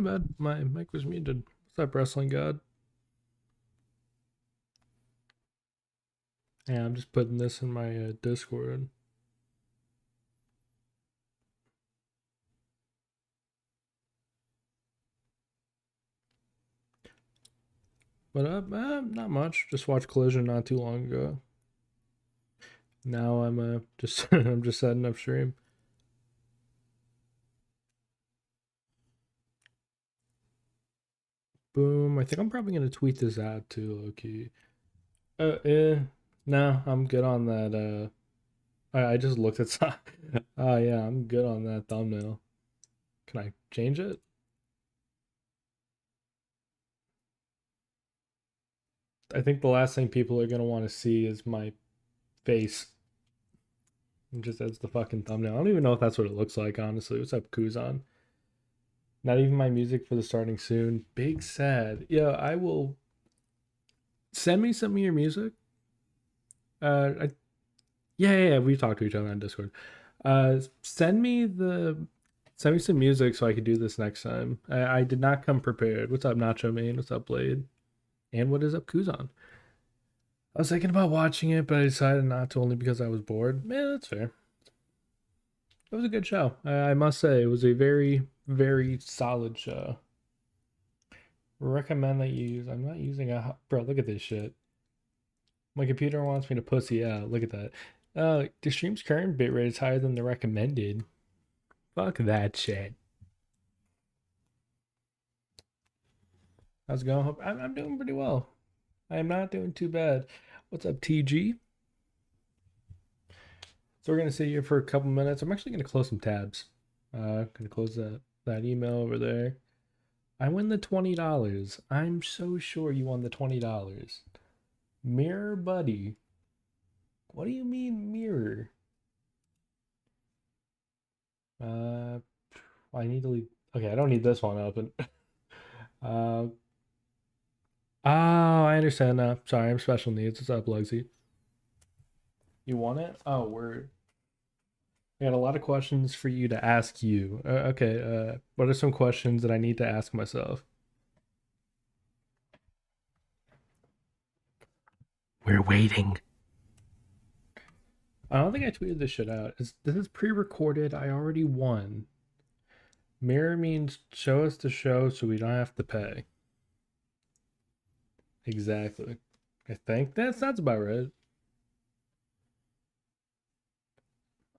My bad. My mic was muted. What's up, Wrestling God? Yeah, I'm just putting this in my Discord. But not much. Just watched Collision not too long ago. Now I'm just I'm just setting up stream. Boom. I think I'm probably gonna tweet this out too, Loki. No, I'm good on that. I just looked at some. Oh yeah, I'm good on that thumbnail. Can I change it? I think the last thing people are gonna want to see is my face. It just as the fucking thumbnail. I don't even know if that's what it looks like, honestly. What's up, Kuzan? Not even my music for the starting soon. Big sad. Yeah, I will send me some of your music. I yeah. We talked to each other on Discord. Send me some music so I could do this next time. I did not come prepared. What's up, Nacho Main? What's up, Blade? And what is up, Kuzan? I was thinking about watching it, but I decided not to only because I was bored. Man, that's fair. It was a good show. I must say, it was a very, very solid show. Recommend that you use. I'm not using a. Bro, look at this shit. My computer wants me to pussy out. Look at that. The stream's current bitrate is higher than the recommended. Fuck that shit. How's it going? I'm doing pretty well. I am not doing too bad. What's up, TG? So we're gonna sit here for a couple minutes. I'm actually gonna close some tabs. Gonna close that email over there. I win the $20. I'm so sure you won the $20. Mirror buddy. What do you mean mirror? I need to leave. Okay, I don't need this one open. uh, oh, I understand now. Sorry, I'm special needs. What's up, Lugsy? You want it? Oh, word. I got a lot of questions for you to ask you. Okay, what are some questions that I need to ask myself? We're waiting. I don't think I tweeted this shit out. This is pre-recorded. I already won. Mirror means show us the show so we don't have to pay. Exactly. I think that's about right.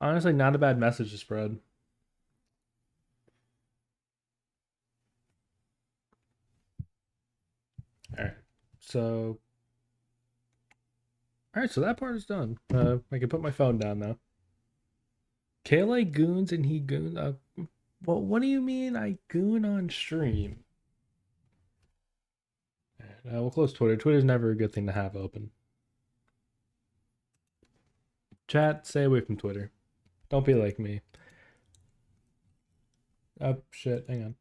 Honestly, not a bad message to spread. All right. So, all right. So that part is done. I can put my phone down now. Kayla goons and he goons. Well, what do you mean I goon on stream? We'll close Twitter. Twitter's never a good thing to have open. Chat, stay away from Twitter. Don't be like me. Oh shit! Hang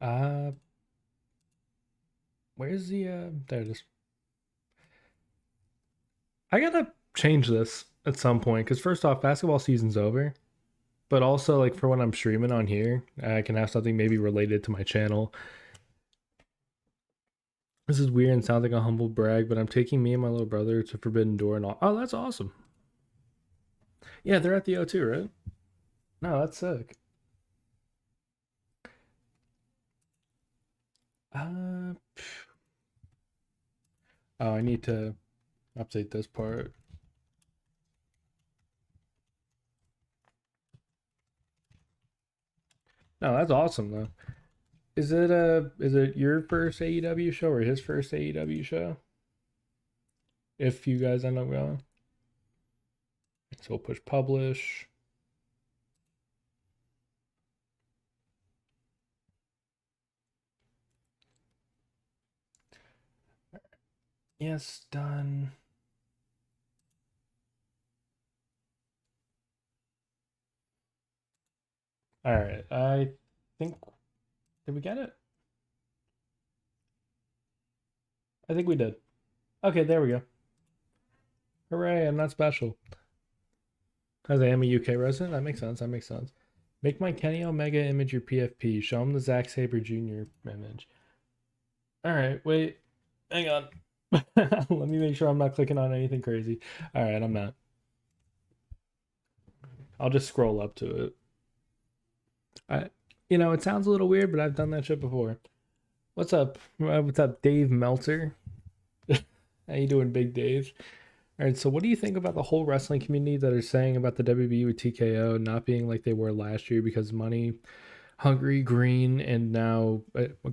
on. Uh, where's the there it is. I gotta change this at some point because first off, basketball season's over. But also, like for when I'm streaming on here, I can have something maybe related to my channel. This is weird and sounds like a humble brag, but I'm taking me and my little brother to Forbidden Door and all. Oh, that's awesome. Yeah, they're at the O2, right? No, that's sick. Uh, oh, I need to update this part. No, that's awesome though. Is it your first AEW show or his first AEW show? If you guys end up going. So we'll push publish. Yes, done. All right. I think did we get it? I think we did. Okay, there we go. Hooray, I'm not special. As I am a UK resident, that makes sense. That makes sense. Make my Kenny Omega image your PFP. Show him the Zack Sabre Jr. image. All right, wait. Hang on. Let me make sure I'm not clicking on anything crazy. All right, I'm not. I'll just scroll up to it. I, it sounds a little weird, but I've done that shit before. What's up? What's up, Dave Meltzer? How you doing, Big Dave? All right, so what do you think about the whole wrestling community that are saying about the WB with TKO not being like they were last year because money, hungry, green, and now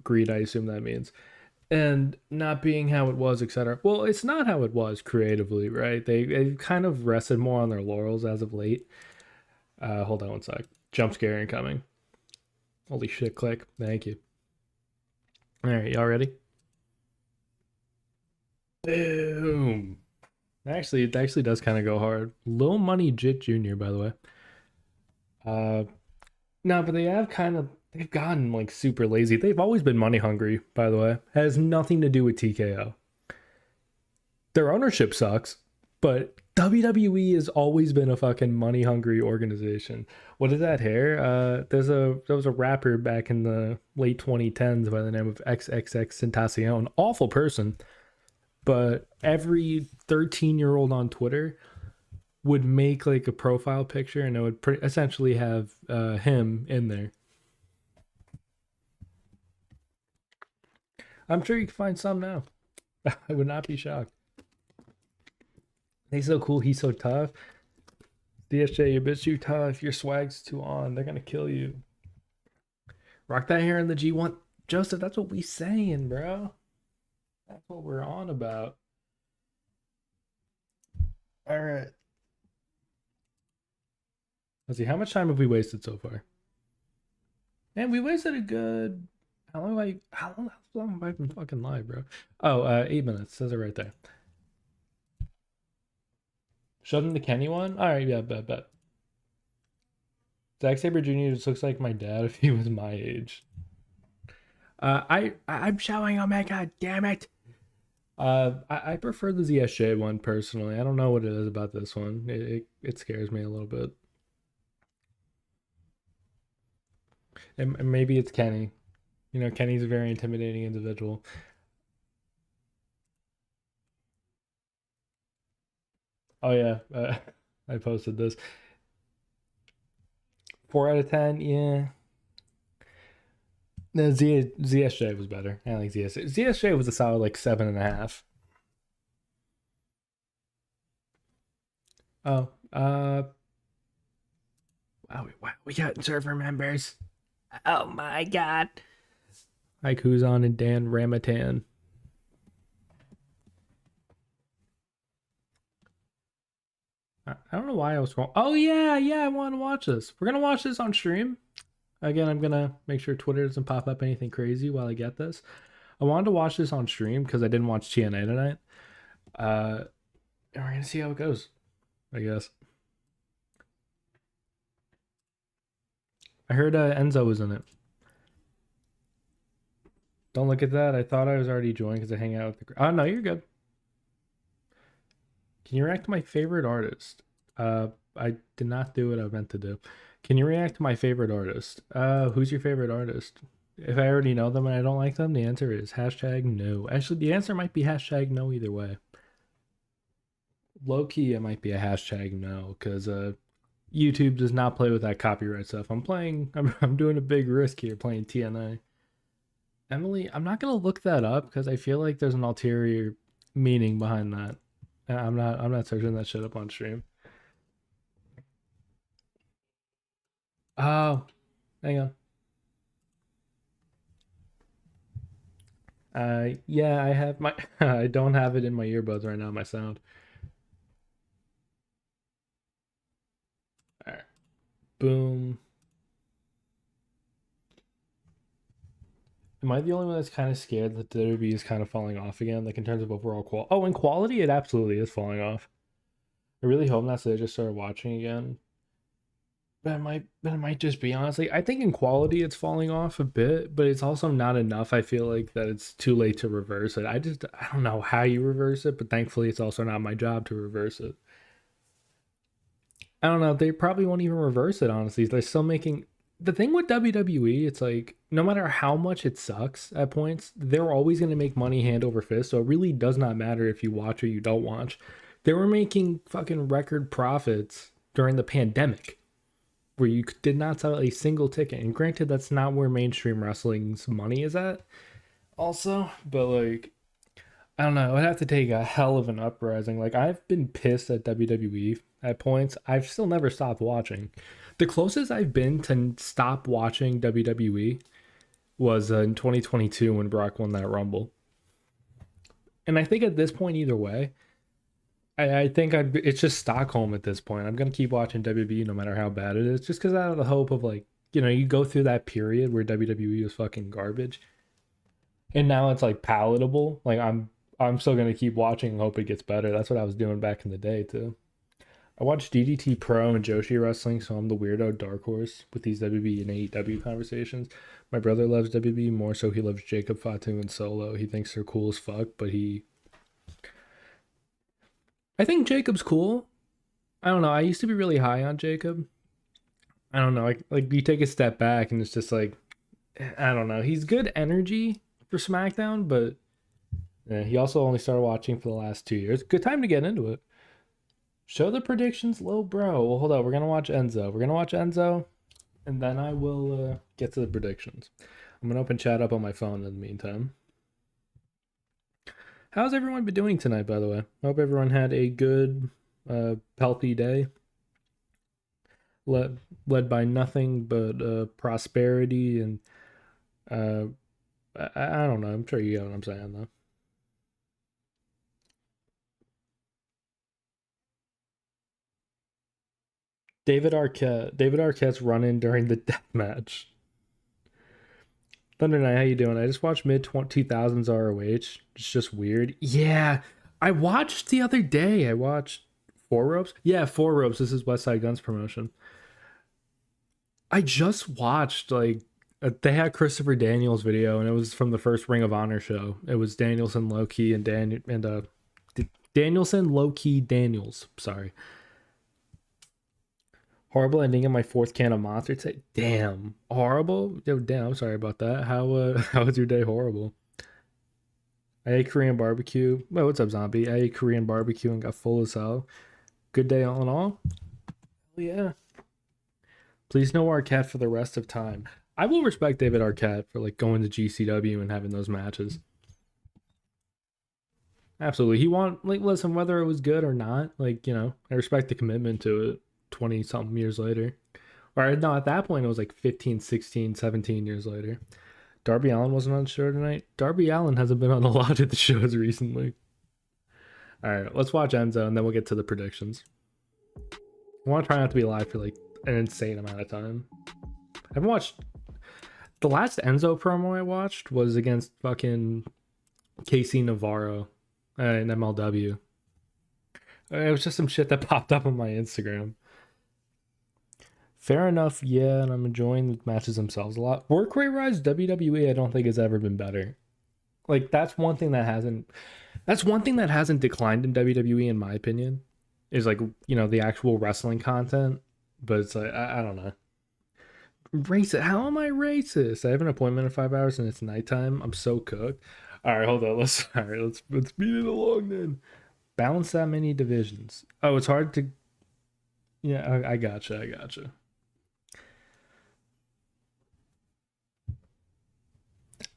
greed? I assume that means, and not being how it was, etc. Well, it's not how it was creatively, right? They kind of rested more on their laurels as of late. Hold on one sec. Jump scare incoming. Holy shit! Click. Thank you. All right, y'all ready? Boom. Actually, it actually does kind of go hard. Lil Money Jit Jr., by the way. Uh, no, but they've gotten like super lazy. They've always been money hungry, by the way. Has nothing to do with TKO. Their ownership sucks, but WWE has always been a fucking money hungry organization. What is that hair? There was a rapper back in the late 2010s by the name of XXX Tentacion. Awful person, but every 13-year-old on Twitter would make like a profile picture and it would essentially have him in there. I'm sure you can find some now. I would not be shocked. He's so cool, he's so tough. DSJ, you're a bit too tough. Your swag's too on. They're gonna kill you. Rock that hair in the G1. Joseph, that's what we saying, bro. That's what we're on about. All right. Let's see. How much time have we wasted so far? Man, we wasted a good. How long have I been fucking live, bro? Oh, 8 minutes. Says it right there. Show them the Kenny one? Alright, yeah, bet. Zack Sabre Jr. just looks like my dad if he was my age. I'm showing Omega, damn it. I prefer the ZSJ one personally. I don't know what it is about this one. It scares me a little bit. And maybe it's Kenny. Kenny's a very intimidating individual. Oh yeah, I posted this. 4 out of 10, yeah. No, ZSJ was better. I like ZSJ. ZSJ was a solid like 7.5. Oh, wow, we got server members. Oh my god. Hi Kuzan and Dan Ramatan. I don't know why I was scrolling. Oh yeah, I want to watch this. We're gonna watch this on stream. Again, I'm gonna make sure Twitter doesn't pop up anything crazy while I get this. I wanted to watch this on stream because I didn't watch TNA tonight. And we're gonna see how it goes, I guess. I heard Enzo was in it. Don't look at that. I thought I was already joined because I hang out with the. Oh no, you're good. Can you react to my favorite artist? I did not do what I meant to do. Can you react to my favorite artist? Who's your favorite artist? If I already know them and I don't like them, the answer is hashtag no. Actually, the answer might be hashtag no either way. Low key, it might be a hashtag no because YouTube does not play with that copyright stuff. I'm doing a big risk here playing TNA. Emily, I'm not gonna look that up because I feel like there's an ulterior meaning behind that. I'm not searching that shit up on stream. Oh, hang on. Yeah, I have my I don't have it in my earbuds right now, my sound. All right. Boom. Am I the only one that's kind of scared that the WWE is kind of falling off again, like in terms of overall quality? Oh, in quality, it absolutely is falling off. I really hope not, so I just started watching again. But it might just be honestly. I think in quality it's falling off a bit, but it's also not enough. I feel like that it's too late to reverse it. I don't know how you reverse it, but thankfully it's also not my job to reverse it. I don't know. They probably won't even reverse it. Honestly, they're still making. the thing with WWE, it's like no matter how much it sucks at points, they're always going to make money hand over fist. So it really does not matter if you watch or you don't watch. They were making fucking record profits during the pandemic where you did not sell a single ticket. And granted, that's not where mainstream wrestling's money is at, also, but like, I don't know. I'd have to take a hell of an uprising. Like, I've been pissed at WWE at points. I've still never stopped watching. The closest I've been to stop watching WWE was in 2022 when Brock won that Rumble. And I think at this point, either way, I think it's just Stockholm at this point. I'm gonna keep watching WWE no matter how bad it is, just because out of the hope of like, you go through that period where WWE was fucking garbage, and now it's like palatable. Like I'm still gonna keep watching and hope it gets better. That's what I was doing back in the day too. I watched DDT Pro and Joshi Wrestling, so I'm the weirdo dark horse with these WB and AEW conversations. My brother loves WB more, so he loves Jacob Fatu and Solo. He thinks they're cool as fuck, but I think Jacob's cool. I don't know. I used to be really high on Jacob. I don't know. Like you take a step back and it's just like, I don't know. He's good energy for SmackDown, but yeah, he also only started watching for the last 2 years. Good time to get into it. Show the predictions low, bro. Well, hold on. We're gonna watch Enzo. We're gonna watch Enzo, and then I will get to the predictions. I'm gonna open chat up on my phone in the meantime. How's everyone been doing tonight, by the way? I hope everyone had a good, healthy day. Led by nothing but prosperity and uh, I don't know. I'm sure you get what I'm saying though. David Arquette. David Arquette's running during the death match. Thunder Knight, how you doing? I just watched mid 2000s ROH. It's just weird. Yeah, I watched the other day. I watched Four Ropes. Yeah, Four Ropes. This is West Side Guns promotion. I just watched like they had Christopher Daniels video, and it was from the first Ring of Honor show. It was Danielson, Low Key, and Danielson, Low Key, Daniels. Sorry. Horrible ending in my fourth can of Monster. Damn, horrible. Yo, damn. I'm sorry about that. How how was your day? Horrible. I ate Korean barbecue. Well, what's up, zombie? I ate Korean barbecue and got full as hell. Good day all in all. Yeah. Please no Arquette for the rest of time. I will respect David Arquette for like going to GCW and having those matches. Absolutely. He want like listen, whether it was good or not, like, I respect the commitment to it 20 something years later. Or no, at that point it was like 15, 16, 17 years later. Darby Allin wasn't on the show tonight. Darby Allin hasn't been on a lot of the shows recently. All right, let's watch Enzo and then we'll get to the predictions. I want to try not to be live for like an insane amount of time. I haven't watched the last Enzo promo I watched was against fucking Casey Navarro in MLW. It was just some shit that popped up on my Instagram. Fair enough, yeah, and I'm enjoying the matches themselves a lot. Work rate rise WWE, I don't think has ever been better. Like that's one thing that hasn't declined in WWE in my opinion. Is like, the actual wrestling content. But it's like I don't know. Racist. How am I racist? I have an appointment in 5 hours and it's nighttime. I'm so cooked. Alright, hold on. Let's speed it along then. Balance that many divisions. Oh, it's hard to. Yeah, I gotcha.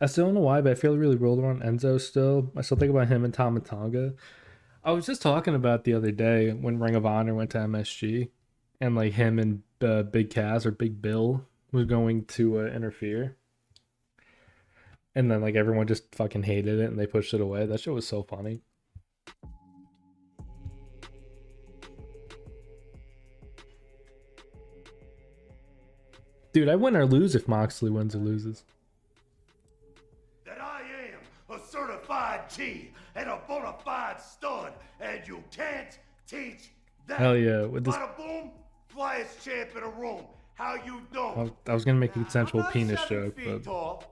I still don't know why, but I feel really rolled around Enzo still. I still think about him and Tama Tonga. I was just talking about the other day when Ring of Honor went to MSG, and like him and Big Cass or Big Bill was going to interfere, and then like everyone just fucking hated it and they pushed it away. That shit was so funny. Dude, I win or lose if Moxley wins or loses. That I am a certified G and a bona fide stud, and you can't teach that. Hell yeah. With this... Bada boom, flyest champ in a room. How you doing? I was gonna make a consensual penis joke, but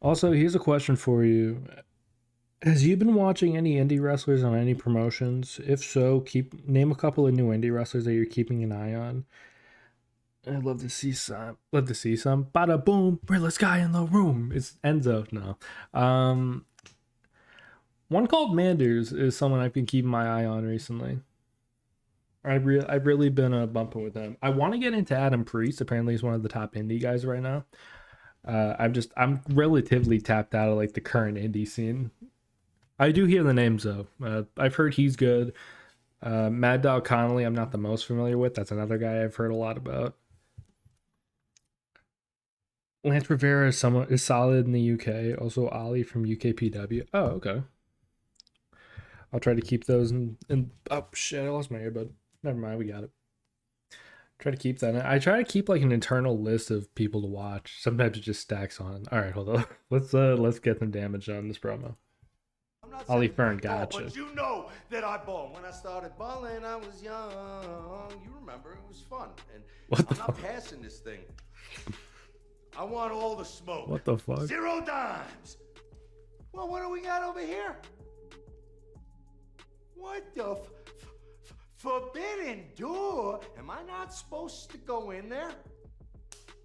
also here's a question for you. Has you been watching any indie wrestlers on any promotions? If so, name a couple of new indie wrestlers that you're keeping an eye on. I'd love to see some. Love to see some. Bada boom, realest guy in the room. It's Enzo. No. One called Manders is someone I've been keeping my eye on recently. I've really been bumping with him. I want to get into Adam Priest. Apparently, he's one of the top indie guys right now. I'm relatively tapped out of like the current indie scene. I do hear the names though. I've heard he's good. Mad Dog Connolly, I'm not the most familiar with. That's another guy I've heard a lot about. Lance Rivera is solid in the UK. Also, Ollie from UKPW. Oh, okay. I'll try to keep those in. Oh shit! I lost my earbud. Never mind. We got it. Try to keep that. I try to keep like an internal list of people to watch. Sometimes it just stacks on. All right, hold on. Let's get some damage on this promo. Ollie Fern, gotcha. But you know that I balled. When I started balling, I was young. You remember, it was fun. And I'm not passing this thing. I want all the smoke. What the fuck? 0 dimes. Well, what do we got over here? What the forbidden door? Am I not supposed to go in there?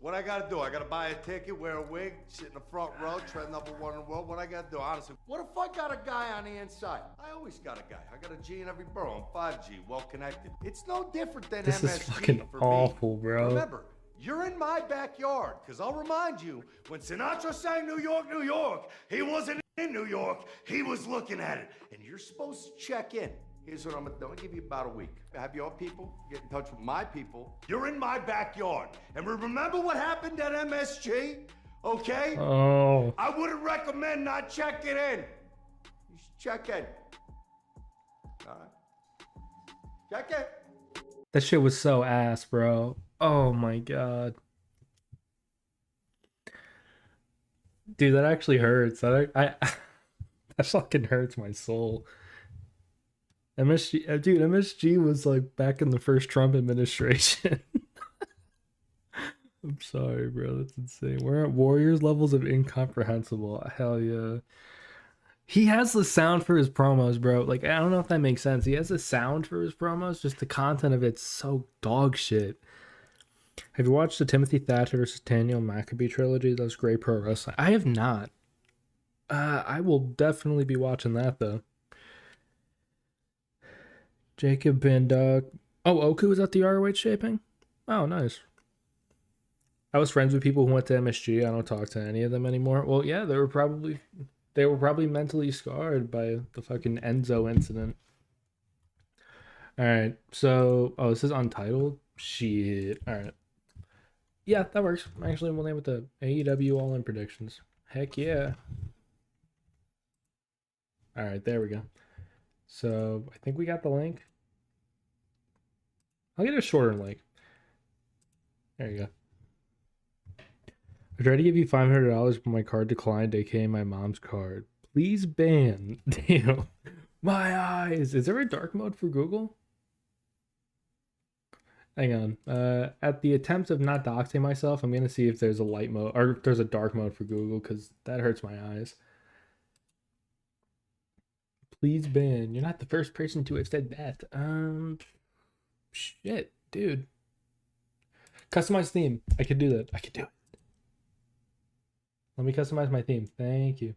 What I gotta do? I gotta buy a ticket, wear a wig, sit in the front row, tread number 1 in the world. What I gotta do? Honestly, what if I got a guy on the inside? I always got a guy. I got a G in every borough. I'm 5G, well connected. It's no different than this MSG is fucking for awful, me. bro. Remember, you're in my backyard, because I'll remind you, when Sinatra sang New York, New York, he wasn't in New York, he was looking at it. And you're supposed to check in. Here's what I'm gonna do. I'll give you about a week. Have your people get in touch with my people. You're in my backyard. And remember what happened at MSG? Okay? Oh. I wouldn't recommend not checking in. You should check in. All right. Check in. That shit was so ass, bro. Oh my god. Dude, that actually hurts. I that fucking hurts my soul. MSG was like back in the first Trump administration. I'm sorry, bro. That's insane. We're at Warriors levels of incomprehensible. Hell yeah. He has the sound for his promos, bro. Like, I don't know if that makes sense. He has the sound for his promos, just the content of it's so dog shit. Have you watched the Timothy Thatcher versus Daniel Maccabee trilogy? That was great pro wrestling. I have not. I will definitely be watching that though. Jacob and Oku was at the ROH shaping. Oh, nice. I was friends with people who went to MSG. I don't talk to any of them anymore. Well, yeah, they were probably mentally scarred by the fucking Enzo incident. All right, so this is untitled. Shit. All right. Yeah, that works. Actually, we'll name it the AEW All In Predictions. Heck yeah. All right, there we go. So I think we got the link. I'll get a shorter link. There you go. I tried to give you $500, but my card declined, aka my mom's card. Please ban. Damn. My eyes. Is there a dark mode for Google? Hang on. At the attempt of not doxing myself, I'm gonna see if there's a light mode or if there's a dark mode for Google, because that hurts my eyes. Please ban. You're not the first person to have said that. Shit, dude. Customize theme. I could do that. I could do it. Let me customize my theme. Thank you.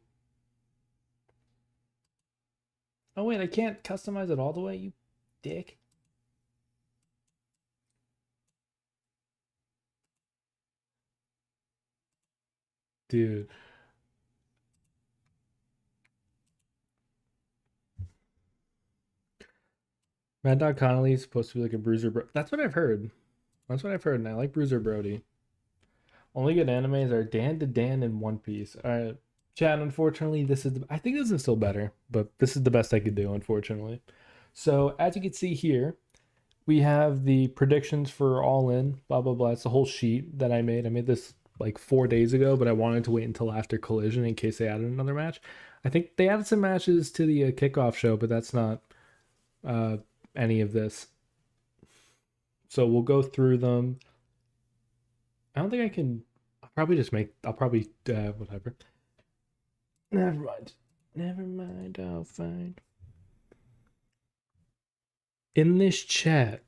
Oh wait, I can't customize it all the way, you dick. Dude. Mad Dog Connolly is supposed to be like a Bruiser Bro. That's what I've heard. That's what I've heard, and I like Bruiser Brody. Only good animes are Dan to Dan in One Piece. Alright. Chad, unfortunately, I think this is still better, but this is the best I could do, unfortunately. So, as you can see here, we have the predictions for All In, blah, blah, blah. It's the whole sheet that I made. I made this like 4 days ago, but I wanted to wait until after Collision in case they added another match. I think they added some matches to the kickoff show, but that's not any of this. So we'll go through them. I don't think I can. I'll probably whatever. Never mind. I'll find. In this chat,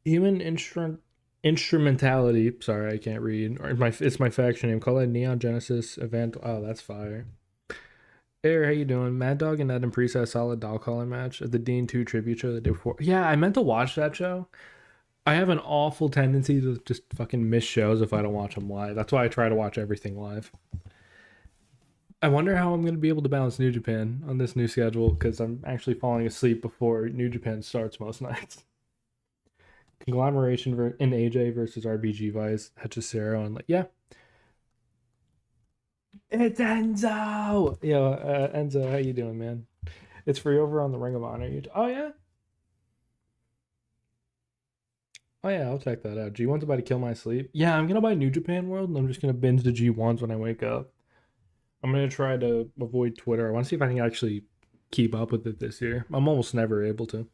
Human instrumentality. Sorry, I can't read. Or it's my faction name. Call it Neon Genesis event. Oh, that's fire. Hey, how you doing? Mad Dog and Adam Priest had a solid dog calling match at the Dean 2 tribute show the day before. Yeah, I meant to watch that show. I have an awful tendency to just fucking miss shows if I don't watch them live. That's why I try to watch everything live. I wonder how I'm going to be able to balance New Japan on this new schedule because I'm actually falling asleep before New Japan starts most nights. Conglomeration in AJ versus RBG Vice, Hechicero, and like, yeah. It's Enzo! Yo, Enzo, how you doing, man? It's free over on the Ring of Honor. Oh, yeah? Oh, yeah, I'll check that out. G1's about to kill my sleep. Yeah, I'm going to buy New Japan World, and I'm just going to binge the G1s when I wake up. I'm going to try to avoid Twitter. I want to see if I can actually keep up with it this year. I'm almost never able to.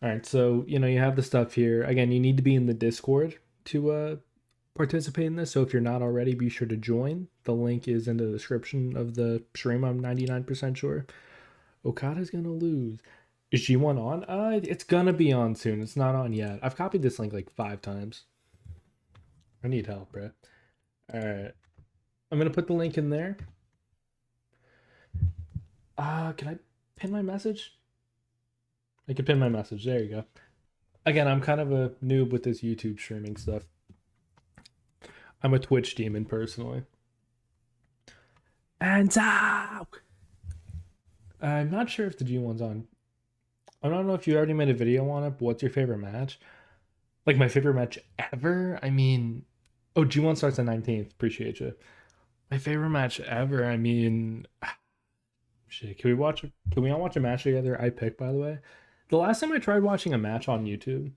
All right, so, you have the stuff here. Again, you need to be in the Discord to participate in this. So if you're not already, be sure to join. The link is in the description of the stream. I'm 99% sure. Okada's going to lose. Is G1 on? It's going to be on soon. It's not on yet. I've copied this link like 5 times. I need help, bro. All right. I'm going to put the link in there. Can I pin my message? I can pin my message. There you go. Again, I'm kind of a noob with this YouTube streaming stuff. I'm a Twitch demon, personally. And I'm not sure if the G1's on. I don't know if you already made a video on it, but what's your favorite match? Like, my favorite match ever? I mean... Oh, G1 starts on 19th. Appreciate you. My favorite match ever? I mean... Shit, can we all watch a match together? I picked, by the way. The last time I tried watching a match on YouTube,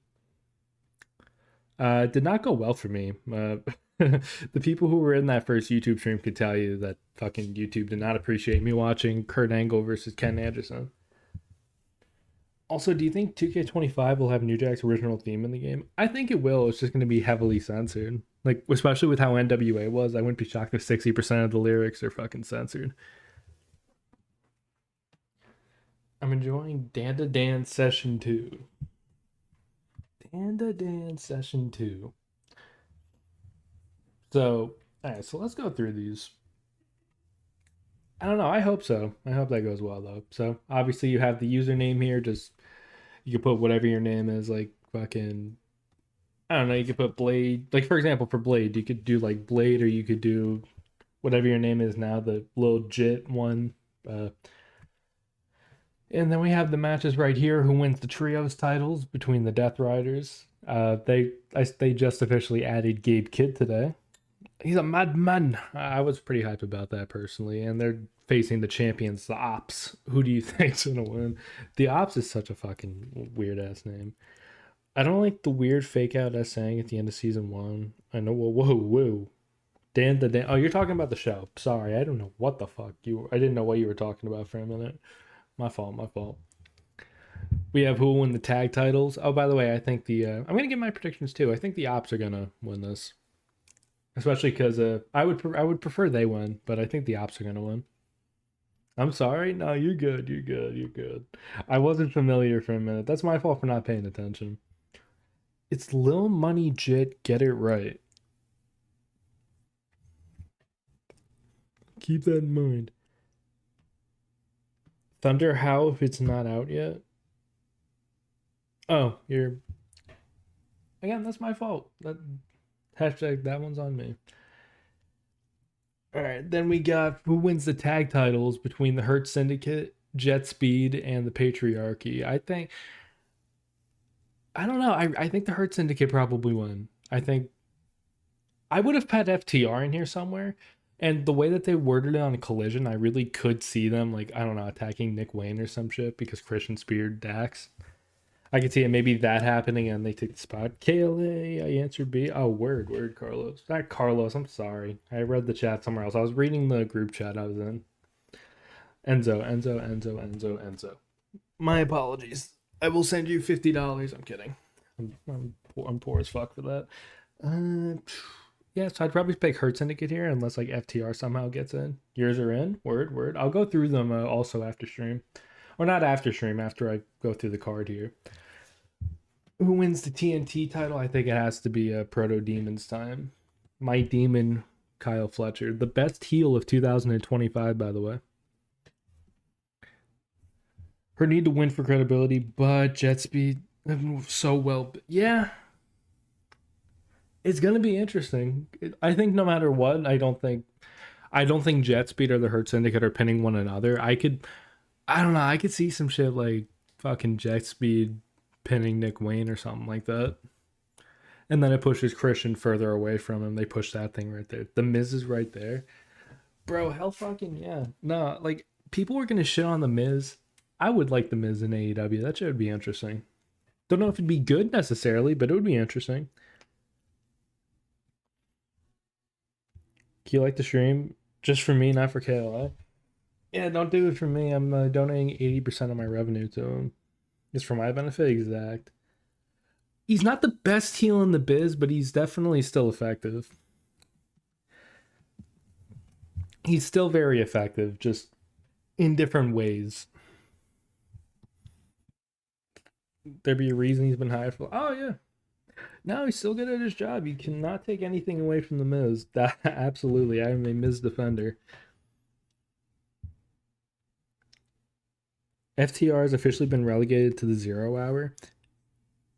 it did not go well for me. The people who were in that first YouTube stream could tell you that fucking YouTube did not appreciate me watching Kurt Angle versus Ken Anderson. Also, do you think 2K25 will have New Jack's original theme in the game? I think it will. It's just going to be heavily censored. Like, especially with how NWA was, I wouldn't be shocked if 60% of the lyrics are fucking censored. I'm enjoying Danda Dance Session 2. Danda Dance Session 2. So, alright, so let's go through these. I don't know, I hope so. I hope that goes well, though. So, obviously, you have the username here. Just, you can put whatever your name is, like, fucking... I don't know, you could put Blade. Like, for example, for Blade, you could do, like, Blade, or you could do whatever your name is now, the little Jit one. And then we have the matches right here. Who wins the trios titles between the Death Riders? They just officially added Gabe Kidd today. He's a madman. I was pretty hyped about that personally. And they're facing the champions, the Ops. Who do you think's gonna win? The Ops is such a fucking weird ass name. I don't like the weird fake out us saying at the end of season 1. I know. Whoa. Dan the Dan. Oh, you're talking about the show. Sorry, I don't know what the fuck I didn't know what you were talking about for a minute. My fault. We have who will win the tag titles. Oh, by the way, I think I'm gonna give my predictions too. I think the Ops are gonna win this, especially because I would prefer they win, but I think the Ops are gonna win. I'm sorry. No, you're good. I wasn't familiar for a minute. That's my fault for not paying attention. It's Lil Money Jit. Get it right. Keep that in mind. Thunder How if it's not out yet? Oh, again, that's my fault. That one's on me. Alright, then we got who wins the tag titles between the Hurt Syndicate, Jet Speed, and the Patriarchy. I don't know. I think the Hurt Syndicate probably won. I think I would have put FTR in here somewhere. And the way that they worded it on Collision, I really could see them, like, I don't know, attacking Nick Wayne or some shit because Christian speared Dax. I could see it maybe that happening and they take the spot. KLA, I answered B. Oh, word, Carlos. Not Carlos, I'm sorry. I read the chat somewhere else. I was reading the group chat I was in. Enzo. My apologies. I will send you $50. I'm kidding. I'm poor as fuck for that. Yeah, so I'd probably pick Hurt Syndicate here unless like FTR somehow gets in. Yours are in. Word. I'll go through them also after stream. Or not after stream, after I go through the card here. Who wins the TNT title? I think it has to be a Proto Demon's time. My demon, Kyle Fletcher, the best heel of 2025, by the way. Her need to win for credibility, but jet speed so well. Yeah, it's gonna be interesting. I think no matter what, I don't think jet speed or the Hurt Syndicate are pinning one another. I don't know. I could see some shit like fucking jet speed pinning Nick Wayne or something like that. And then it pushes Christian further away from him. They push that thing right there. The Miz is right there. Bro, hell fucking yeah. No, like people were gonna shit on the Miz. I would like the Miz in AEW. That shit would be interesting. Don't know if it'd be good necessarily, but it would be interesting. Can you like the stream? Just for me, not for KLA. Yeah, don't do it for me. I'm donating 80% of my revenue to him. It's for my benefit, exact. He's not the best heel in the biz, but he's definitely still effective. He's still very effective, just in different ways. There be a reason he's been hired for. Oh yeah, no, he's still good at his job. You cannot take anything away from the Miz. That absolutely, I am a Miz defender. FTR has officially been relegated to the 0 hour.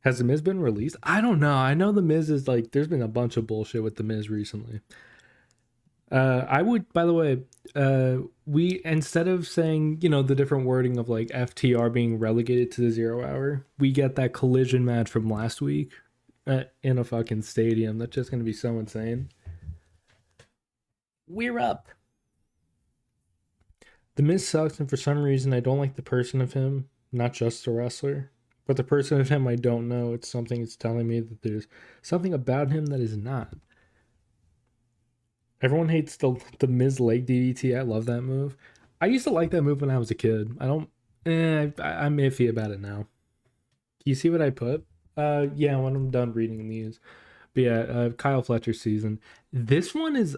Has the Miz been released? I don't know. I know the Miz is like. There's been a bunch of bullshit with the Miz recently. I would, by the way, we instead of saying the different wording of like FTR being relegated to the 0 hour, we get that collision match from last week in a fucking stadium. That's just gonna be so insane. We're up. The Miz sucks, and for some reason, I don't like the person of him, not just the wrestler, but the person of him I don't know. It's something it's telling me that there's something about him that is not. Everyone hates the Miz leg DDT. I love that move. I used to like that move when I was a kid. I don't. I'm iffy about it now. You see what I put? Yeah, when I'm done reading these. But yeah, Kyle Fletcher season. This one is.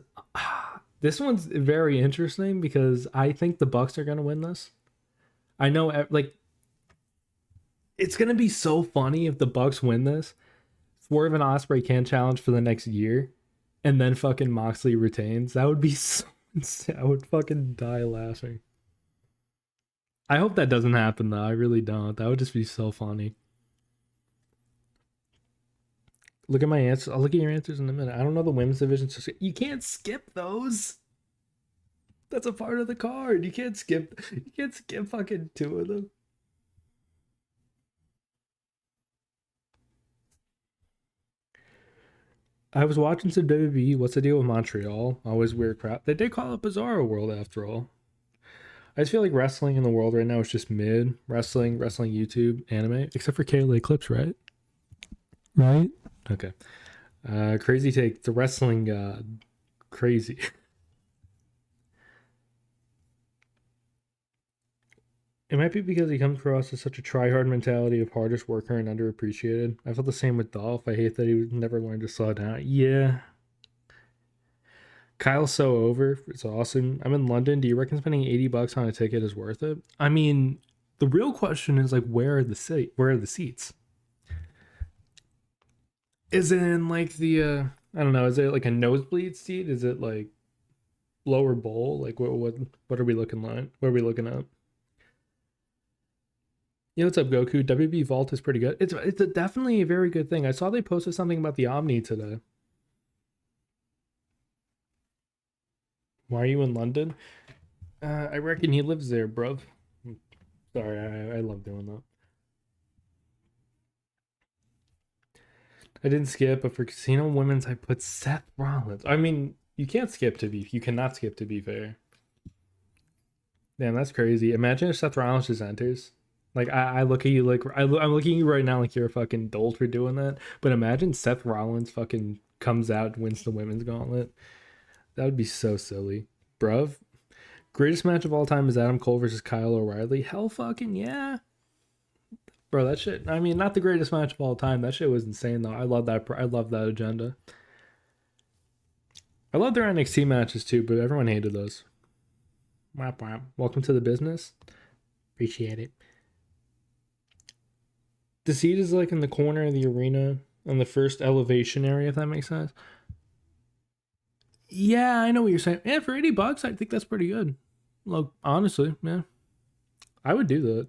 This one's very interesting because I think the Bucks are gonna win this. I know, like, it's gonna be so funny if the Bucks win this. Swerve and Osprey can challenge for the next year, and then fucking Moxley retains. That would be so insane. I would fucking die laughing. I hope that doesn't happen though. I really don't. That would just be so funny. Look at my answers. I'll look at your answers in a minute. I don't know the women's division. So you can't skip those. That's a part of the card. You can't skip. You can't skip fucking two of them. I was watching some WWE. What's the deal with Montreal? Always weird crap. They did call it Bizarro World after all. I just feel like wrestling in the world right now is just mid. Wrestling, YouTube, anime, except for KLA clips, right? Right? Okay. Crazy take. The wrestling god. Crazy. It might be because he comes across as such a try-hard mentality of hardest worker and underappreciated. I felt the same with Dolph. I hate that he never learned to slow down. Yeah. Kyle's so over. It's awesome. I'm in London. Do you reckon spending $80 on a ticket is worth it? I mean, the real question is like, where are the seats? Is it in like the I don't know, is it like a nosebleed seat? Is it like lower bowl? Like what are we looking like? What are we looking at? Yeah, what's up, Goku? WB Vault is pretty good. It's definitely a very good thing. I saw they posted something about the Omni today. Why are you in London? I reckon he lives there, bruv. Sorry, I love doing that. I didn't skip, but for Casino Women's, I put Seth Rollins. I mean, you cannot skip to be fair. Damn, that's crazy. Imagine if Seth Rollins just enters. Like I look at you like I'm looking at you right now like you're a fucking dolt for doing that. But imagine Seth Rollins fucking comes out and wins the women's gauntlet. That would be so silly, bruv. Greatest match of all time is Adam Cole versus Kyle O'Reilly. Hell fucking yeah, bro. That shit. I mean, not the greatest match of all time. That shit was insane though. I love that. I love that agenda. I love their NXT matches too, but everyone hated those. Welcome to the business. Appreciate it. The seat is like in the corner of the arena on the first elevation area, if that makes sense. Yeah, I know what you're saying. Yeah, for $80, I think that's pretty good. Look, honestly, yeah, I would do that.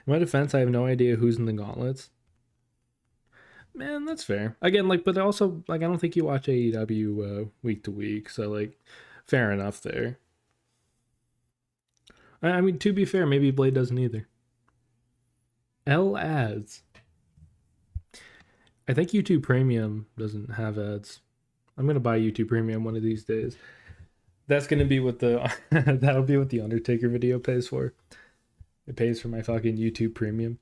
In my defense, I have no idea who's in the gauntlets. Man, that's fair. Again, like, but also, like, I don't think you watch AEW week to week, so like, fair enough there. I mean, to be fair, maybe Blade doesn't either. L ads. I think YouTube Premium doesn't have ads. I'm gonna buy YouTube Premium one of these days. That's gonna be what the that'll be what the Undertaker video pays for. It pays for my fucking YouTube Premium.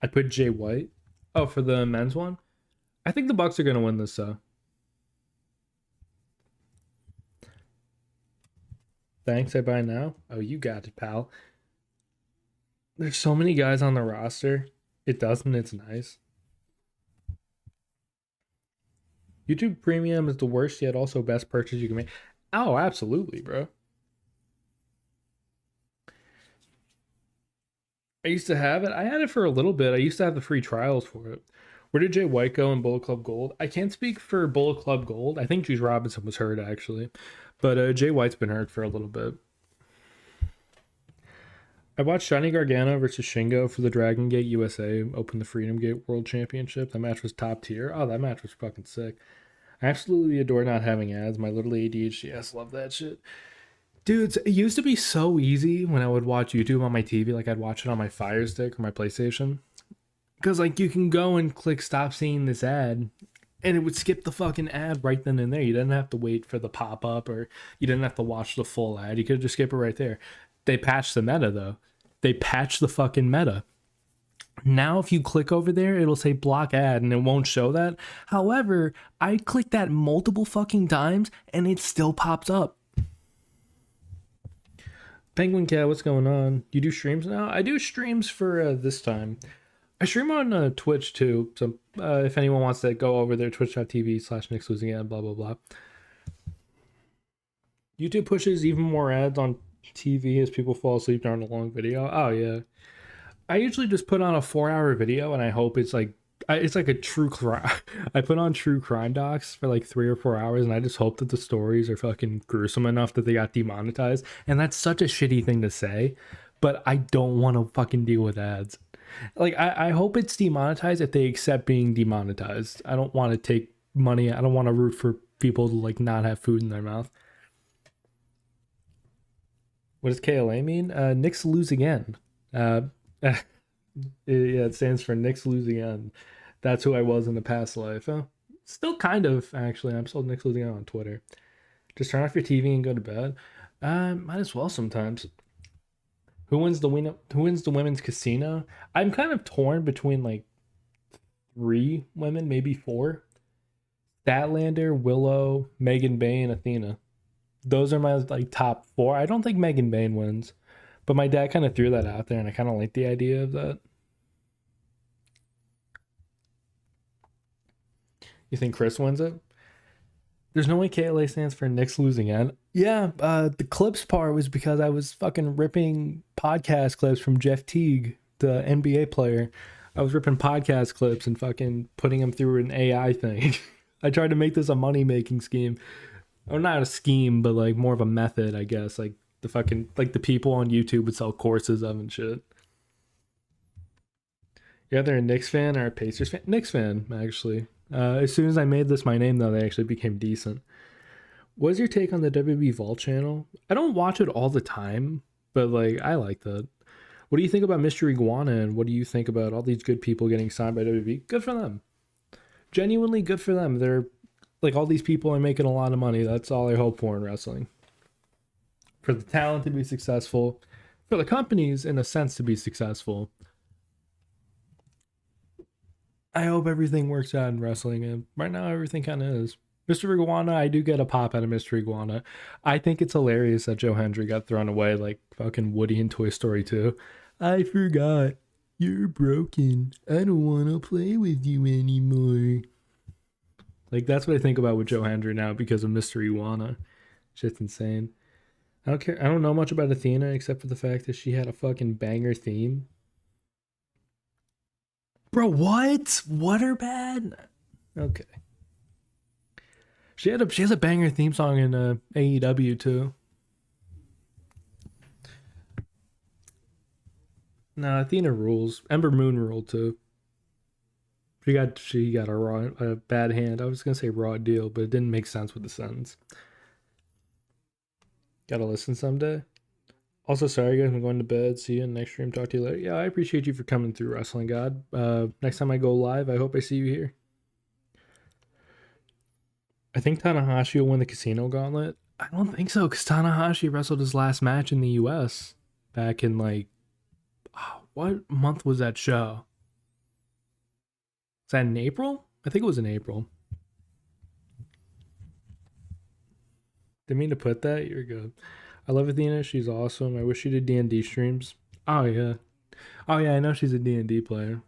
I put Jay White. Oh, for the men's one. I think the Bucks are gonna win this. Thanks. I buy now. Oh, you got it, pal. There's so many guys on the roster. It doesn't. It's nice. YouTube Premium is the worst yet also best purchase you can make. Oh, absolutely, bro. I used to have it. I had it for a little bit. I used to have the free trials for it. Where did Jay White go in Bullet Club Gold? I can't speak for Bullet Club Gold. I think Juice Robinson was hurt actually, but Jay White's been hurt for a little bit. I watched Johnny Gargano versus Shingo for the Dragon Gate USA Open the Freedom Gate World Championship. That match was top tier. Oh, that match was fucking sick. I absolutely adore not having ads. My little ADHD love that shit. Dudes, it used to be so easy when I would watch YouTube on my TV. Like I'd watch it on my Fire Stick or my PlayStation. Because like you can go and click stop seeing this ad and it would skip the fucking ad right then and there. You didn't have to wait for the pop-up or you didn't have to watch the full ad. You could just skip it right there. They patched the meta though. They patched the fucking meta. Now if you click over there, it'll say block ad and it won't show that. However, I clicked that multiple fucking times and it still pops up. Penguin Cat, what's going on? You do streams now? I do streams for this time. I stream on Twitch too. So if anyone wants to go over there, twitch.tv/Nick's Losing Ad, blah, blah, blah. YouTube pushes even more ads on TV as people fall asleep during a long video. Oh, yeah. I usually just put on a 4-hour video and I hope it's like a true crime. I put on true crime docs for like 3 or 4 hours and I just hope that the stories are fucking gruesome enough that they got demonetized. And that's such a shitty thing to say, but I don't want to fucking deal with ads. Like I hope it's demonetized if they accept being demonetized. I don't want to take money. I don't want to root for people to like not have food in their mouth. What does KLA mean? Nick's lose again. Yeah, it stands for Nick's losing end. That's who I was in the past life. Still kind of, actually. I'm still Nick's losing end on Twitter. Just turn off your TV and go to bed. Might as well sometimes. Who wins the women's casino? I'm kind of torn between like 3 women, maybe 4. Statlander, Willow, Megan Bayne, Athena. Those are my like top 4. I don't think Megan Bayne wins, but my dad kind of threw that out there, and I kind of like the idea of that. You think Chris wins it? There's no way KLA stands for Nick's losing end. Yeah, the clips part was because I was fucking ripping podcast clips from Jeff Teague, the NBA player. I was ripping podcast clips and fucking putting them through an AI thing. I tried to make this a money-making scheme. Or not a scheme, but like more of a method, I guess. Like the fucking, like the people on YouTube would sell courses of and shit. You're either a Knicks fan or a Pacers fan. Knicks fan, actually. As soon as I made this my name, though, they actually became decent. What's your take on the WWE Vault channel? I don't watch it all the time, but like I like that. What do you think about Mr. Iguana, and what do you think about all these good people getting signed by WWE? Good for them. Genuinely good for them. They're like, all these people are making a lot of money. That's all I hope for in wrestling. For the talent to be successful, for the companies in a sense to be successful. I hope everything works out in wrestling, and right now everything kind of is. Mr. Iguana, I do get a pop out of Mr. Iguana. I think it's hilarious that Joe Hendry got thrown away like fucking Woody in Toy Story 2. I forgot. You're broken. I don't want to play with you anymore. Like, that's what I think about with Joe Hendry now because of Mr. Iguana. Shit's insane. I don't care. I don't know much about Athena except for the fact that she had a fucking banger theme. Bro, what? Water bad? Okay. She has a banger theme song in AEW too. No, Athena rules. Ember Moon ruled too. She got a bad hand. I was gonna say raw deal, but it didn't make sense with the sentence. Gotta listen someday. Also, sorry guys, I'm going to bed. See you in the next stream. Talk to you later. Yeah, I appreciate you for coming through, Wrestling God. Next time I go live, I hope I see you here. I think Tanahashi will win the Casino Gauntlet. I don't think so, because Tanahashi wrestled his last match in the US back in what month was that show? Is that in April? I think it was in April. Didn't mean to put that. You're good. I love Athena. She's awesome. I wish she did D&D streams. Oh yeah. Oh yeah, I know she's a D&D player.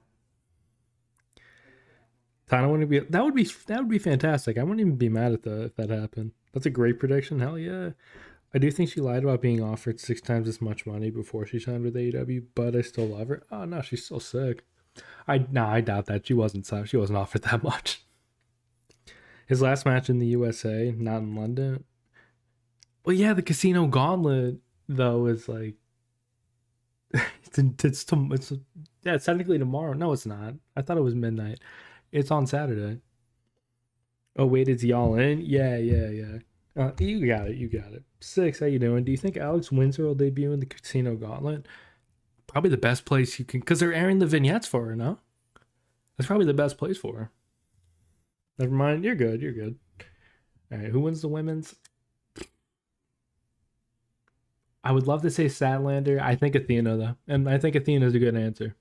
Tana wouldn't be that would be fantastic. I wouldn't even be mad at that if that happened. That's a great prediction. Hell yeah. I do think she lied about being offered 6 times as much money before she signed with AEW, but I still love her. Oh no, she's still sick. I doubt that. She wasn't offered that much. His last match in the USA, not in London. Well, yeah, the Casino Gauntlet though is like it's technically tomorrow. No, it's not. I thought it was midnight. It's on Saturday. Oh wait, it's y'all in? Yeah. You got it. 6, how you doing? Do you think Alex Windsor will debut in the Casino Gauntlet? Probably the best place you can, because they're airing the vignettes for her, no? That's probably the best place for her. Never mind, you're good. All right, who wins the women's? I would love to say Statlander. I think Athena, though. And I think Athena is a good answer.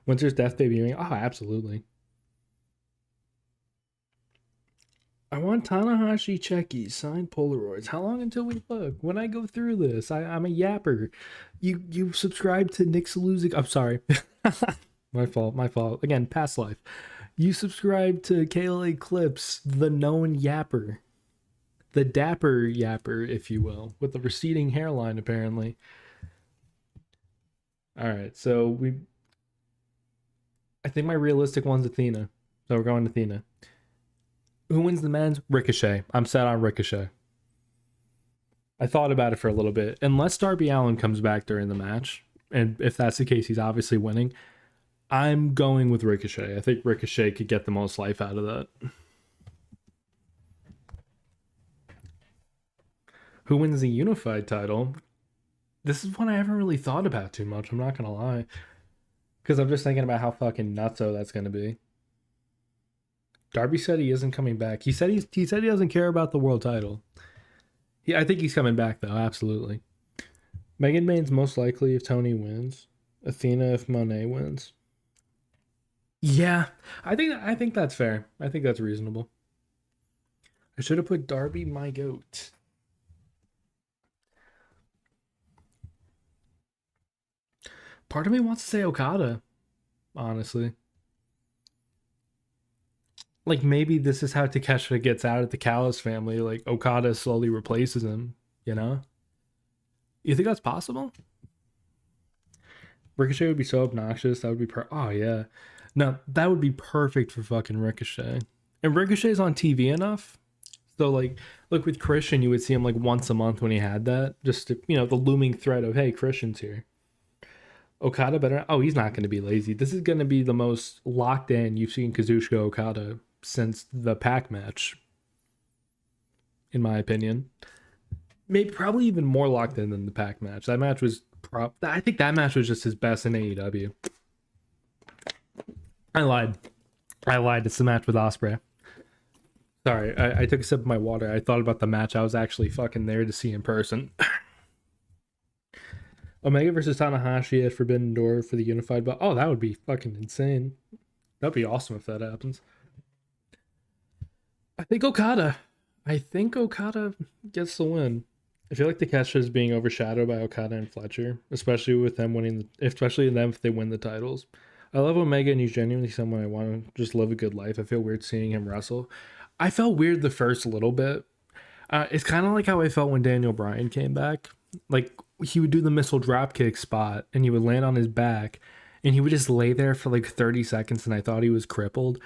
Windsor's death debuting? Oh, absolutely. I want Tanahashi Checkies, signed Polaroids. How long until we look? When I go through this, I'm a yapper. You subscribe to Nick Saluzic. I'm sorry. My fault. Again, past life. You subscribe to KLA Clips, the known yapper. The dapper yapper, if you will, with the receding hairline, apparently. Alright, so I think my realistic one's Athena. So we're going Athena. Who wins the men's? Ricochet. I'm set on Ricochet. I thought about it for a little bit. Unless Darby Allin comes back during the match, and if that's the case, he's obviously winning. I'm going with Ricochet. I think Ricochet could get the most life out of that. Who wins the unified title? This is one I haven't really thought about too much. I'm not going to lie. Because I'm just thinking about how fucking nutso that's going to be. Darby said he isn't coming back. He said he doesn't care about the world title. I think he's coming back though, absolutely. Megan Bane's most likely if Tony wins. Athena if Monet wins. Yeah, I think that's fair. I think that's reasonable. I should have put Darby my goat. Part of me wants to say Okada, honestly. Like maybe this is how Takeshita gets out of the Callis family. Like Okada slowly replaces him, you know? You think that's possible? Ricochet would be so obnoxious. That would be oh yeah. No, that would be perfect for fucking Ricochet. And Ricochet's on TV enough. So like look with Christian, you would see him like once a month when he had that. Just to, the looming threat of hey, Christian's here. Okada better. Oh, he's not going to be lazy. This is going to be the most locked in you've seen Kazuchika Okada since the Pac match, in my opinion. Maybe probably even more locked in than the Pac match. That match was I think that match was just his best in AEW. I lied. It's the match with Ospreay. Sorry, I took a sip of my water. I thought about the match I was actually fucking there to see in person. Omega versus Tanahashi at Forbidden Door for the unified belt. Oh, that would be fucking insane. That'd be awesome if that happens. I think Okada gets the win. I feel like Takeshita is being overshadowed by Okada and Fletcher, especially with them winning, especially them if they win the titles. I love Omega and he's genuinely someone I want to just live a good life. I feel weird seeing him wrestle. I felt weird the first little bit. It's kind of like how I felt when Daniel Bryan came back. Like he would do the missile dropkick spot and he would land on his back and he would just lay there for like 30 seconds, and I thought he was crippled.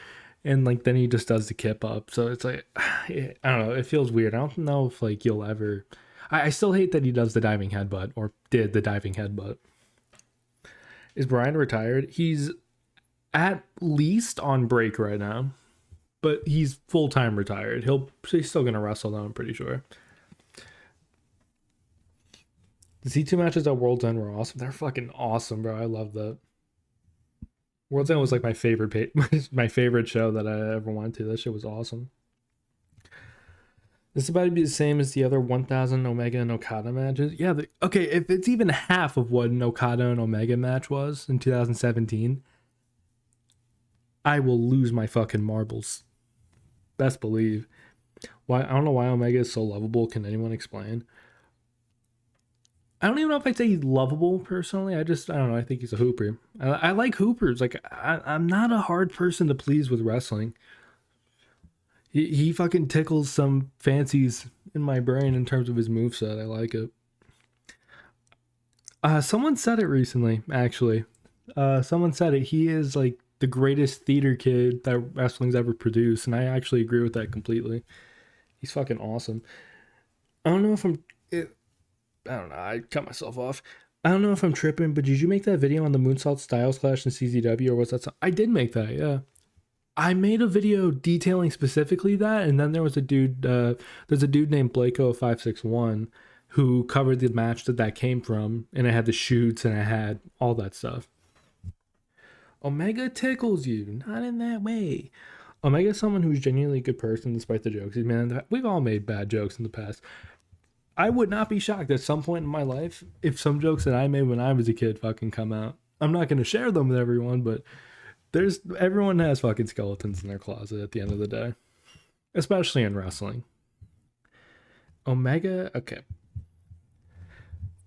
And like then he just does the kip up. So it's like I don't know, it feels weird. I don't know if like you'll ever I still hate that he does the diving headbutt, or did the diving headbutt. Is Brian retired? He's at least on break right now, but he's full-time retired. He's still gonna wrestle though, I'm pretty sure. The C2 matches at World's End were awesome. They're fucking awesome, bro. I love that. World's End was like my favorite my favorite show that I ever went to. That shit was awesome. This is about to be the same as the other 1000 Omega and Okada matches. Yeah, okay, if it's even half of what an Okada and Omega match was in 2017, I will lose my fucking marbles. Best believe. Why? I don't know why Omega is so lovable. Can anyone explain? I don't even know if I'd say he's lovable personally. I don't know. I think he's a hooper. I like hoopers. Like I'm not a hard person to please with wrestling. He fucking tickles some fancies in my brain in terms of his moveset. I like it. Someone said it recently, actually. Someone said it. He is like the greatest theater kid that wrestling's ever produced, and I actually agree with that completely. He's fucking awesome. I don't know if I don't know. I cut myself off. I don't know if I'm tripping, but did you make that video on the Moonsault Styles Clash in CZW, or was that I did make that, yeah. I made a video detailing specifically that, and then there was a dude, there's a dude named Blako561 who covered the match that came from, and I had the shoots and I had all that stuff. Omega tickles you, not in that way. Omega is someone who's genuinely a good person despite the jokes. Man, we've all made bad jokes in the past. I would not be shocked at some point in my life if some jokes that I made when I was a kid fucking come out. I'm not going to share them with everyone, but everyone has fucking skeletons in their closet at the end of the day, especially in wrestling. Omega, okay.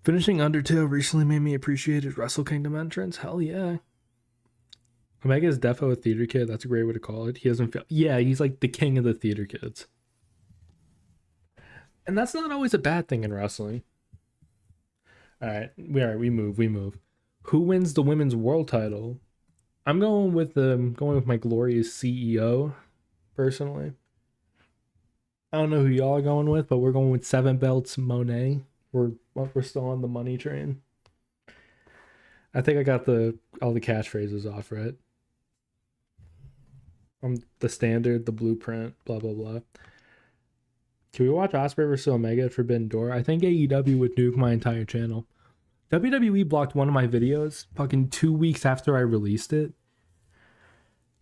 Finishing Undertale recently made me appreciate his Wrestle Kingdom entrance. Hell yeah. Omega is defo a theater kid. That's a great way to call it. He doesn't feel, yeah, he's like the king of the theater kids. And that's not always a bad thing in wrestling. All right, we move. Who wins the women's world title? I'm going with my glorious CEO, personally. I don't know who y'all are going with, but we're going with 7 belts Monet. We're still on the money train. I think I got all the catchphrases off, right? The standard, the blueprint, blah blah blah. Can we watch Ospreay vs Omega at Forbidden Door? I think AEW would nuke my entire channel. WWE blocked one of my videos fucking 2 weeks after I released it.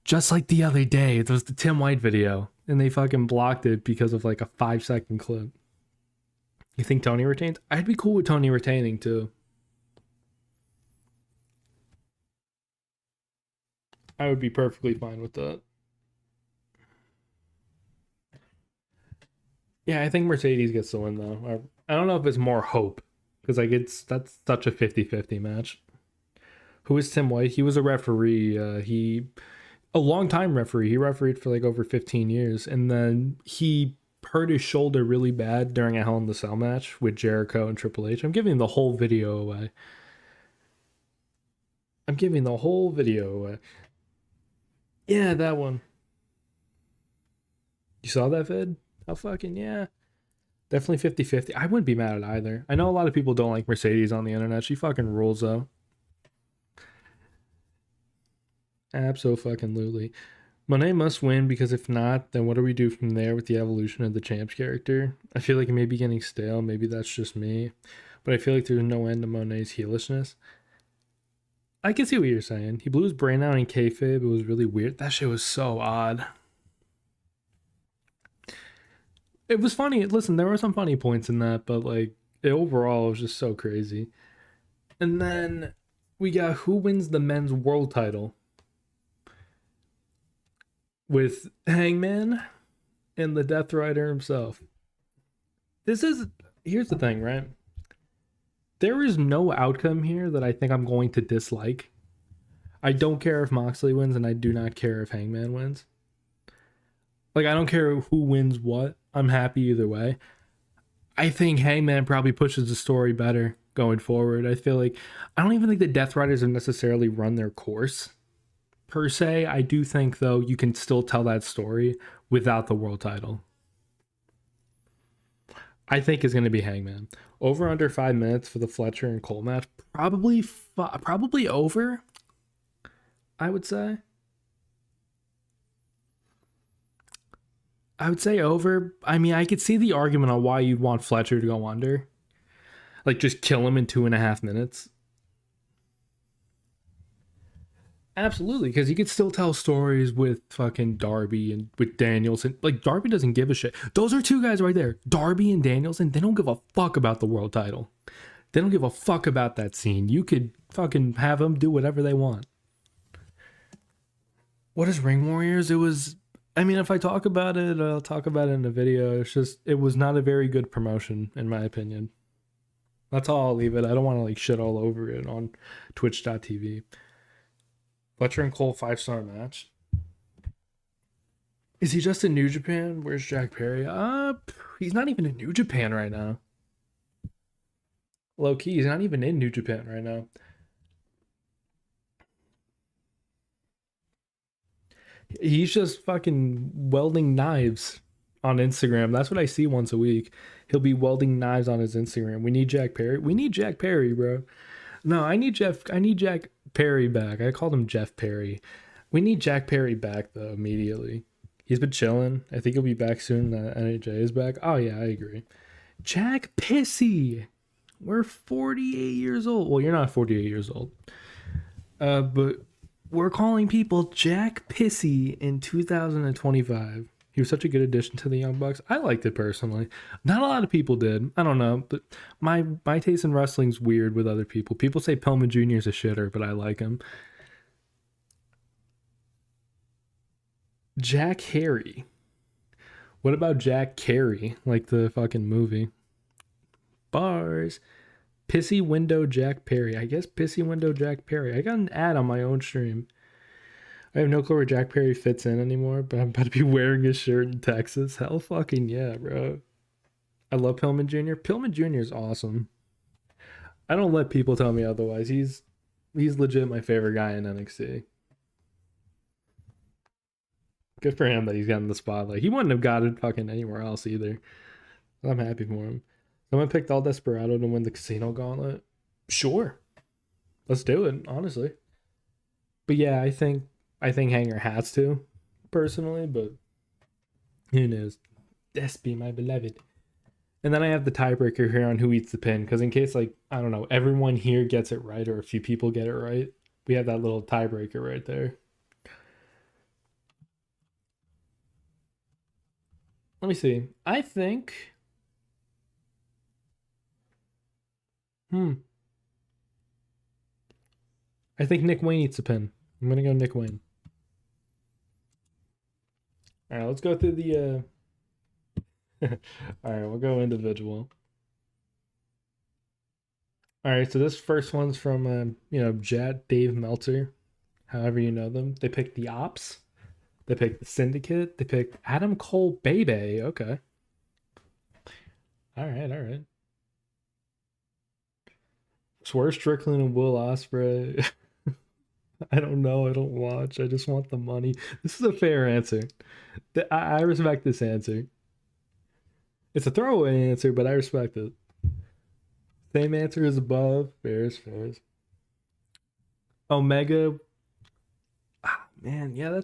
Just like the other day. It was the Tim White video. And they fucking blocked it because of like a 5-second clip. You think Tony retains? I'd be cool with Tony retaining too. I would be perfectly fine with that. Yeah, I think Mercedes gets the win though. I don't know if it's more hope, because like that's such a 50-50 match. Who is Tim White? He was a referee. A long time referee. He refereed for like over 15 years, and then he hurt his shoulder really bad during a Hell in the Cell match with Jericho and Triple H. I'm giving the whole video away. Yeah, that one. You saw that vid? Oh, fucking yeah. Definitely 50-50. I wouldn't be mad at either. I know a lot of people don't like Mercedes on the internet. She fucking rules, though. Abso-fucking-lutely. Monet must win, because if not, then what do we do from there with the evolution of the Champs character? I feel like it may be getting stale. Maybe that's just me. But I feel like there's no end to Monet's heelishness. I can see what you're saying. He blew his brain out in kayfabe. It was really weird. That shit was so odd. It was funny. Listen, there were some funny points in that, but like overall, it was just so crazy. And then we got who wins the men's world title with Hangman and the Death Rider himself. Here's the thing, right? There is no outcome here that I think I'm going to dislike. I don't care if Moxley wins, and I do not care if Hangman wins. Like, I don't care who wins what. I'm happy either way. I think Hangman probably pushes the story better going forward. I feel like I don't even think the Death Riders have necessarily run their course per se. I do think though you can still tell that story without the world title. I think is going to be Hangman. Over under 5 minutes for the Fletcher and Cole match. Probably over. I would say. I would say over. I mean, I could see the argument on why you'd want Fletcher to go under. Like, just kill him in 2.5 minutes. Absolutely, because you could still tell stories with fucking Darby and with Danielson. Like, Darby doesn't give a shit. Those are two guys right there. Darby and Danielson, they don't give a fuck about the world title. They don't give a fuck about that scene. You could fucking have them do whatever they want. What is Ring Warriors? It was, I mean, if I talk about it, I'll talk about it in a video. It's just, it was not a very good promotion, in my opinion. That's all I'll leave it. I don't want to like shit all over it on twitch.tv. Fletcher and Cole 5-star match. Is he just in New Japan? Where's Jack Perry? He's not even in New Japan right now. Low key, he's not even in New Japan right now. He's just fucking welding knives on Instagram. That's what I see once a week. He'll be welding knives on his Instagram. We need Jack Perry. We need Jack Perry, bro. No, I need Jack Perry back. I called him Jeff Perry. We need Jack Perry back though immediately. He's been chilling. I think he'll be back soon. NHA is back. Oh yeah, I agree. Jack Pissy. We're 48 years old. Well, you're not 48 years old. But we're calling people Jack Pissy in 2025. He was such a good addition to the Young Bucks. I liked it personally. Not a lot of people did. I don't know, but my taste in wrestling's weird with other people. People say Pillman Jr. is a shitter, but I like him. Jack Harry. What about Jack Carey? Like the fucking movie. Bars. Pissy Window Jack Perry. I guess Pissy Window Jack Perry. I got an ad on my own stream. I have no clue where Jack Perry fits in anymore, but I'm about to be wearing his shirt in Texas. Hell fucking yeah, bro. I love Pillman Jr. Pillman Jr. is awesome. I don't let people tell me otherwise. He's legit my favorite guy in NXT. Good for him that he's gotten the spotlight. He wouldn't have got it fucking anywhere else either. I'm happy for him. Someone picked All Desperado to win the Casino Gauntlet. Sure. Let's do it, honestly. But yeah, I think Hanger has to, personally, but who knows? Despy, my beloved. And then I have the tiebreaker here on who eats the pin, because in case, like, I don't know, everyone here gets it right, or a few people get it right, we have that little tiebreaker right there. Let me see. I think... I think Nick Wayne eats the pin. I'm going to go Nick Wayne. All right, let's go through the... All right, we'll go individual. All right, so this first one's from, Jet Dave Meltzer, however you know them. They picked the Ops. They picked the Syndicate. They picked Adam Cole Bebe. Okay. All right. Swerve Strickland and Will Ospreay. I don't know. I don't watch. I just want the money. This is a fair answer. I respect this answer. It's a throwaway answer, but I respect it. Same answer as above. Fairs. Omega. Ah, man, yeah,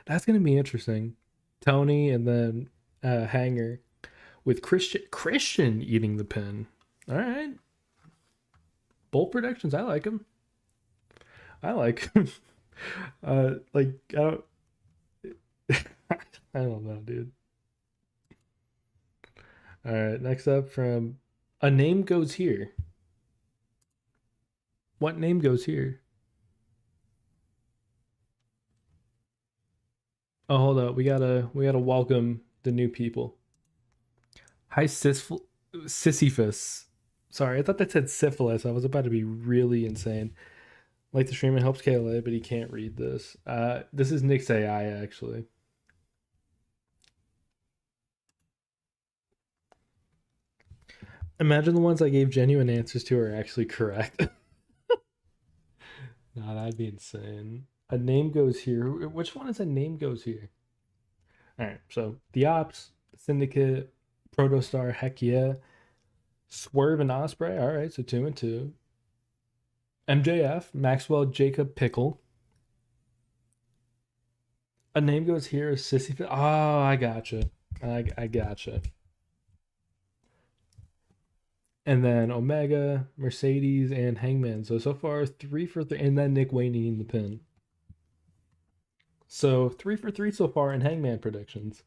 that's gonna be interesting. Tony and then Hanger with Christian eating the pin. All right. Bold predictions. I like him. Like I don't. I don't know, dude. All right. Next up from A Name Goes Here. What name goes here? Oh, hold up. We gotta welcome the new people. Hi, Sisyphus. Sorry, I thought that said syphilis. I was about to be really insane. Like the stream, it helps KLA, but he can't read this. This is Nick's AI, actually. Imagine the ones I gave genuine answers to are actually correct. Nah, that'd be insane. A name goes here. Which one is a name goes here? All right, so the Ops, Syndicate, Protostar, heck yeah. Swerve and Osprey. All right, so 2 and 2. MJF, Maxwell, Jacob, Pickle. A name goes here. Sissy. Oh, I gotcha. I gotcha. And then Omega, Mercedes, and Hangman. So far 3 for 3, and then Nick Wayne in the pin. So 3 for 3 so far in Hangman predictions.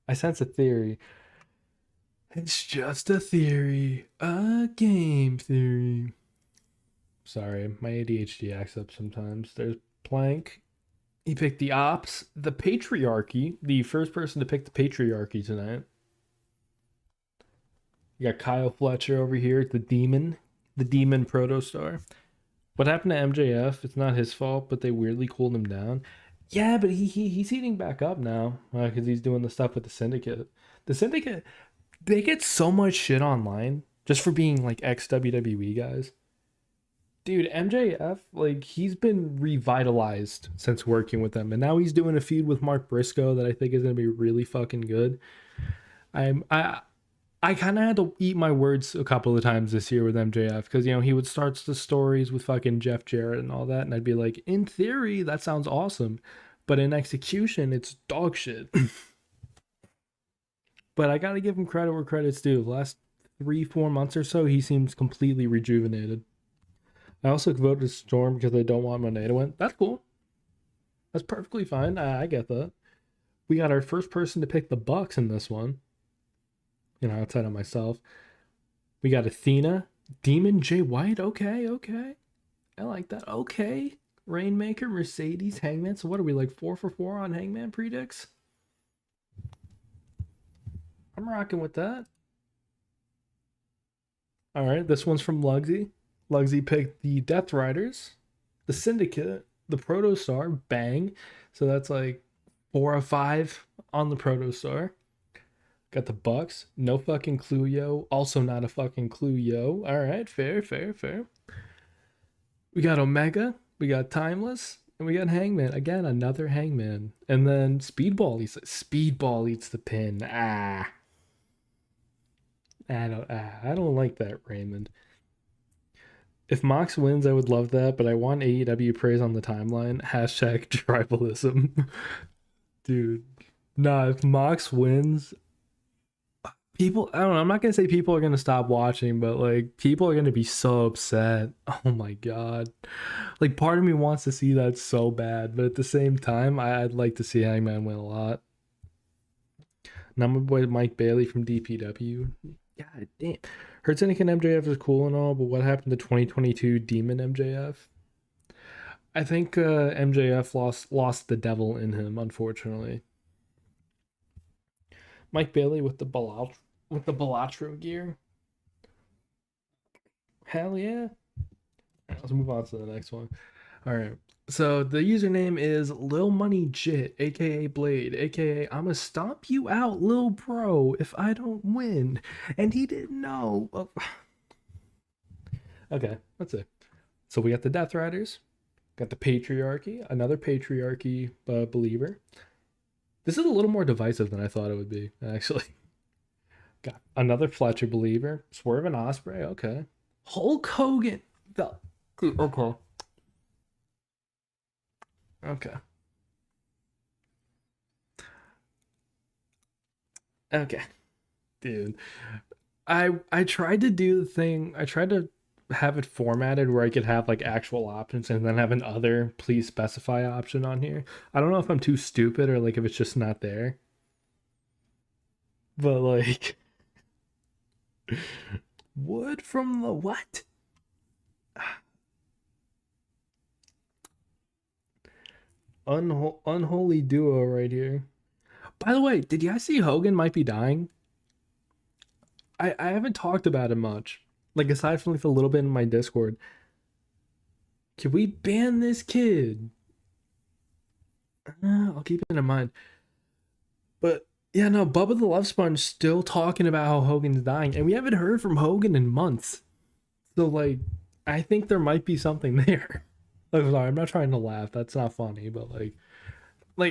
I sense a theory. It's just a theory, a game theory. Sorry, my ADHD acts up sometimes. There's Plank. He picked the Ops, the Patriarchy, the first person to pick the Patriarchy tonight. You got Kyle Fletcher over here, the Demon Protostar. What happened to MJF? It's not his fault, but they weirdly cooled him down. Yeah, but he's heating back up now because he's doing the stuff with the Syndicate. The Syndicate, they get so much shit online just for being like ex WWE guys. Dude, MJF, like he's been revitalized since working with them, and now he's doing a feud with Mark Briscoe that I think is gonna be really fucking good. I'm I kind of had to eat my words a couple of times this year with MJF because he would start the stories with fucking Jeff Jarrett and all that, and I'd be like, in theory, that sounds awesome, but in execution, it's dog shit. But I gotta give him credit where credit's due. The last 3-4 months or so, he seems completely rejuvenated. I also voted Storm because I don't want Monet to win. That's cool. That's perfectly fine. I get that. We got our first person to pick the Bucks in this one. Outside of myself. We got Athena, Demon, Jay White. Okay. I like that. Okay. Rainmaker, Mercedes, Hangman. So what are we, like 4 for 4 on Hangman predicts? I'm rocking with that. All right, this one's from Lugsy. Lugsy picked the Death Riders, the Syndicate, the Protostar, bang. So that's like 4 of 5 on the Protostar. Got the Bucks, no fucking clue, yo. Also not a fucking clue, yo. All right, fair. We got Omega, we got Timeless, and we got Hangman. Again, another Hangman. And then Speedball. Speedball eats the pin. I don't like that, Raymond. If Mox wins, I would love that, but I want AEW praise on the timeline. Hashtag tribalism. Dude. Nah, if Mox wins, people, I don't know, I'm not gonna say people are gonna stop watching, but like people are gonna be so upset. Oh my god. Like part of me wants to see that so bad, but at the same time, I'd like to see Hangman win a lot. Now my boy Mike Bailey from DPW. God damn. Hurt Syndicate MJF is cool and all, but what happened to 2022 Demon MJF? I think MJF lost the devil in him, unfortunately. Mike Bailey with the Balatro gear. Hell yeah. Right, let's move on to the next one. All right. So the username is Lil Money Jit, aka Blade, aka I'ma stomp you out, Lil Bro, if I don't win. And he didn't know. Oh. Okay, that's it. So we got the Death Riders, got the Patriarchy, another Patriarchy believer. This is a little more divisive than I thought it would be, actually. Got another Fletcher believer, Swerve and Osprey. Okay, Hulk Hogan. Okay. Okay. Okay. Dude. I tried to do the thing. I tried to have it formatted where I could have like actual options and then have an other please specify option on here. I don't know if I'm too stupid or like if it's just not there. But like wood from the what? Unholy duo right here. By the way, did you guys see Hogan might be dying? I haven't talked about it much. Like aside from like a little bit in my Discord. Can we ban this kid? I'll keep it in mind. But Yeah, no, Bubba the Love Sponge still talking about how Hogan's dying, and we haven't heard from Hogan in months. So like, I think there might be something there. I'm sorry, I'm not trying to laugh. That's not funny, but like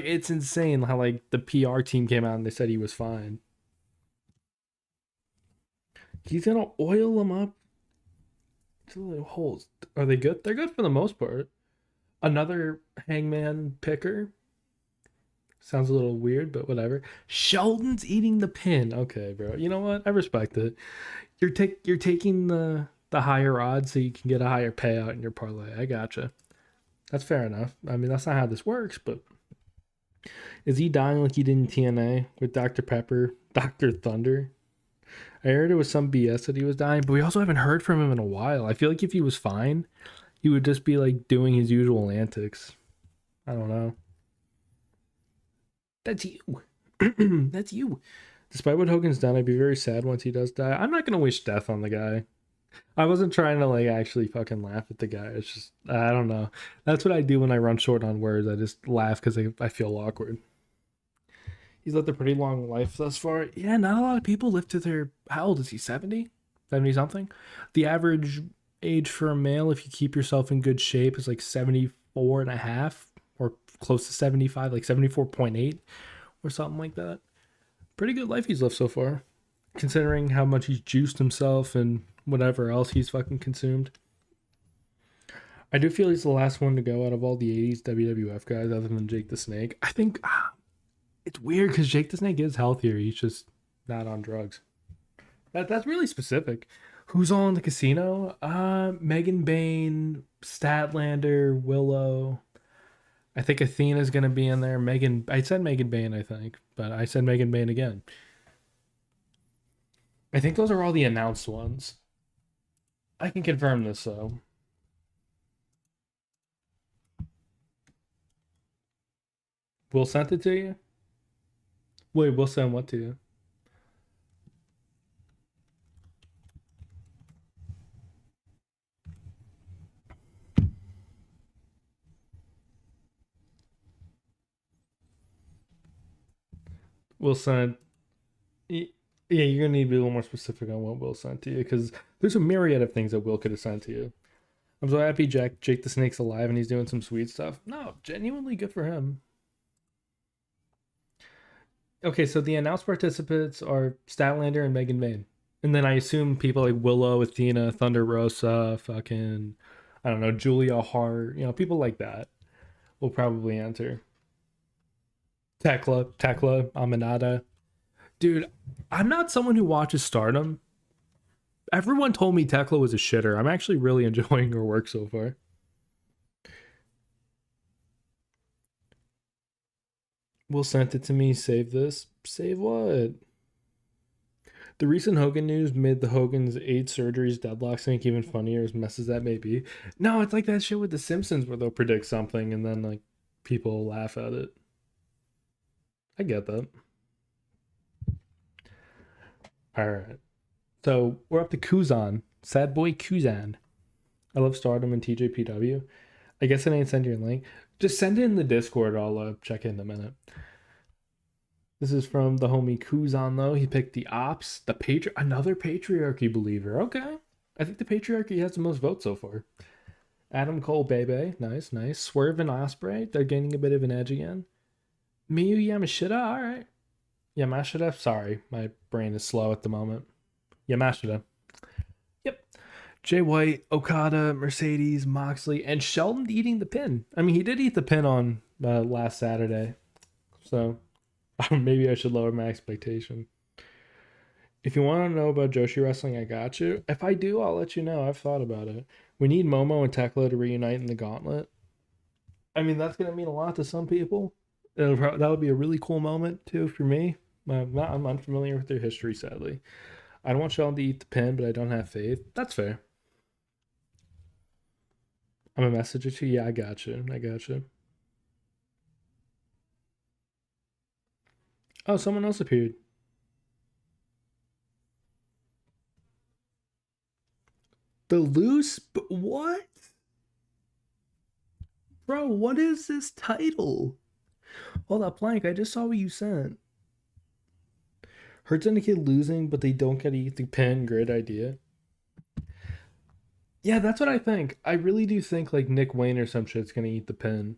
it's insane how like the PR team came out and they said he was fine. He's gonna oil them up to the holes. Are they good? They're good for the most part. Another Hangman picker. Sounds a little weird, but whatever. Sheldon's eating the pin. Okay, bro. You know what? I respect it. You're taking the higher odds so you can get a higher payout in your parlay. I gotcha. That's fair enough. I mean, that's not how this works, but is he dying like he did in TNA with Dr. Pepper, Dr. Thunder? I heard it was some BS that he was dying, but we also haven't heard from him in a while. I feel like if he was fine, he would just be like doing his usual antics. I don't know. That's you. That's you. Despite what Hogan's done, I'd be very sad once he does die. I'm not gonna wish death on the guy. I wasn't trying to like actually fucking laugh at the guy. It's just I don't know. That's what I do when I run short on words. I just laugh because I feel awkward. He's lived a pretty long life thus far. Yeah, not a lot of people live to their how old is he? 70? 70 something? The average age for a male, if you keep yourself in good shape, is like 74 and a half or close to 75, like 74.8 or something like that. Pretty good life he's lived so far, considering how much he's juiced himself and whatever else he's fucking consumed. I do feel he's the last one to go out of all the 80s WWF guys other than Jake the Snake. I think it's weird because Jake the Snake is healthier. He's just not on drugs. That's really specific. Who's all in the casino? Megan Bain, Statlander, Willow. I think Athena's gonna be in there. Megan, I said Megan Bain, I think, but I said Megan Bain again. I think those are all the announced ones. I can confirm this though. Will sent it to you? Wait, we'll send what to you? Will send. Yeah, you're gonna need to be a little more specific on what Will sent to you because there's a myriad of things that Will could have sent to you. I'm so happy Jake the Snake's alive and he's doing some sweet stuff. No, genuinely good for him. Okay, so the announced participants are Statlander and Megan Bain. And then I assume people like Willow, Athena, Thunder Rosa, fucking, I don't know, Julia Hart, people like that will probably enter. Tekla, Aminata. Dude, I'm not someone who watches Stardom. Everyone told me Tekla was a shitter. I'm actually really enjoying her work so far. Will sent it to me. Save this. Save what? The recent Hogan news made the Hogan's 8 surgeries deadlock sync even funnier, as mess as that may be. No, it's like that shit with The Simpsons where they'll predict something and then like people laugh at it. I get that. All right. So we're up to Kuzan. Sad boy Kuzan. I love Stardom and TJPW. I guess I didn't send you a link. Just send it in the Discord. I'll check it in a minute. This is from the homie Kuzan, though. He picked the Ops, another Patriarchy believer. Okay. I think the Patriarchy has the most votes so far. Adam Cole, Bebe. Nice, nice. Swerve and Osprey. They're gaining a bit of an edge again. Miyu Yamashita. All right. Yamashita. Sorry, my brain is slow at the moment. Yamashita. Yep. Jay White, Okada, Mercedes, Moxley, and Sheldon eating the pin. I mean, he did eat the pin on last Saturday. So maybe I should lower my expectation. If you want to know about Joshi Wrestling, I got you. If I do, I'll let you know. I've thought about it. We need Momo and Tekla to reunite in the gauntlet. I mean, that's going to mean a lot to some people. That would be a really cool moment, too, for me. I'm unfamiliar with their history, sadly. I don't want Sheldon to eat the pin, but I don't have faith. That's fair. I'm a messenger to you. Yeah, I got you. I got you. Oh, someone else appeared. The loose, but what? Bro, what is this title? Hold up, Plank. I just saw what you sent. Hurt Syndicate losing, but they don't get to eat the pin. Great idea. Yeah, that's what I think. I really do think like Nick Wayne or some shit's gonna eat the pin,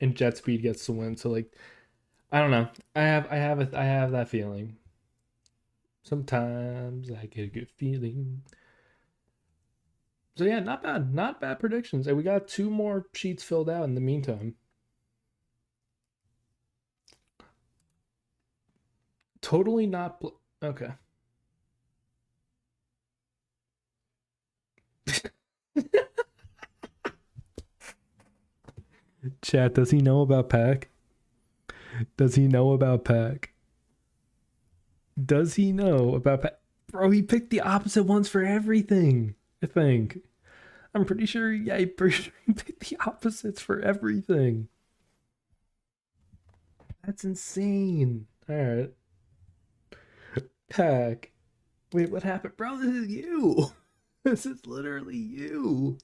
and Jet Speed gets the win. So like, I don't know. I have that feeling. Sometimes I get a good feeling. So yeah, not bad, not bad predictions. And we got 2 more sheets filled out in the meantime. Totally not. Okay. Chat, does he know about Pac? Does he know about Pac? Does he know about Pac? Bro, he picked the opposite ones for everything. I think. I'm pretty sure. Yeah, he picked the opposites for everything. That's insane. All right, Pac. Wait, what happened, bro? This is you. This is literally you.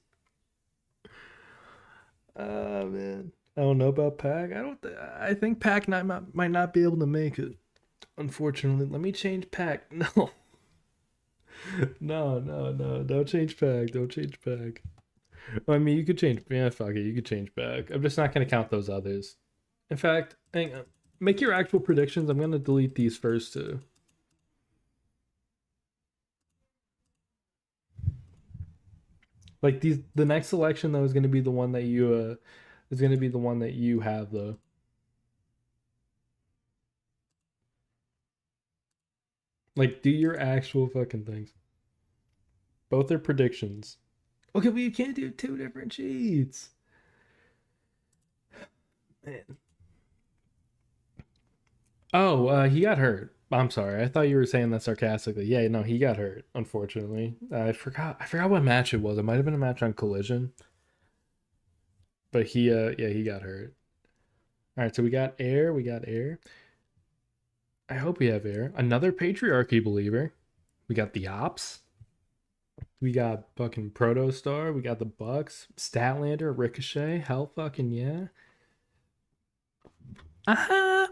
Oh man, I don't know about Pac. I don't. I think Pac might not be able to make it. Unfortunately, let me change Pac. No, no. Don't change Pac. Don't change Pac. Well, I mean, you could change. Yeah, fuck it. You could change Pac. I'm just not gonna count those others. In fact, hang on. Make your actual predictions. I'm gonna delete these first two. Like these, the next selection though is gonna be the one that you is gonna be the one that you have though. Like, do your actual fucking things. Both are predictions. Okay, but you can't do 2 different sheets. Man. Oh, he got hurt. I'm sorry. I thought you were saying that sarcastically. Yeah, no, he got hurt. Unfortunately, I forgot. I forgot what match it was. It might have been a match on Collision, but yeah, he got hurt. All right, so we got air. We got air. I hope we have air. Another patriarchy believer. We got the ops. We got fucking Protostar. We got the Bucks. Statlander, Ricochet. Hell fucking yeah. Aha!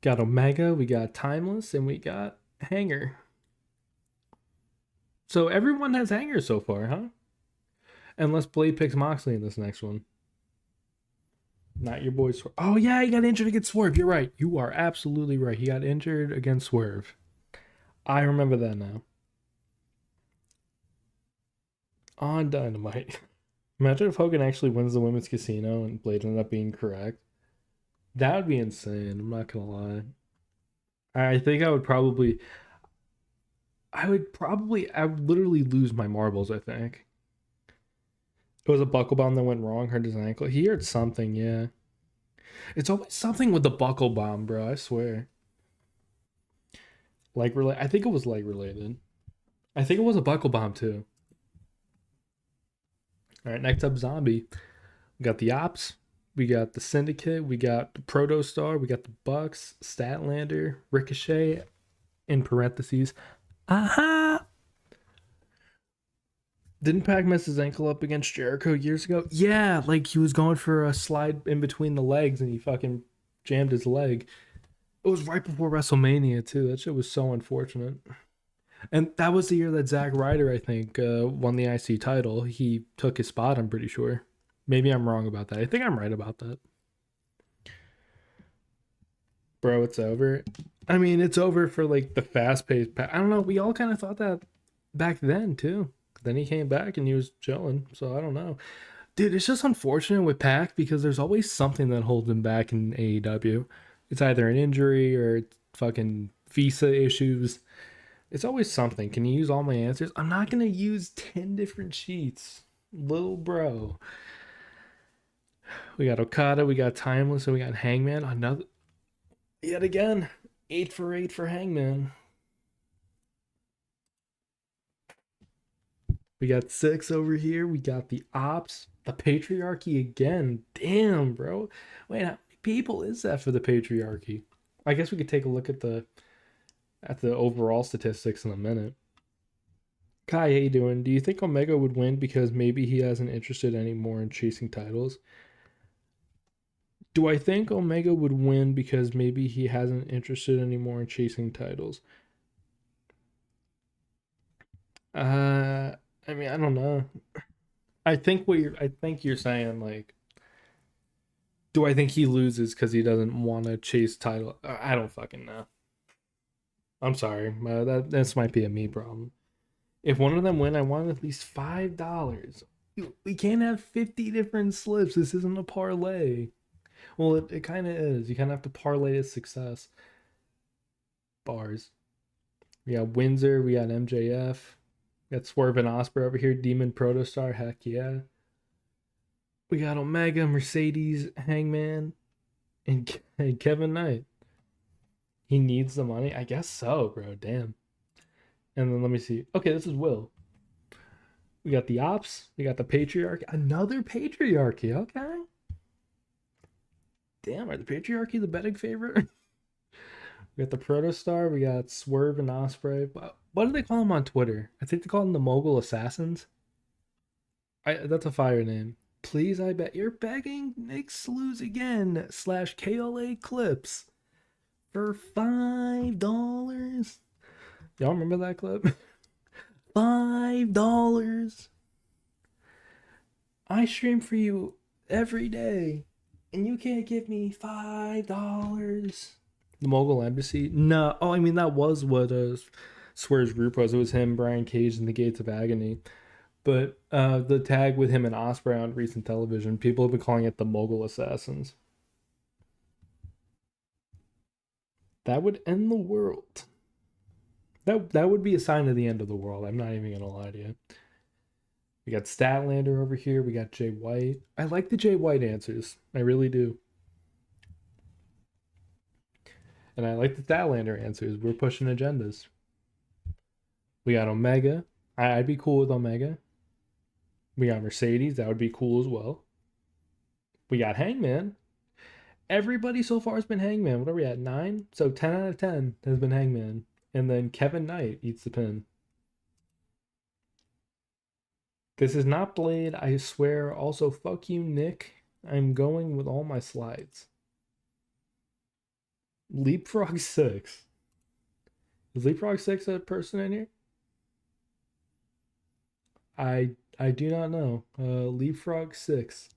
Got Omega. We got Timeless, and we got Hanger. So everyone has Hanger so far, huh? Unless Blade picks Moxley in this next one. Not your boy Swerve. Oh yeah, he got injured against Swerve. You're right. You are absolutely right. He got injured against Swerve. I remember that now. On Dynamite. Imagine if Hogan actually wins the women's casino and Blade ended up being correct. That would be insane. I'm not gonna lie. I think I would literally lose my marbles, I think. It was a buckle bomb that went wrong, hurt his ankle. He heard something, yeah. It's always something with the buckle bomb, bro, I swear. I think it was leg related. I think it was a buckle bomb too. Alright, next up Zombie. We got the Ops, we got the Syndicate, we got the Protostar, we got the Bucks, Statlander, Ricochet, in parentheses. Aha! Didn't Pac mess his ankle up against Jericho years ago? Yeah, like he was going for a slide in between the legs and he fucking jammed his leg. It was right before WrestleMania too. That shit was so unfortunate. And that was the year that Zack Ryder, I think, won the IC title. He took his spot, I'm pretty sure. Maybe I'm wrong about that. I think I'm right about that. Bro, it's over. I mean, it's over for like the fast paced. I don't know. We all kind of thought that back then too. Then he came back and he was chilling. So I don't know. Dude, it's just unfortunate with Pac because there's always something that holds him back in AEW. It's either an injury or it's fucking visa issues. It's always something. Can you use all my answers? I'm not gonna use 10 different sheets. Little bro. We got Okada, we got Timeless, and we got Hangman. Another yet again. 8 for 8 for Hangman. We got 6 over here. We got the Ops, the Patriarchy again. Damn, bro. Wait, how many people is that for the Patriarchy? I guess we could take a look at the overall statistics in a minute. Kai, how you doing? Do you think Omega would win because maybe he hasn't interested anymore in chasing titles? Do I think Omega would win because maybe he hasn't interested anymore in chasing titles? I mean, I don't know. I think you're saying like, do I think he loses because he doesn't want to chase title? I don't fucking know. I'm sorry, that this might be a me problem. If one of them win, I want at least $5. We can't have 50 different slips. This isn't a parlay. Well, it kind of is. You kind of have to parlay his success. Bars. We got Windsor. We got MJF. We got Swerve and Osprey over here. Demon Protostar. Heck yeah. We got Omega, Mercedes, Hangman, and Kevin Knight. He needs the money? I guess so, bro. Damn. And then let me see. Okay, this is Will. We got the Ops. We got the Patriarchy. Another Patriarchy. Okay. Damn, are the Patriarchy the betting favorite? We got the Protostar. We got Swerve and Osprey. What do they call them on Twitter? I think they call them the Mogul Assassins. That's a fire name. Please, I bet you're begging Nick Slews again / KLA Clips for $5. Y'all remember that clip? $5. I stream for you every day, and you can't give me $5. The Mogul Embassy? No. Oh, I mean, that was what Swear's group was. It was him, Brian Cage, and the Gates of Agony. But the tag with him and Osprey on recent television, people have been calling it the Mogul Assassins. That would end the world. That would be a sign of the end of the world. I'm not even gonna lie to you. We got Statlander over here. We got Jay White. I like the Jay White answers. I really do. And I like the Statlander answers. We're pushing agendas. We got Omega. I'd be cool with Omega. We got Mercedes. That would be cool as well. We got Hangman. Everybody so far has been Hangman. What are we at? 9? So 10 out of 10 has been Hangman. And then Kevin Knight eats the pin. This is not Blade, I swear. Also, fuck you, Nick. I'm going with all my slides. Leapfrog 6. Is Leapfrog 6 a person in here? I do not know. Leapfrog 6.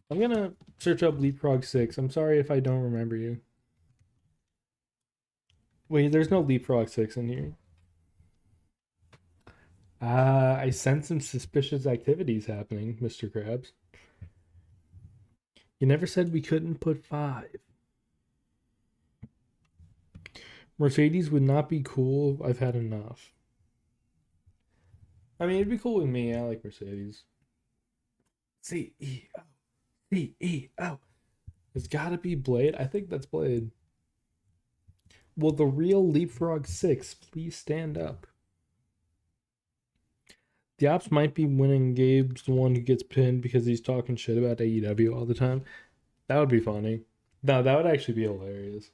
I'm gonna search up Leapfrog 6. I'm sorry if I don't remember you. Wait, there's no Leapfrog 6 in here. I sense some suspicious activities happening, Mr. Krabs. You never said we couldn't put 5. Mercedes would not be cool. I've had enough. I mean, it'd be cool with me. I like Mercedes. CEO. CEO. It's gotta be Blade. I think that's Blade. Will the real Leapfrog 6 please stand up? The Ops might be winning. Gabe's the one who gets pinned because he's talking shit about AEW all the time. That would be funny. No, that would actually be hilarious.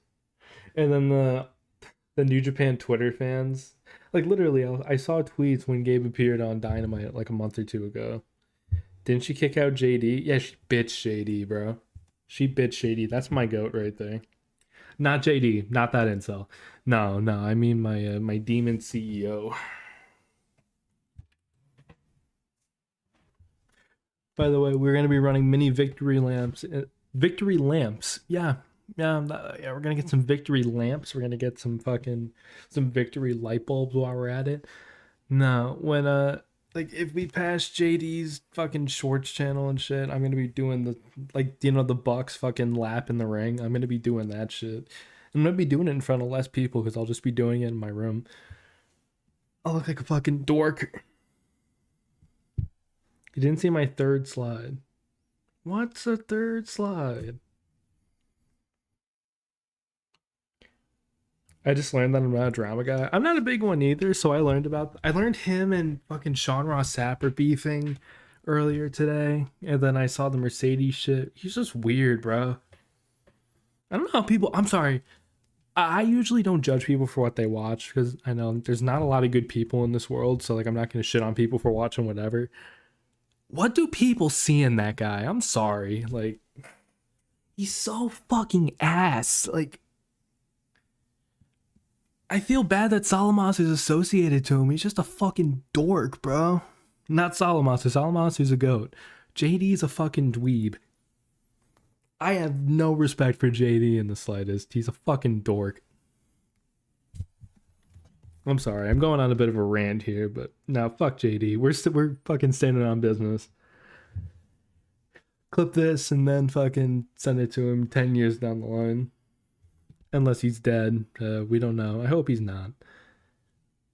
And then the New Japan Twitter fans, like literally, I saw tweets when Gabe appeared on Dynamite like a month or two ago. Didn't she kick out JD? Yeah, she bitched JD, bro. She bitched JD. That's my goat right there. Not JD, not that incel. No, I mean my demon CEO. By the way, we're gonna be running mini victory lamps. Victory lamps, yeah. We're gonna get some victory lamps. We're gonna get some victory light bulbs while we're at it. No, when like if we pass JD's fucking shorts channel and shit, I'm gonna be doing the Bucks fucking lap in the ring. I'm gonna be doing that shit. I'm gonna be doing it in front of less people because I'll just be doing it in my room. I'll look like a fucking dork. You didn't see my third slide. What's a third slide? I just learned that I'm not a drama guy. I'm not a big one either, so I learned him and fucking Sean Ross Sapp beefing earlier today, and then I saw the Mercedes shit. He's just weird, bro. I don't know how people. I'm sorry. I usually don't judge people for what they watch because I know there's not a lot of good people in this world, so like I'm not gonna shit on people for watching whatever. what do people see in that guy? I'm sorry. Like, he's so fucking ass. Like, I feel bad that Salamos is associated to him. He's just a fucking dork, bro. Not Salamos. Salamos is a goat. JD's a fucking dweeb. I have no respect for JD in the slightest. He's a fucking dork. I'm sorry. I'm going on a bit of a rant here, but no, fuck JD. We're fucking standing on business. Clip this and then fucking send it to him 10 years down the line. Unless he's dead. We don't know. I hope he's not.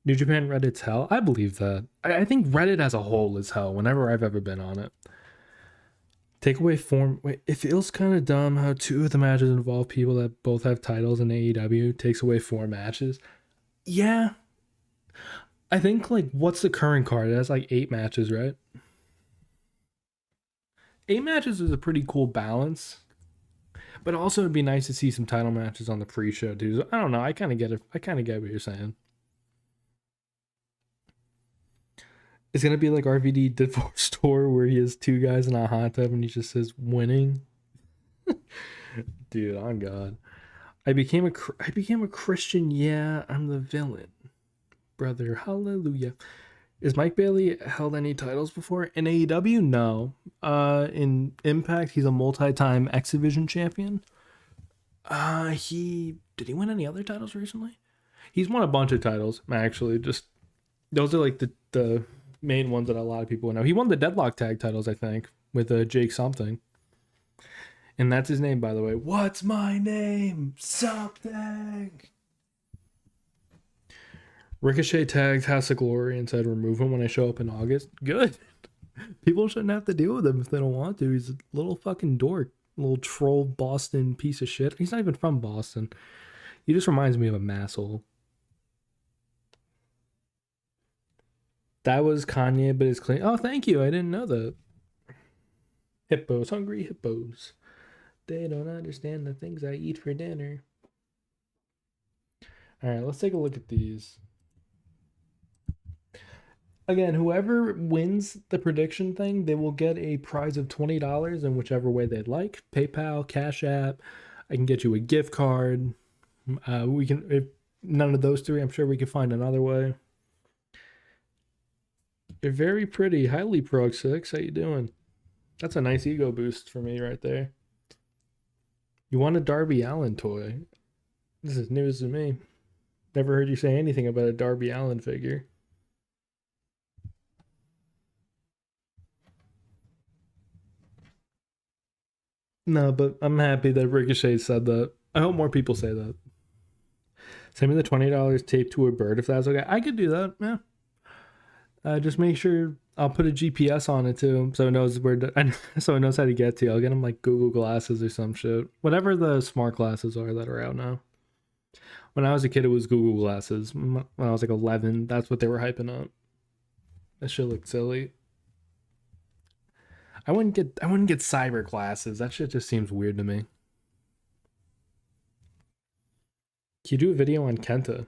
New Japan Reddit's hell? I believe that. I think Reddit as a whole is hell whenever I've ever been on it. Takeaway form. Wait, it feels kind of dumb how 2 of the matches involve people that both have titles in AEW. Takes away 4 matches. Yeah. I think, like, what's the current card? It has, like, 8 matches, right? 8 matches is a pretty cool balance. But also, it'd be nice to see some title matches on the pre-show, too. So, I don't know. I kind of get it. I kind of get what you're saying. It's going to be like RVD Divorce Tour where he has 2 guys in a hot tub and he just says, winning. Dude, on God. I became a Christian. Yeah, I'm the villain. Brother, hallelujah. Is Mike Bailey held any titles before? In AEW? No. In Impact, he's a multi-time X Division champion. Did he win any other titles recently? He's won a bunch of titles, actually. Just those are like the main ones that a lot of people know. He won the Deadlock Tag titles, I think, with Jake something. And that's his name, by the way. What's my name? Something. Ricochet tagged House of Glory and said remove him when I show up in August. Good. People shouldn't have to deal with him if they don't want to. He's a little fucking dork. A little troll Boston piece of shit. He's not even from Boston. He just reminds me of a masshole. That was Kanye, but it's clean. Oh, thank you. I didn't know that. Hippos. Hungry hippos. They don't understand the things I eat for dinner. Alright, let's take a look at these. Again, whoever wins the prediction thing, they will get a prize of $20 in whichever way they'd like. PayPal, Cash App. I can get you a gift card. We can, if none of those 3, I'm sure we can find another way. You're very pretty. Hi, Leapfrog 6. How you doing? That's a nice ego boost for me right there. You want a Darby Allin toy? This is news to me. Never heard you say anything about a Darby Allin figure. No, but I'm happy that Ricochet said that. I hope more people say that. Send me the $20 taped to a bird if that's okay. I could do that, yeah. Just make sure I'll put a GPS on it too, so it knows so it knows how to get to you. I'll get him like Google glasses or some shit. Whatever the smart glasses are that are out now. When I was a kid, it was Google glasses. When I was like 11, that's what they were hyping up. That shit looked silly. I wouldn't get cyber glasses. That shit just seems weird to me. Can you do a video on Kenta?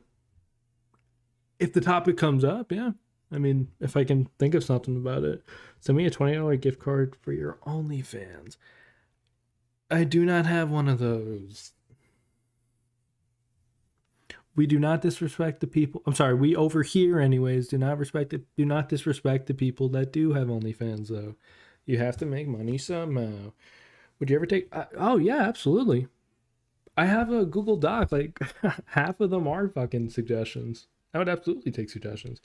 If the topic comes up, yeah. I mean, if I can think of something about it. Send me a $20 gift card for your OnlyFans. I do not have one of those. We do not disrespect the people. I'm sorry, we over here anyways do not disrespect the people that do have OnlyFans though. You have to make money somehow. Would you ever take oh yeah, absolutely. I have a Google Doc, like half of them are fucking suggestions. I would absolutely take suggestions.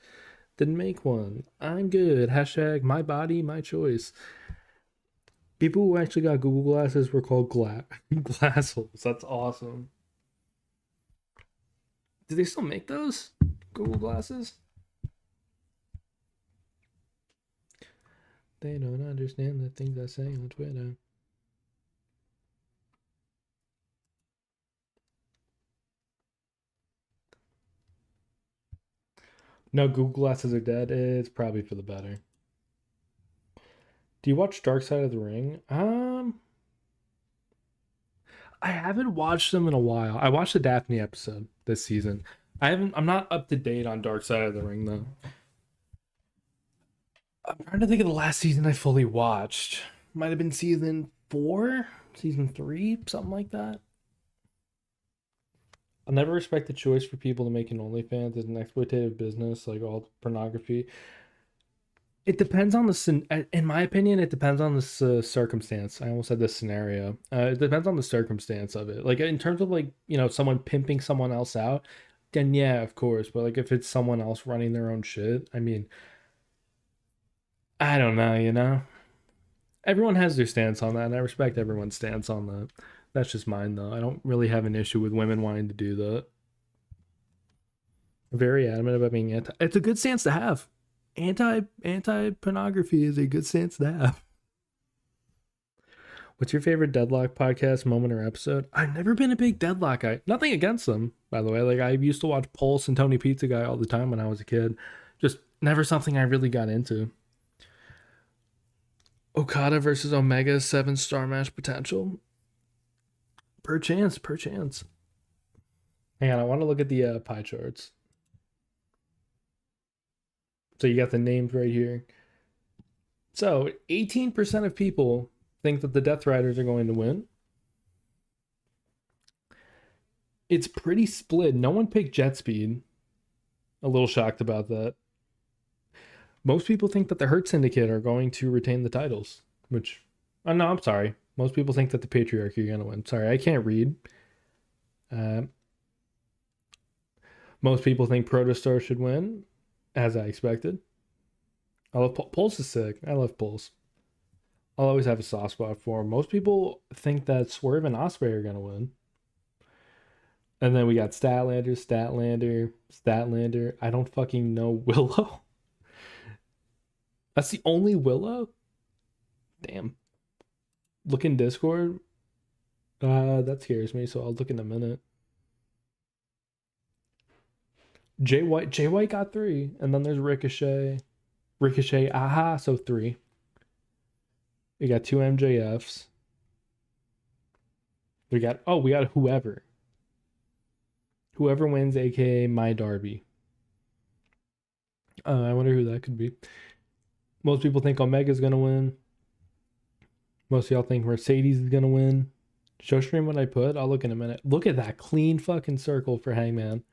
Didn't make one. I'm good. Hashtag my body, my choice. People who actually got Google glasses were called glassholes. That's awesome. Do they still make those Google glasses? They don't understand the things I say on Twitter. No, Google glasses are dead. It's probably for the better. Do you watch Dark Side of the Ring? I haven't watched them in a while. I watched the Daphne episode this season. I'm not up to date on Dark Side of the Ring though. I'm trying to think of the last season I fully watched. Might have been season 4, season 3, something like that. I'll never respect the choice for people to make an OnlyFans as an exploitative business, like all pornography. It depends on in my opinion, it depends on the circumstance. I almost said this scenario. It depends on the circumstance of it. Like in terms of like, someone pimping someone else out, then yeah, of course. But like if it's someone else running their own shit, I mean, I don't know. Everyone has their stance on that, and I respect everyone's stance on that. That's just mine though. I don't really have an issue with women wanting to do that. I'm very adamant about being anti. It's a good stance to have. Anti pornography is a good stance to have. What's your favorite Deadlock podcast moment or episode? I've never been a big Deadlock guy. Nothing against them, by the way. Like I used to watch Pulse and Tony Pizza Guy all the time when I was a kid. Just never something I really got into. Okada versus Omega 7-star match potential. Per chance. Hang on, I want to look at the pie charts. So you got the names right here. So 18% of people think that the Death Riders are going to win. It's pretty split. No one picked Jet Speed. A little shocked about that. Most people think that the Hurt Syndicate are going to retain the titles, which, oh no, I'm sorry. Most people think that the Patriarchy are going to win. Sorry, I can't read. Most people think Protostar should win, as I expected. I love Pulse is sick. I love Pulse. I'll always have a soft spot for him. Most people think that Swerve and Osprey are going to win. And then we got Statlander. I don't fucking know Willow. That's the only Willow? Damn. Look in Discord. That scares me, so I'll look in a minute. Jay White got 3, and then there's Ricochet, aha, so 3. We got 2 MJFs. We got whoever. Whoever wins, aka my Darby. I wonder who that could be. Most people think Omega's gonna win. Most of y'all think Mercedes is gonna win. Show stream what I put. I'll look in a minute. Look at that clean fucking circle for Hangman.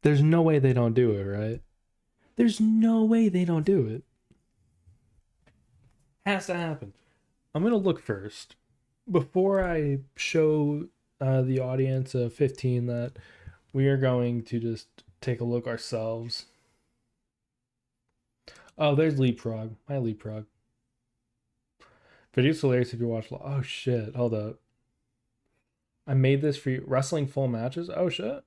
There's no way they don't do it, right? There's no way they don't do it. Has to happen. I'm gonna look first before I show the audience of 15 that we are going to just take a look ourselves. Oh, there's Leapfrog. Hi, Leapfrog. Video's hilarious if you watch. Oh shit! Hold up. I made this for you. Wrestling full matches. Oh shit.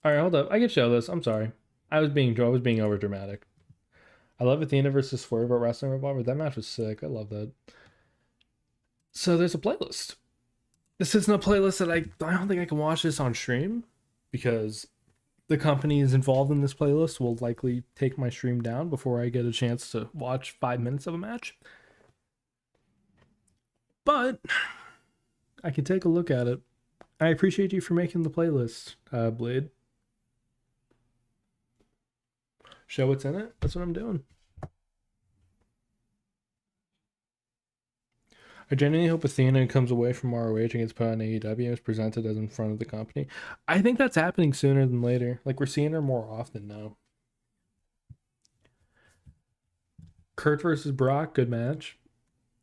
All right, hold up. I can show this. I'm sorry. I was being over dramatic. I love Athena versus Swerve at Wrestling Revolver. That match was sick. I love that. So there's a playlist. This isn't a playlist that I don't think I can watch this on stream because the company is involved in this playlist will likely take my stream down before I get a chance to watch 5 minutes of a match. But I can take a look at it. I appreciate you for making the playlist, Blade. Show what's in it. That's what I'm doing. I genuinely hope Athena comes away from ROH and gets put on AEW and is presented as in front of the company. I think that's happening sooner than later. Like, we're seeing her more often now. Kurt versus Brock, good match.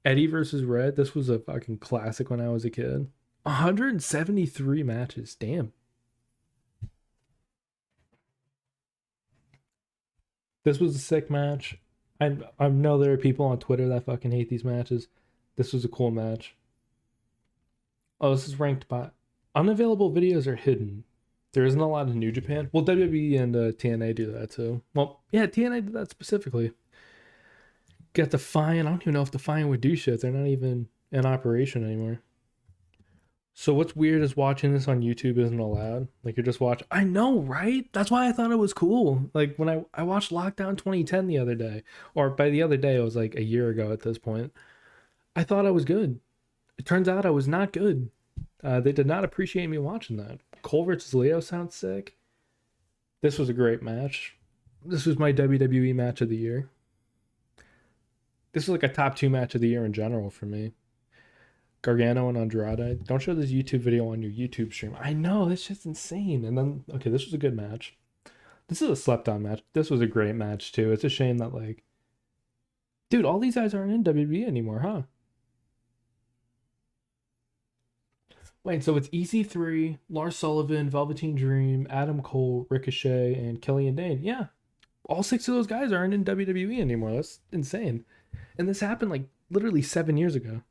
Eddie versus Red, this was a fucking classic when I was a kid. 173 matches, damn. This was a sick match. I know there are people on Twitter that fucking hate these matches. This was a cool match. Oh, this is ranked by... Unavailable videos are hidden. There isn't a lot of New Japan. Well, WWE and TNA do that too. Well, yeah, TNA did that specifically. Get Defiant. I don't even know if Defiant would do shit. They're not even in operation anymore. So what's weird is watching this on YouTube isn't allowed. Like, you're just watching... I know, right? That's why I thought it was cool. Like, when I watched Lockdown 2010 the other day. Or by the other day, it was like a year ago at this point. I thought I was good. It turns out I was not good. They did not appreciate me watching that. Cole versus Leo sounds sick. This was a great match. This was my WWE match of the year. This is like a top 2 match of the year in general for me. Gargano and Andrade. Don't show this YouTube video on your YouTube stream. I know, that's just insane. And then, okay, this was a good match. This is a slept on match. This was a great match too. It's a shame that, like, dude, all these guys aren't in WWE anymore, huh? Wait, so it's EC3, Lars Sullivan, Velveteen Dream, Adam Cole, Ricochet, and Killian Dane. Yeah, all 6 of those guys aren't in WWE anymore. That's insane. And this happened like literally 7 years ago.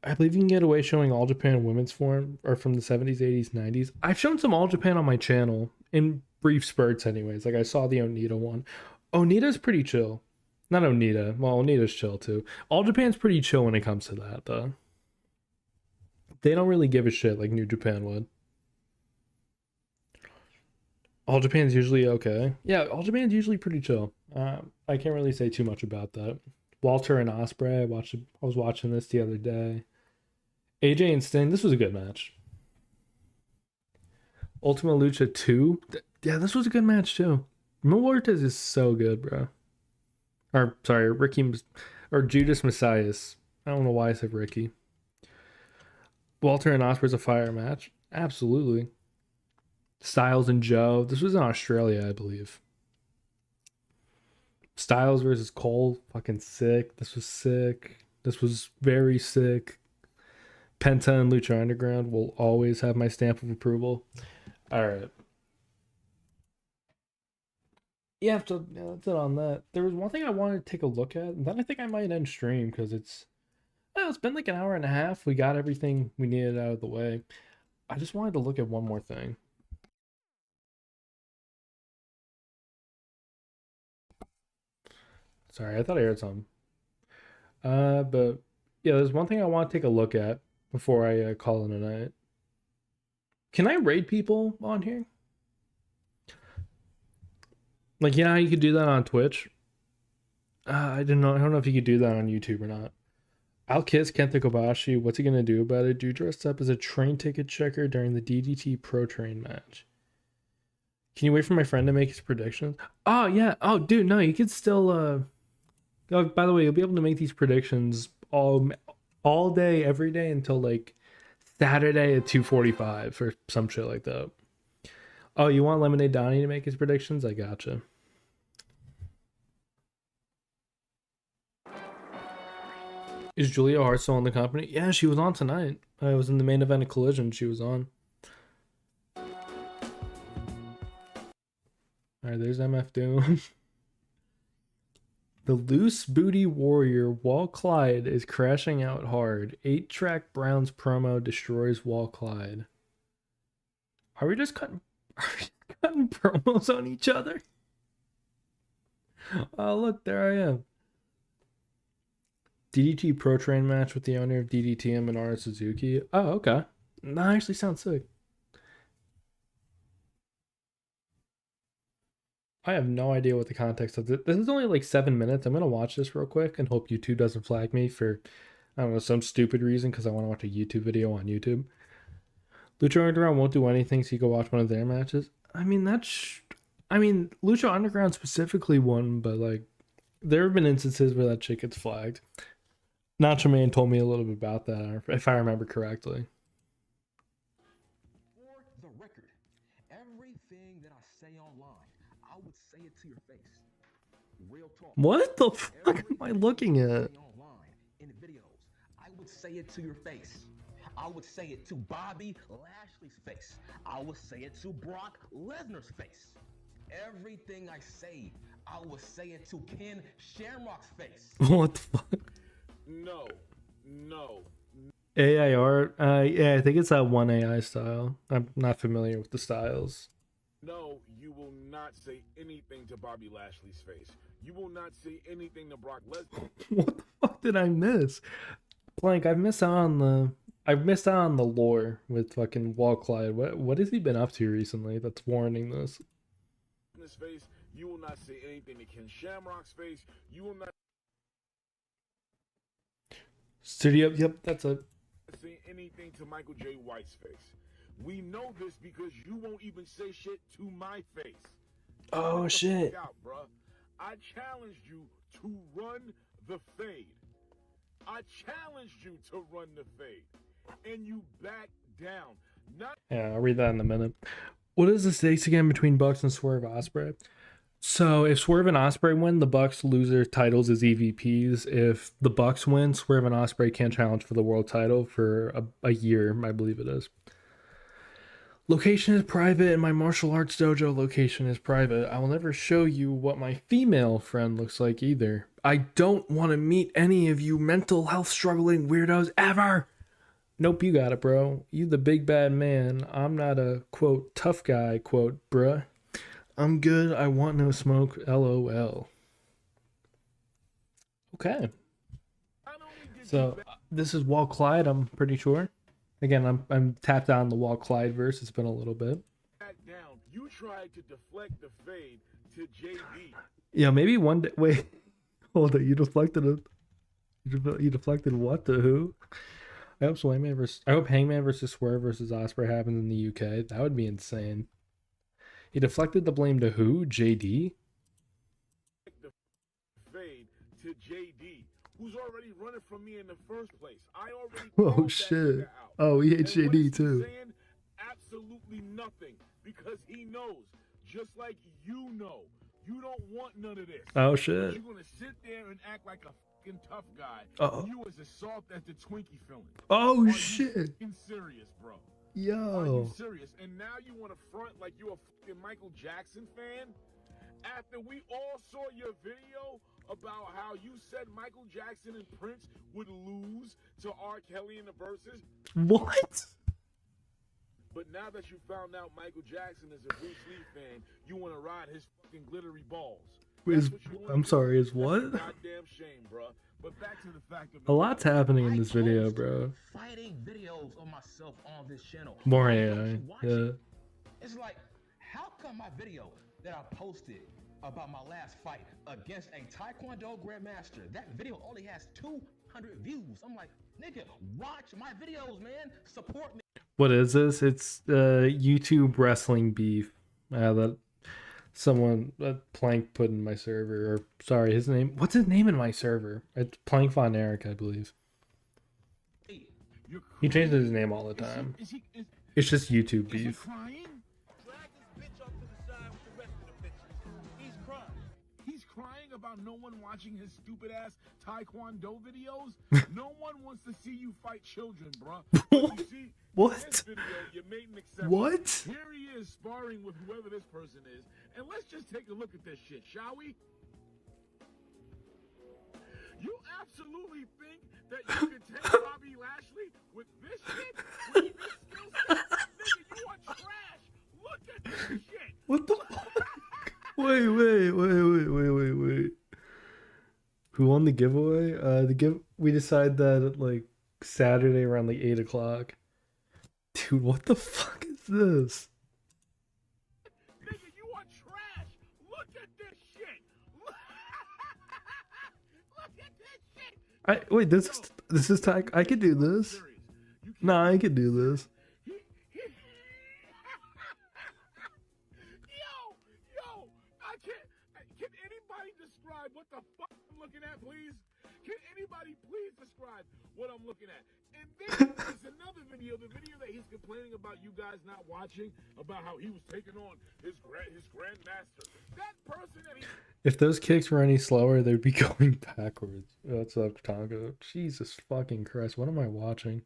I believe you can get away showing All Japan women's form or from the 70s, 80s, 90s. I've shown some All Japan on my channel in brief spurts, anyways. Like I saw the Onita one. Onita's pretty chill. Not Onita. Well, Onita's chill too. All Japan's pretty chill when it comes to that, though. They don't really give a shit like New Japan would. All Japan's usually okay. Yeah, All Japan's usually pretty chill. I can't really say too much about that. Walter and Osprey. I was watching this the other day. AJ and Sting. This was a good match. Ultima Lucha 2. Yeah, this was a good match too. Mil Ortiz is so good, bro. Or sorry, or Judas Messias. I don't know why I said Ricky. Walter and Osprey's a fire match. Absolutely. Styles and Joe. This was in Australia, I believe. Styles versus Cole. Fucking sick. This was sick. This was very sick. Penta and Lucha Underground will always have my stamp of approval. All right. Yeah, so yeah, that's it on that. There was one thing I wanted to take a look at, and then I think I might end stream because it's been like an hour and a half. We got everything we needed out of the way. I just wanted to look at one more thing. Sorry, I thought I heard something. But yeah, there's one thing I want to take a look at before I call it a night. Can I raid people on here? Like, you know how you could do that on Twitch? I don't know if you could do that on YouTube or not. I'll kiss Kenta Kobashi. What's he gonna do about it? Dude dressed up as a train ticket checker during the DDT Pro Train match. Can you wait for my friend to make his predictions? Oh yeah. Oh dude, no, you could still oh, by the way, you'll be able to make these predictions all day, every day until like Saturday at 2:45 or some shit like that. Oh, you want Lemonade Donnie to make his predictions? I gotcha. Is Julia Hart still on the company? Yeah, she was on tonight. I was in the main event of Collision. She was on. Alright, there's MF Doom. The loose booty warrior Wall Clyde is crashing out hard. 8-track Browns promo destroys Wall Clyde. Are we just cutting promos on each other? Oh look, there I am. DDT Pro Train match with the owner of DDT and Minoru Suzuki. Oh, okay. That actually sounds sick. I have no idea what the context of this. This is only like 7 minutes. I'm gonna watch this real quick and hope YouTube doesn't flag me for, I don't know, some stupid reason because I want to watch a YouTube video on YouTube. Lucha Underground won't do anything, so you go watch one of their matches. I mean, Lucha Underground specifically won, but like, there have been instances where that shit gets flagged. Nacho Man told me a little bit about that, if I remember correctly. For the record, everything that I say online, I would say it to your face. Real talk. What the fuck am I looking at? Online, in videos, I would say it to your face. I would say it to Bobby Lashley's face. I would say it to Brock Lesnar's face. Everything I say, I would say it to Ken Shamrock's face. What the fuck? No. AIR? Yeah, I think it's that one AI style. I'm not familiar with the styles. No, you will not say anything to Bobby Lashley's face. You will not say anything to Brock Lesnar. What the fuck did I miss? Blank, I've missed out on the lore with fucking Wall Clyde. What has he been up to recently that's warranting this? In his face, you will not say anything to Ken Shamrock's face. You will not Studio, yep, that's it. say anything to Michael J. White's face. We know this because you won't even say shit to my face. Oh, Get the shit. fuck out, bruh. I challenged you to run the fade. I challenged you to run the fade, and you backed down. Not Yeah, I'll read that in a minute. What is the stakes again between Bucks and Swerve Osprey? So if Swerve and Osprey win, the Bucks lose their titles as EVPs. If the Bucks win, Swerve and Osprey can't challenge for the world title for a year, I believe it is. Location is private, and my martial arts dojo location is private. I will never show you what my female friend looks like either. I don't want to meet any of you mental health struggling weirdos ever. Nope, you got it, bro. You the big bad man. I'm not a, quote, tough guy, quote, bruh. I'm good. I want no smoke, LOL. Okay. So, this is Wall Clyde, I'm pretty sure. Again, I'm tapped on the Wall Clyde verse. It's been a little bit. back down. You tried to deflect the fade to JB. Yeah, maybe one day. Wait, hold on. You deflected it. You deflected what to who? I hope Hangman versus Swerve versus Osprey happens in the UK. That would be insane. He deflected the blame to who? JD? The fade to JD, who's already running from me in the first place. I already Oh called that shit. nigga out. Oh, he hates And what JD is he too. saying? Absolutely nothing, because he knows, just like you know, you don't want none of this. Oh But shit. you're gonna sit there and act like a fucking tough guy. Uh-oh. You as a soft as the Twinkie feeling. Oh Are shit. you fucking serious, bro? Are Yo. you serious? And now you want to front like you're a fucking Michael Jackson fan? After we all saw your video about how you said Michael Jackson and Prince would lose to R. Kelly in the verses, What? but now that you found out Michael Jackson is a Bruce Lee fan, you want to ride his fucking glittery balls. Is, That's what you wanna I'm do? sorry, is That's a what? goddamn shame, bro. But back to the fact of A lot's happening in I this video, post bro. Fighting videos of myself on this channel. More Why AI. don't you watch Yeah. it? It's like, how come my video that I posted about my last fight against a Taekwondo grandmaster, that video only has 200 views? I'm like, nigga, watch my videos, man. Support me. What is this? It's YouTube wrestling beef that someone Plank put in my server. Or sorry, his name. What's his name in my server? It's Plank Von Eric, I believe. You're He changes his crazy. name all the Is he- time. is he- is- It's just YouTube is he beef. crying? Drag this bitch off to the side with the rest of the bitches. He's crying. He's crying about no one watching his stupid ass Taekwondo videos. No one wants to see you fight children, bruh. But you see, What? in this video, you made an exception. What? Here he is sparring with whoever this person is, and let's just take a look at this shit, shall we? You absolutely think that you can take Bobby Lashley with this shit? With this skill set? Nigga, you are trash. Look at this shit. What the fuck? Wait. Who won the giveaway? We decided that at like Saturday around like 8 o'clock. Dude, what the fuck is this? Nigga, you are trash. Look at this shit. Look at this shit. Wait, this is tag. I could do this. Serious. You can't- Nah, I could do this. Yo, I can't. Can anybody describe what the fuck I'm looking at, please? Can anybody please describe what I'm looking at? And then there's another video, the video that he's complaining about you guys not watching, about how he was taking on his grandmaster. That person that he If those kicks were any slower, they'd be going backwards. What's up, Tonga? Jesus fucking Christ, what am I watching?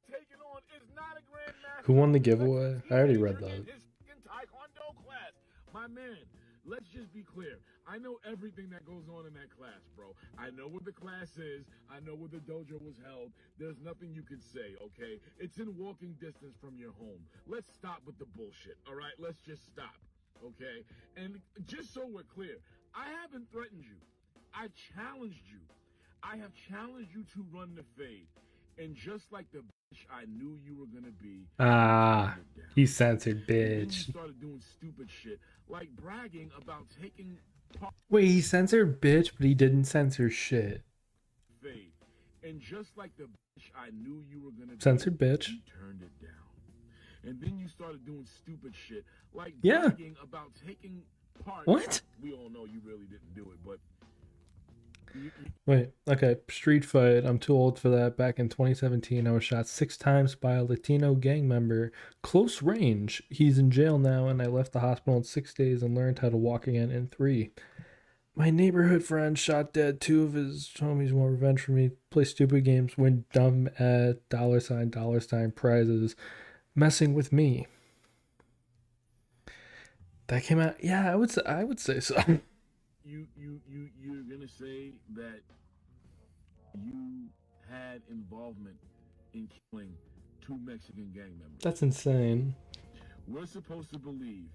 taking on is not a grandmaster. Who won the giveaway? I already read He's that. in his fucking Taekwondo class. My man, let's just be clear. I know everything that goes on in that class, bro. I know where the class is. I know where the dojo was held. There's nothing you can say, okay? It's in walking distance from your home. Let's stop with the bullshit, all right? Let's just stop, okay? And just so we're clear, I haven't threatened you. I challenged you. I have challenged you to run the fade. And just like the bitch I knew you were gonna be, Ah, he censored, and then you bitch. started doing stupid shit, like bragging about taking part Wait, he censored bitch, but he didn't censor shit. fade. And just like the bitch I knew you were gonna be, Censored bitch. you turned it down. And then you started doing stupid shit, like Yeah. bragging about taking part. What? We all know you really didn't do it, but Wait, okay. Street fight. I'm too old for that. Back in 2017, I was shot 6 times by a Latino gang member. Close range. He's in jail now, and I left the hospital in 6 days and learned how to walk again in 3. My neighborhood friend shot dead 2 of his homies want revenge for me. Play stupid games, win dumb at $ prizes, messing with me. That came out. Yeah, I would say so. you're gonna say that you had involvement in killing 2 Mexican gang members. That's insane. We're supposed to believe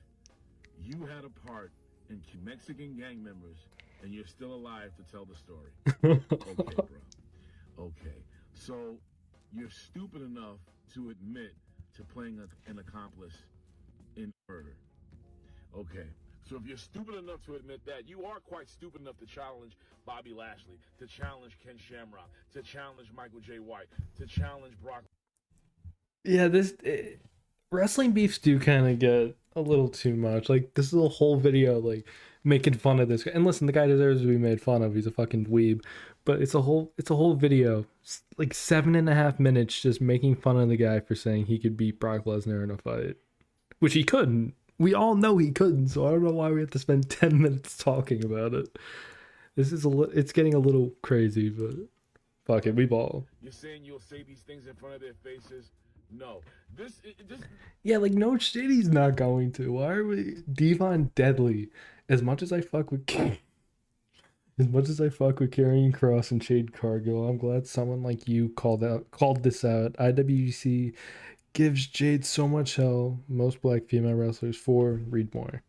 you had a part in Mexican gang members, and you're still alive to tell the story. Okay, bro. Okay, so you're stupid enough to admit to playing an accomplice in murder. Okay, so if you're stupid enough to admit that, you are quite stupid enough to challenge Bobby Lashley, to challenge Ken Shamrock, to challenge Michael J. White, to challenge Brock. Yeah, wrestling beefs do kind of get a little too much. Like, this is a whole video like making fun of this guy. And listen, the guy deserves to be made fun of. He's a fucking dweeb. But it's a whole video, like 7.5 minutes, just making fun of the guy for saying he could beat Brock Lesnar in a fight, which he couldn't. We all know he couldn't. So I don't know why we have to spend 10 minutes talking about it. It's getting a little crazy, but fuck it, we ball. You're saying you'll say these things in front of their faces? No. This. Yeah, like, no shit, he's not going to. Why are we Devon Deadly? As much as I fuck with Karrion Kross and Jade Cargill, I'm glad someone like you called this out. IWGC gives Jade so much hell. Most black female wrestlers. Read more.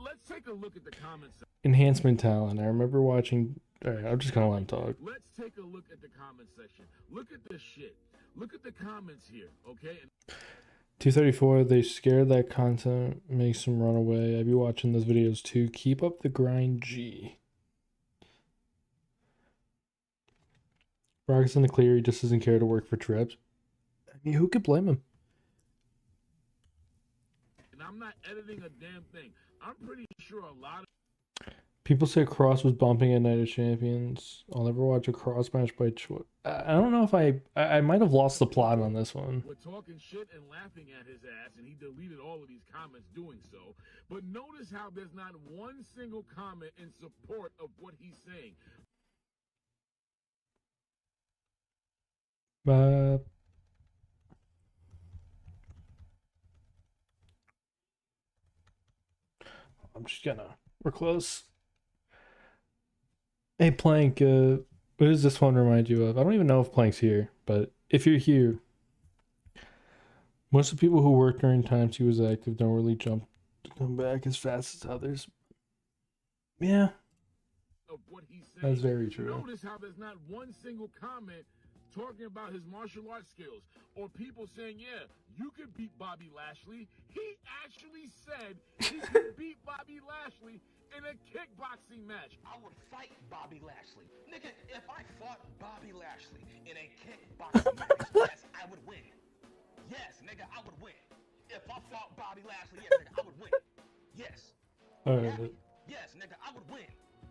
Let's take a look at the comments. Enhancement talent. I remember watching. All right, I'm just gonna let him talk. Let's take a look at the comment section. Look at this shit. Look at the comments here, okay? 234, they scared that content makes them run away. I be watching those videos too. Keep up the grind, G. Brock is in the clear. He just doesn't care to work for Trips. I mean, who could blame him? And I'm not editing a damn thing. I'm pretty sure a lot of People say Cross was bumping at Night of Champions. I'll never watch a Cross match by choice. I don't know if I might have lost the plot on this one. we're talking shit and laughing at his ass, and he deleted all of these comments doing so. But notice how there's not one single comment in support of what he's saying. I'm just gonna. We're close. Hey, Plank, what does this one remind you of? I don't even know if Plank's here, but if you're here, most of the people who worked during times he was active don't really jump to come back as fast as others. Yeah, Of what he's saying. that's very true. Notice how there's not one single comment talking about his martial arts skills, or people saying, yeah, you could beat Bobby Lashley. He actually said he could beat Bobby Lashley in a kickboxing match. I would fight Bobby Lashley. Nigga, if I fought Bobby Lashley in a kickboxing match, yes, I would win. Yes, nigga, I would win. If I fought Bobby Lashley, yes, nigga, I would win. Yes. All right. Yes, nigga, I would win.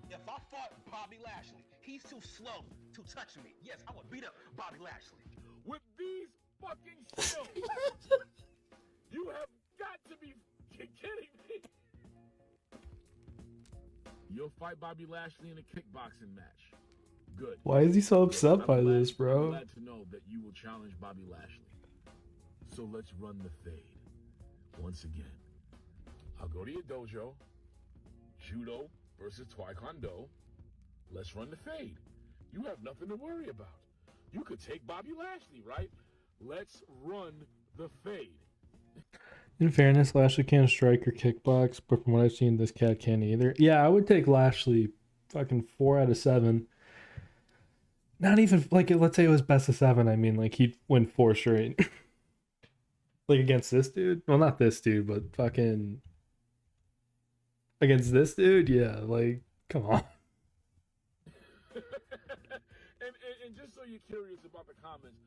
If I fought Bobby Lashley, he's too slow to touch me. Yes, I would beat up Bobby Lashley. With these fucking skills, you have got to be kidding me. You'll fight Bobby Lashley in a kickboxing match. Good. Why is he so upset by this, I'm bro? glad to know that you will challenge Bobby Lashley. So let's run the fade. Once again, I'll go to your dojo. Judo versus Taekwondo. Let's run the fade. You have nothing to worry about. You could take Bobby Lashley, right? Let's run the fade. In fairness, Lashley can't strike or kickbox, but from what I've seen, this cat can't either. Yeah, I would take Lashley fucking 4 out of 7. Not even, like, let's say it was best of 7. I mean, like, he'd win 4 straight. Like, against this dude? Well, not this dude, but fucking... Against this dude? Yeah, like, come on. and just so you're curious about the comments,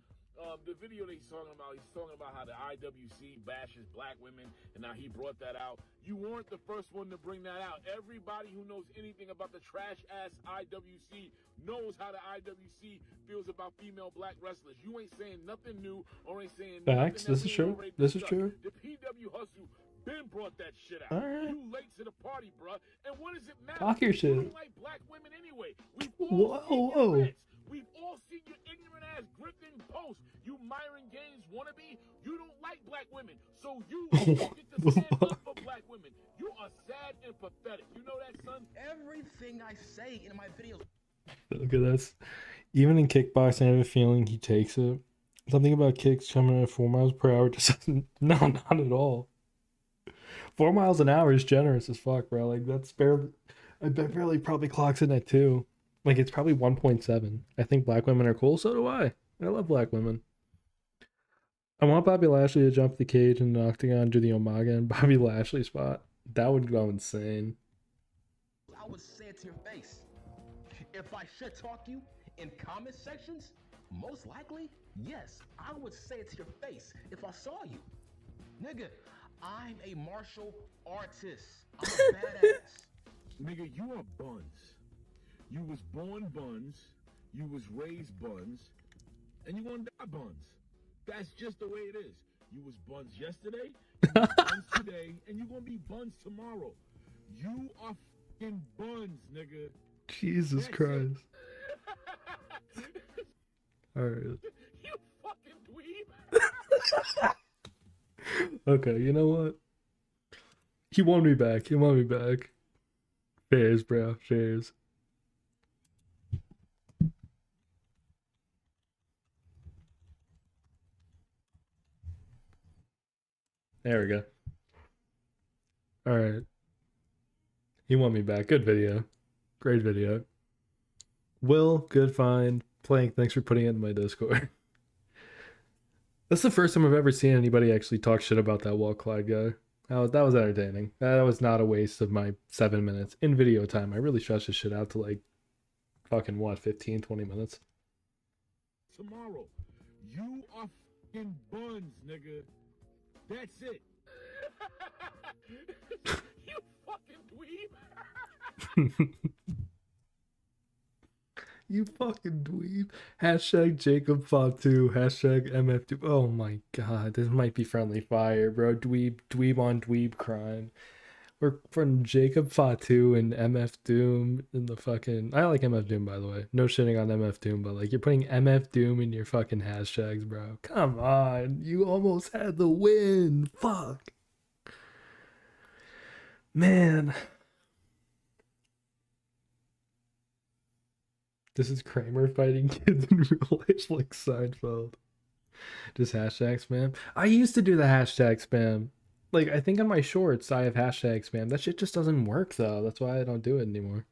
the video that he's talking about how the IWC bashes black women, and now he brought that out. You weren't the first one to bring that out. Everybody who knows anything about the trash-ass IWC knows how the IWC feels about female black wrestlers. You ain't saying nothing new or ain't saying Facts. nothing that This is we ain't true. already This is discussed. true. The PW Hustle Ben brought that shit out. All right. You late to the party, bruh. And what does it matter? Talk your shit. You don't like black women anyway. We've all seen your rants. We've all seen your ignorant ass grifting posts. You Myron Gaines wannabe. You don't like black women, so you get to stand up for black women. You are sad and pathetic. You know that, son? Everything I say in my videos. Look at this. Even in kickboxing, I have a feeling he takes it. Something about kicks coming at 4 miles per hour just doesn't. No, not at all. 4 miles an hour is generous as fuck, bro. Like, that's barely. I bet barely probably clocks in at 2. Like, it's probably 1.7. I think black women are cool. So do I. I love black women. I want Bobby Lashley to jump the cage in the octagon, do the Umaga and Bobby Lashley spot. That would go insane. I would say it to your face. If I shit talk you in comment sections, most likely, yes, I would say it to your face if I saw you. Nigga, I'm a martial artist. I'm a badass. Nigga, you are buns. You was born buns, you was raised buns, and you gonna die buns. That's just the way it is. You was buns yesterday, you was buns today, and you gonna be buns tomorrow. You are fucking buns, nigga. Jesus Christ. Alright. You fucking dweeb. Okay, you know what? He won me back. He won me back. Fairs, bro. Fairs. There we go. Alright. He won me back. Good video. Great video. Will, good find. Plank, thanks for putting it in my Discord. That's the first time I've ever seen anybody actually talk shit about that Walt Clyde guy. That was entertaining. That was not a waste of my 7 minutes. In video time, I really stretched this shit out to like fucking what, 15, 20 minutes? Tomorrow. You are fucking buns, nigga. That's it. You fucking dweeb. You fucking dweeb. Hashtag Jacob Fatu. Hashtag MF2. Oh my god, this might be friendly fire, bro. Dweeb on dweeb crime. We're from Jacob Fatu and MF Doom in the fucking. I like MF Doom, by the way. No shitting on MF Doom, but like, you're putting MF Doom in your fucking hashtags, bro. Come on. You almost had the win. Fuck. Man. This is Kramer fighting kids in real life like Seinfeld. Just hashtag spam. I used to do the hashtag spam. Like, I think on my shorts I have hashtag spam. That shit just doesn't work though. That's why I don't do it anymore.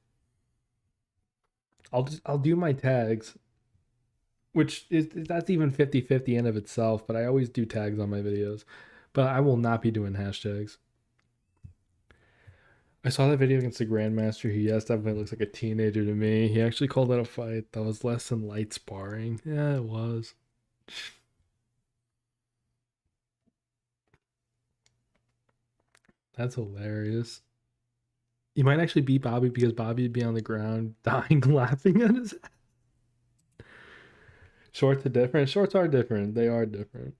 I'll do my tags, which is that's even 50-50 in of itself, but I always do tags on my videos. But I will not be doing hashtags. I saw that video against the Grandmaster. He definitely looks like a teenager to me. He actually called it a fight that was less than light sparring. Yeah, it was. That's hilarious. You might actually beat Bobby because Bobby would be on the ground dying laughing at his ass. Shorts are different. Shorts are different. They are different.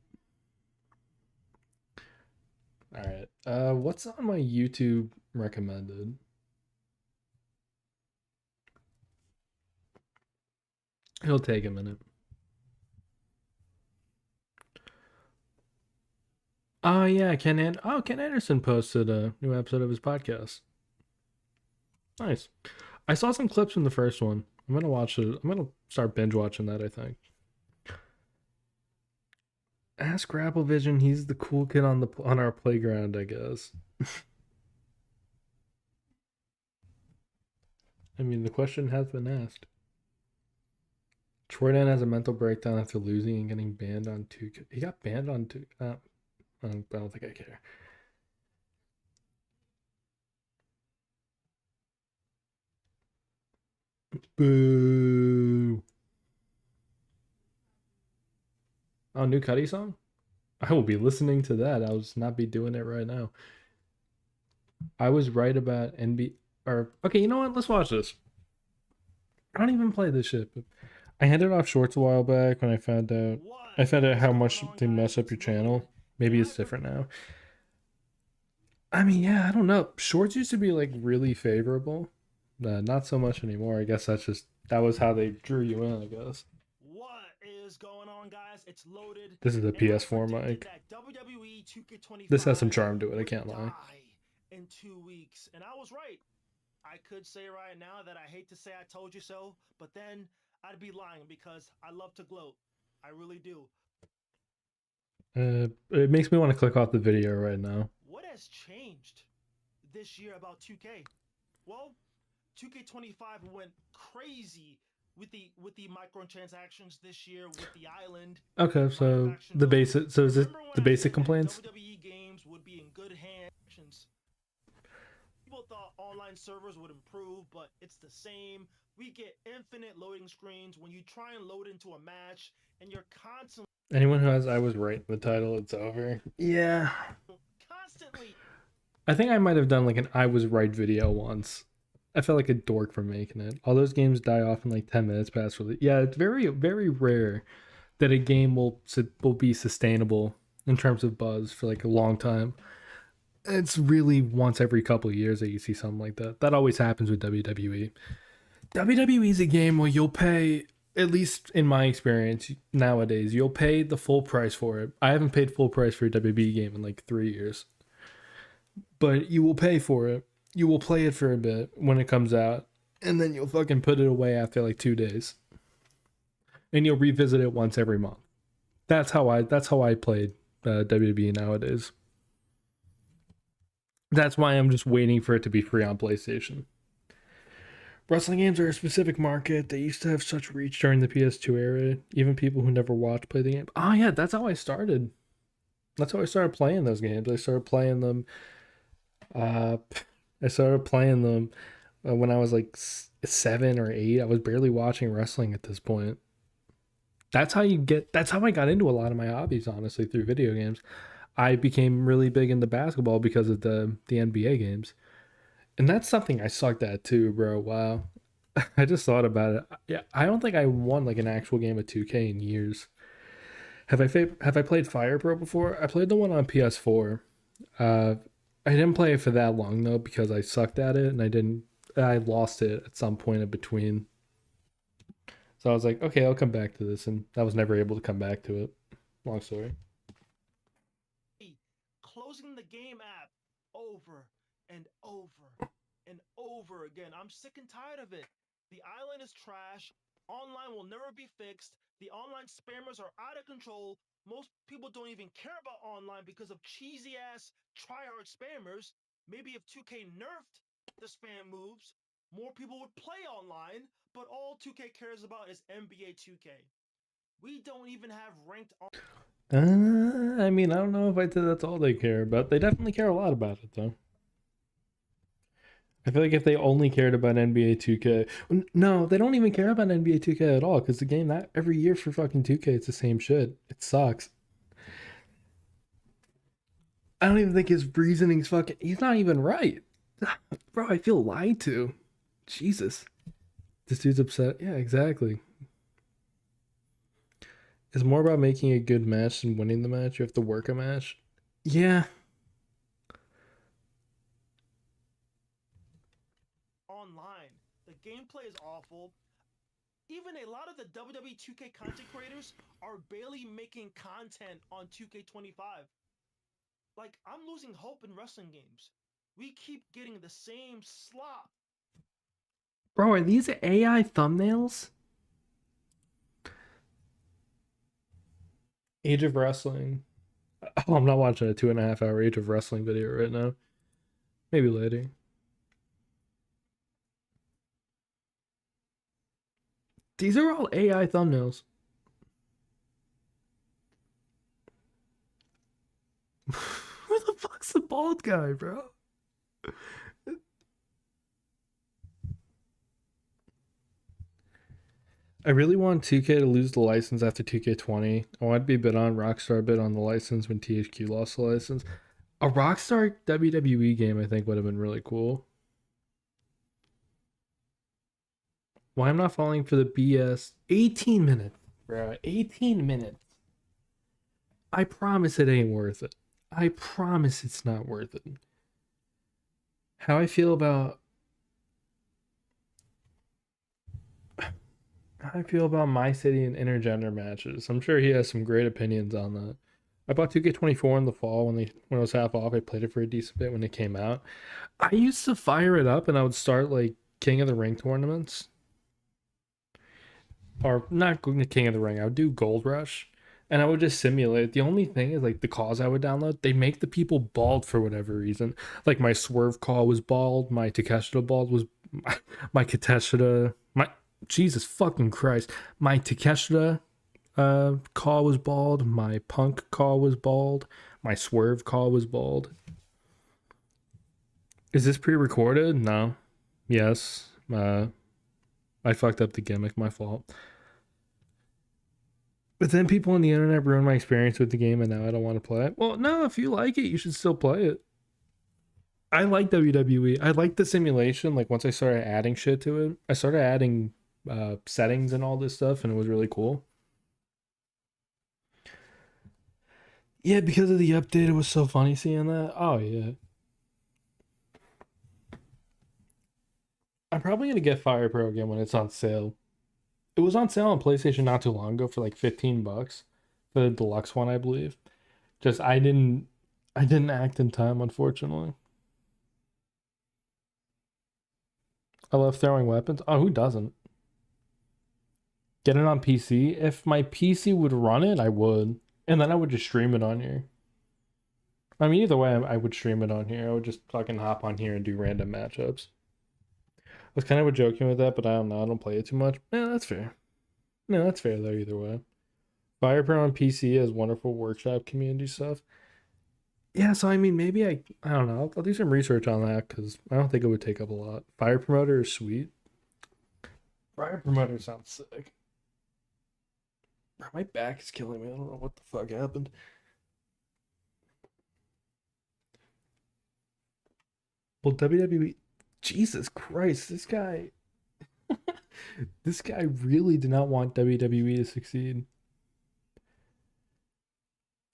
Alright. What's on my YouTube recommended? It'll take a minute. Oh yeah, Ken Anderson posted a new episode of his podcast. Nice. I saw some clips from the first one. I'm gonna watch it. I'm gonna start binge watching that, I think. Ask Grapplevision, he's the cool kid on our playground, I guess. I mean, the question has been asked. Troy Dan has a mental breakdown after losing and getting banned on 2K. He got banned on 2. I don't think I care. Boo. Oh, new Cuddy song? I will be listening to that. I'll just not be doing it right now. I was right about NB or okay, you know what? Let's watch this. I don't even play this shit, but I handed off shorts a while back when I found out how much they mess up your channel. Maybe it's different now. I mean, yeah, I don't know. Shorts used to be like really favorable. Not so much anymore. I guess that was how they drew you in, I guess. What is going on, guys? It's loaded. This is a And I PS4 predicted mic. that WWE 2K25 This has some charm to it, I would can't lie. die in 2 weeks, and I was right. I could say right now that I hate to say I told you so, but then I'd be lying because I love to gloat. I really do. It makes me want to click off the video right now. What has changed this year about 2K? Well, 2K25 went crazy with the microtransactions this year with the island. Okay, so the basic. So is it Remember when the I basic said that complaints? WWE games would be in good hands. People thought online servers would improve, but it's the same. We get infinite loading screens when you try and load into a match, and you're constantly Anyone who has "I was right" in the title, it's over. Yeah, constantly I think I might have done like an "I was right" video once. I felt like a dork for making it. All those games die off in like 10 minutes past release. Yeah, it's very very rare that a game will be sustainable in terms of buzz for like a long time. It's really once every couple of years that you see something like that. That always happens with WWE. WWE is a game where you'll pay, at least in my experience nowadays, you'll pay the full price for it. I haven't paid full price for a WWE game in like 3 years. But you will pay for it. You will play it for a bit when it comes out. And then you'll fucking put it away after like 2 days. And you'll revisit it once every month. That's how I played WWE nowadays. That's why I'm just waiting for it to be free on PlayStation. Wrestling games are a specific market. They used to have such reach during the PS2 era. Even people who never watched play the game. Oh yeah, that's how I started. That's how I started playing those games. I started playing them. I started playing them when I was like 7 or 8. I was barely watching wrestling at this point. That's how I got into a lot of my hobbies, honestly, through video games. I became really big into basketball because of the NBA games. And that's something I sucked at too, bro. Wow. I just thought about it. Yeah, I don't think I won like an actual game of 2K in years. Have I played Fire Pro before? I played the one on PS4. I didn't play it for that long though because I sucked at it and I lost it at some point in between. So I was like, okay, I'll come back to this, and I was never able to come back to it. Long story. closing the game app over and over and over again. I'm sick and tired of it. The island is trash. Online will never be fixed. The online spammers are out of control. Most people don't even care about online because of cheesy ass tryhard spammers. Maybe if 2K nerfed the spam moves, more people would play online, but all 2K cares about is NBA 2K. We don't even have ranked on. I mean, I don't know if I said that's all they care about. They definitely care a lot about it, though. I feel like if they only cared about NBA 2K, no, they don't even care about NBA 2K at all. Because the game that every year for fucking 2K, it's the same shit. It sucks. I don't even think his reasoning's fucking. He's not even right, bro. I feel lied to. Jesus, this dude's upset. Yeah, exactly. It's more about making a good match than winning the match. You have to work a match. Yeah. Online. The gameplay is awful. Even a lot of the WWE 2K content creators are barely making content on 2K25. Like, I'm losing hope in wrestling games. We keep getting the same slop. Bro, are these AI thumbnails? Age of Wrestling. Oh, I'm not watching a 2.5 hour Age of Wrestling video right now. Maybe later. These are all AI thumbnails. Who the fuck's the bald guy, bro? I really want 2K to lose the license after 2K20. I want to be bid on Rockstar bid on the license when THQ lost the license. A Rockstar WWE game I think would have been really cool. Why I'm not falling for the BS? 18 minutes, bro. 18 minutes. I promise it ain't worth it. I promise it's not worth it. How I feel about My City and intergender matches. I'm sure he has some great opinions on that. I bought 2K24 in the fall when it was half off. I played it for a decent bit when it came out. I used to fire it up and I would start like King of the Ring tournaments. Or not King of the Ring. I would do Gold Rush and I would just simulate. The only thing is like the calls I would download, they make the people bald for whatever reason. Like my Swerve call was bald, my Takeshita bald was my Takeshita, my Jesus fucking Christ. My Takeshita call was bald, my Punk call was bald, my Swerve call was bald. Is this pre-recorded? No. Yes. I fucked up the gimmick, my fault. But then people on the internet ruined my experience with the game and now I don't want to play it. Well, no, if you like it, you should still play it. I like WWE. I like the simulation. Like once I started adding shit to it, I started adding settings and all this stuff and it was really cool. Yeah, because of the update, it was so funny seeing that. Oh yeah. I'm probably gonna get Fire Pro again when it's on sale. It was on sale on PlayStation not too long ago for like $15 for the deluxe one, I believe. Just I didn't act in time, unfortunately. I love throwing weapons. Oh, who doesn't? Get it on PC. If my PC would run it, I would. And then I would just stream it on here. I mean, either way, I would stream it on here. I would just fucking hop on here and do random matchups. I was kind of joking with that, but I don't know. I don't play it too much. Yeah, that's fair. No, that's fair though, either way. Fire Pro on PC has wonderful workshop community stuff. Yeah, so I mean, maybe I don't know. I'll do some research on that because I don't think it would take up a lot. Fire Promoter is sweet. Fire Promoter sounds sick. Bro, my back is killing me. I don't know what the fuck happened. Well, WWE, Jesus Christ, this guy really did not want WWE to succeed.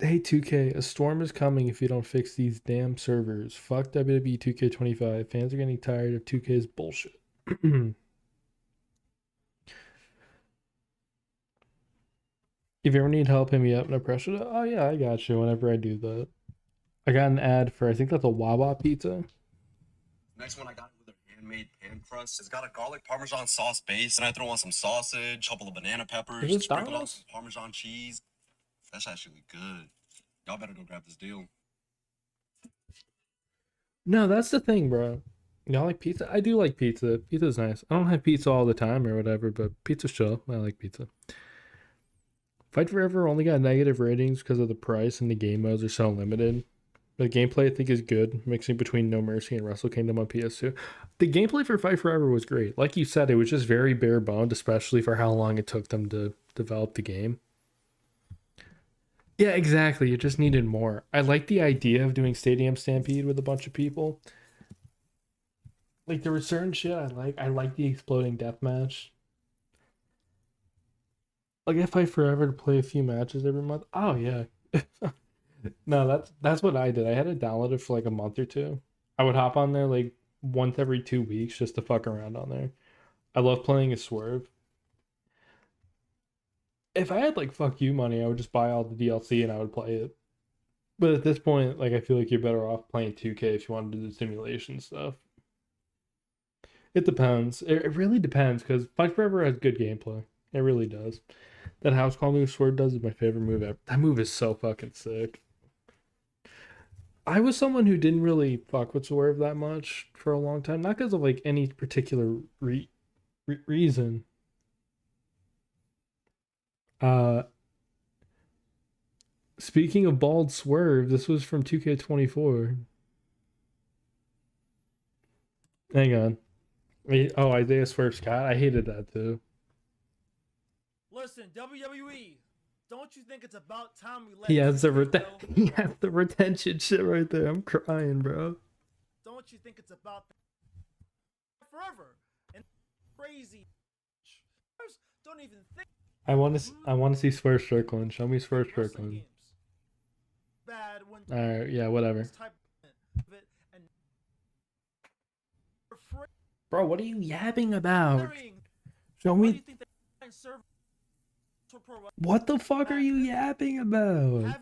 Hey 2K, a storm is coming if you don't fix these damn servers. Fuck WWE 2K25. Fans are getting tired of 2K's bullshit. If you ever need help, hit me up. No pressure. Oh yeah, I got you. Whenever I do that, I got an ad for I think that's a Wawa pizza. Next one I got with their handmade pan crust. It's got a garlic parmesan sauce base, and I throw on some sausage, a couple of banana peppers, Is this sprinkle on Domino's? some Parmesan cheese. That's actually good. Y'all better go grab this deal. No, that's the thing, bro. Y'all like pizza? I do like pizza. Pizza's nice. I don't have pizza all the time or whatever, but pizza's chill. I like pizza. Fight Forever only got negative ratings because of the price and the game modes are so limited. The gameplay I think is good, mixing between No Mercy and Wrestle Kingdom on PS2. The gameplay for Fight Forever was great. Like you said, it was just very bare boned, especially for how long it took them to develop the game. Yeah, exactly. It just needed more. I like the idea of doing Stadium Stampede with a bunch of people. Like there was certain shit I like. I like the exploding death match. Like I fight forever to play a few matches every month. Oh yeah. No, that's what I did. I had it downloaded for like a month or two. I would hop on there like once every 2 weeks just to fuck around on there. I love playing a Swerve. If I had like fuck you money, I would just buy all the DLC and I would play it. But at this point, like I feel like you're better off playing 2K if you want to do the simulation stuff. It depends. It really depends because Fight Forever has good gameplay. It really does. That house call move Sword does is my favorite move ever. That move is so fucking sick. I was someone who didn't really fuck with Swerve that much for a long time, not because of like any particular reason. Uh, Speaking of bald Swerve, this was from 2K24. Hang on. Oh, Isaiah Swerve Scott. I hated that too. Listen, WWE, don't you think it's about time we let He has this the shit go? he has the retention shit right there. I'm crying, bro. Don't you think it's about forever and crazy? Don't even think. I want to see Swerve Strickland. Show me Swerve wrestling Strickland. games. Bad when All right, yeah, whatever. this type of it and Bro, what are you yapping about? marrying. Show Why do me you think they serve for pro wrestling? what the fuck are you yapping about?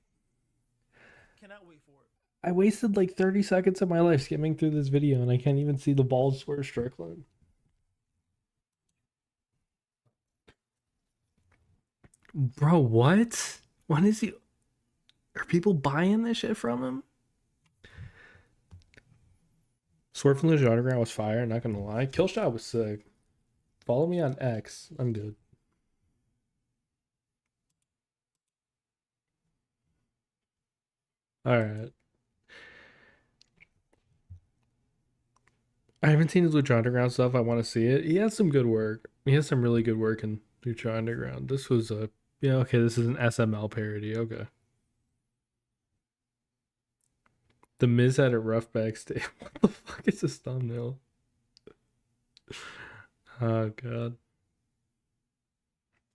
Cannot wait for it. I wasted like 30 seconds of my life skimming through this video and I can't even see the bald Swerve Strickland. Bro, what? When is he? Are people buying this shit from him? Swerve from the Underground was fire, not gonna lie. Killshot was sick. Follow me on X. I'm good. Alright. I haven't seen his Lucha Underground stuff. I want to see it. He has some good work. He has some really good work in Lucha Underground. This was a... Yeah, okay, this is an SML parody. Okay. The Miz had a rough backstage. What the fuck is this thumbnail? Oh, God.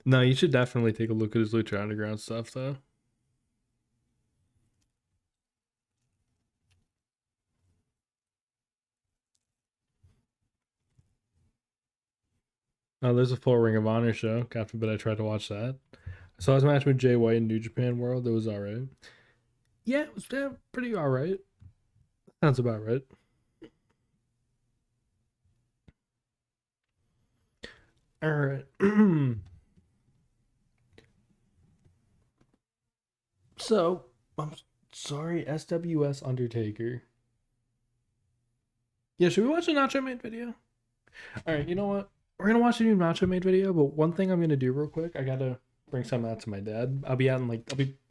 No, you should definitely take a look at his Lucha Underground stuff, though. Oh, there's a full Ring of Honor show. God forbid I tried to watch that. I saw his match with Jay White in New Japan World. It was alright. Yeah, it was pretty alright. Sounds about right. Alright. So, I'm sorry, SWS Undertaker. Yeah, should we watch a Nacho Made video? Alright, you know what? We're gonna watch a new Nacho Made video, but one thing I'm gonna do real quick, I gotta bring some out to my dad. I'll be out in like,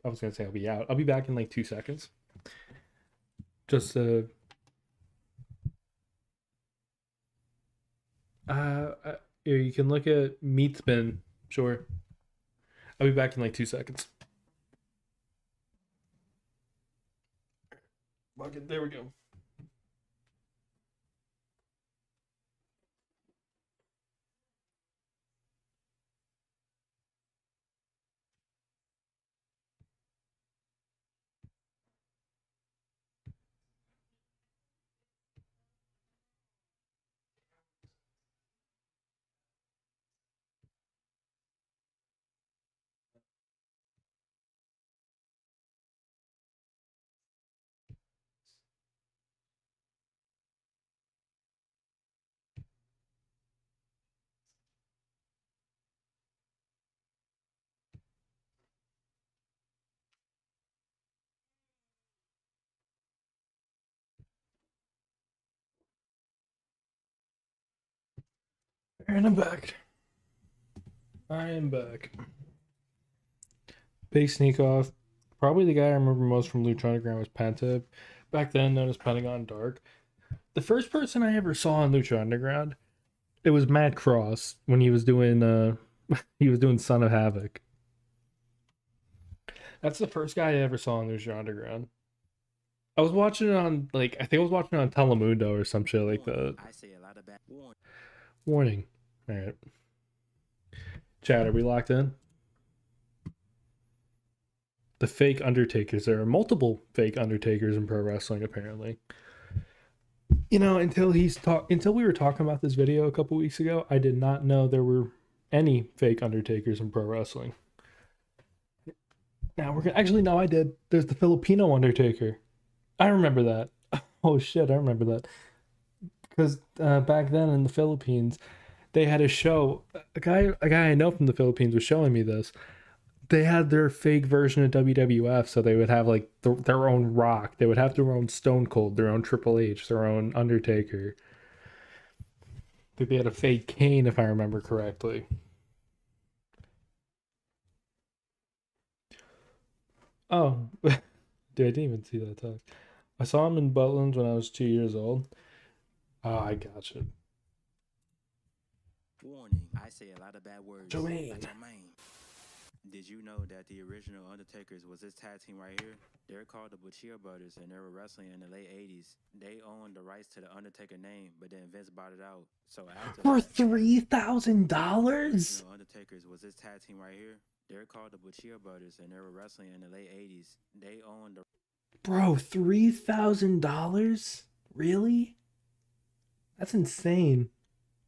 I was gonna say I'll be out. I'll be back in like 2 seconds. Just, here, you can look at Meat Spin. Sure. I'll be back in like 2 seconds. Okay, there we go. And I'm back. I am back. Big sneak off. Probably the guy I remember most from Lucha Underground was Penta. Back then known as Pentagon Dark. The first person I ever saw in Lucha Underground, it was Matt Cross when he was doing he was doing Son of Havoc. That's the first guy I ever saw in Lucha Underground. I was watching it on like I think I was watching it on Telemundo or some shit like that. I say a lot of bad Warning. Alright. Chat, are we locked in? The fake Undertakers. There are multiple fake Undertakers in pro wrestling, apparently. You know, until we were talking about this video a couple weeks ago, I did not know there were any fake Undertakers in pro wrestling. Now we're gonna actually no, I did. There's the Filipino Undertaker. I remember that. Oh shit, I remember that. Because back then in the Philippines, they had a show. A guy I know from the Philippines was showing me this. They had their fake version of WWF, so they would have like their own Rock. They would have their own Stone Cold, their own Triple H, their own Undertaker. I think they had a fake Kane, if I remember correctly. Oh, dude, I didn't even see that talk. I saw him in Butlin's when I was 2 years old. Oh, I gotcha. warning. I say a lot of bad words. Jermaine. About your man. Did you know that the original Undertakers was this tag team right here? They're called the Butcher Brothers, and they were wrestling in the late 80s. They owned the rights to the Undertaker name, but then Vince bought it out. So after For that, $3,000? original Undertakers was this tag team right here. They're called the Butcher Brothers, and they were wrestling in the late 80s. They owned the Bro, $3,000? Really? That's insane.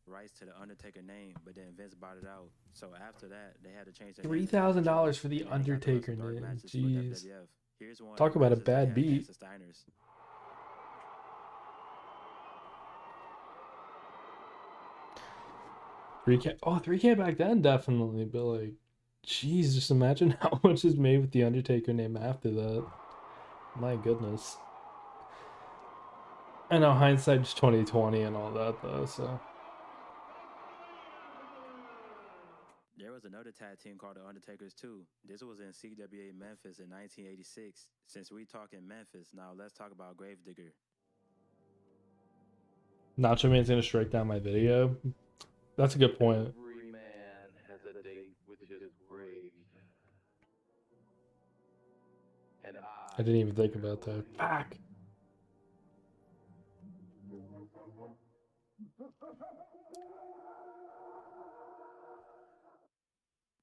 rights to the Undertaker name, but then Vince bought it out. So after that, they had to change their $3,000 for the and then they got to Undertaker wrestle dark name. matches for Jeez. WWF. Here's one of Talk the about a matches they bad had beat. against the Steiners. 3K. Oh, 3K back then, definitely. But, like, jeez, just imagine how much is made with the Undertaker name after that. My goodness. I know hindsight's 2020 and all that, though, so. There was another tag team called the Undertakers too. This was in CWA Memphis in 1986. Since we talking Memphis, now let's talk about Gravedigger. Nacho Man's gonna strike down my video. That's a good point. Every man has a date with his grave. And I didn't even think about that. Fuck.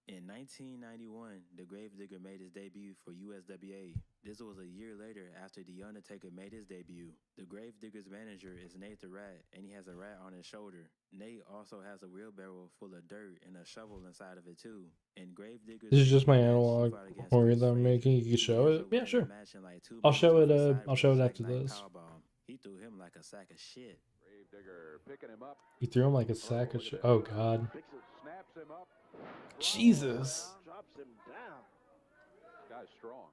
In 1991, the Gravedigger made his debut for USWA. This was a year later after The Undertaker made his debut. The Gravedigger's manager is Nate the Rat, and he has a rat on his shoulder. Nate also has a wheelbarrow full of dirt and a shovel inside of it too. And Gravedigger's This is just my match, he analog fought against or Chris that I'm Frazier. making. You can He show ends it. up Yeah, winning sure. the match in like 2 I'll minutes show off it. a I'll show it sideways after jackknife this. powerbomb. He threw him like a sack of shit. Gravedigger picking him up. He threw him like a sack of shit. Oh god. Picks it, snaps him up. Jesus. Drops him down. Guy's strong.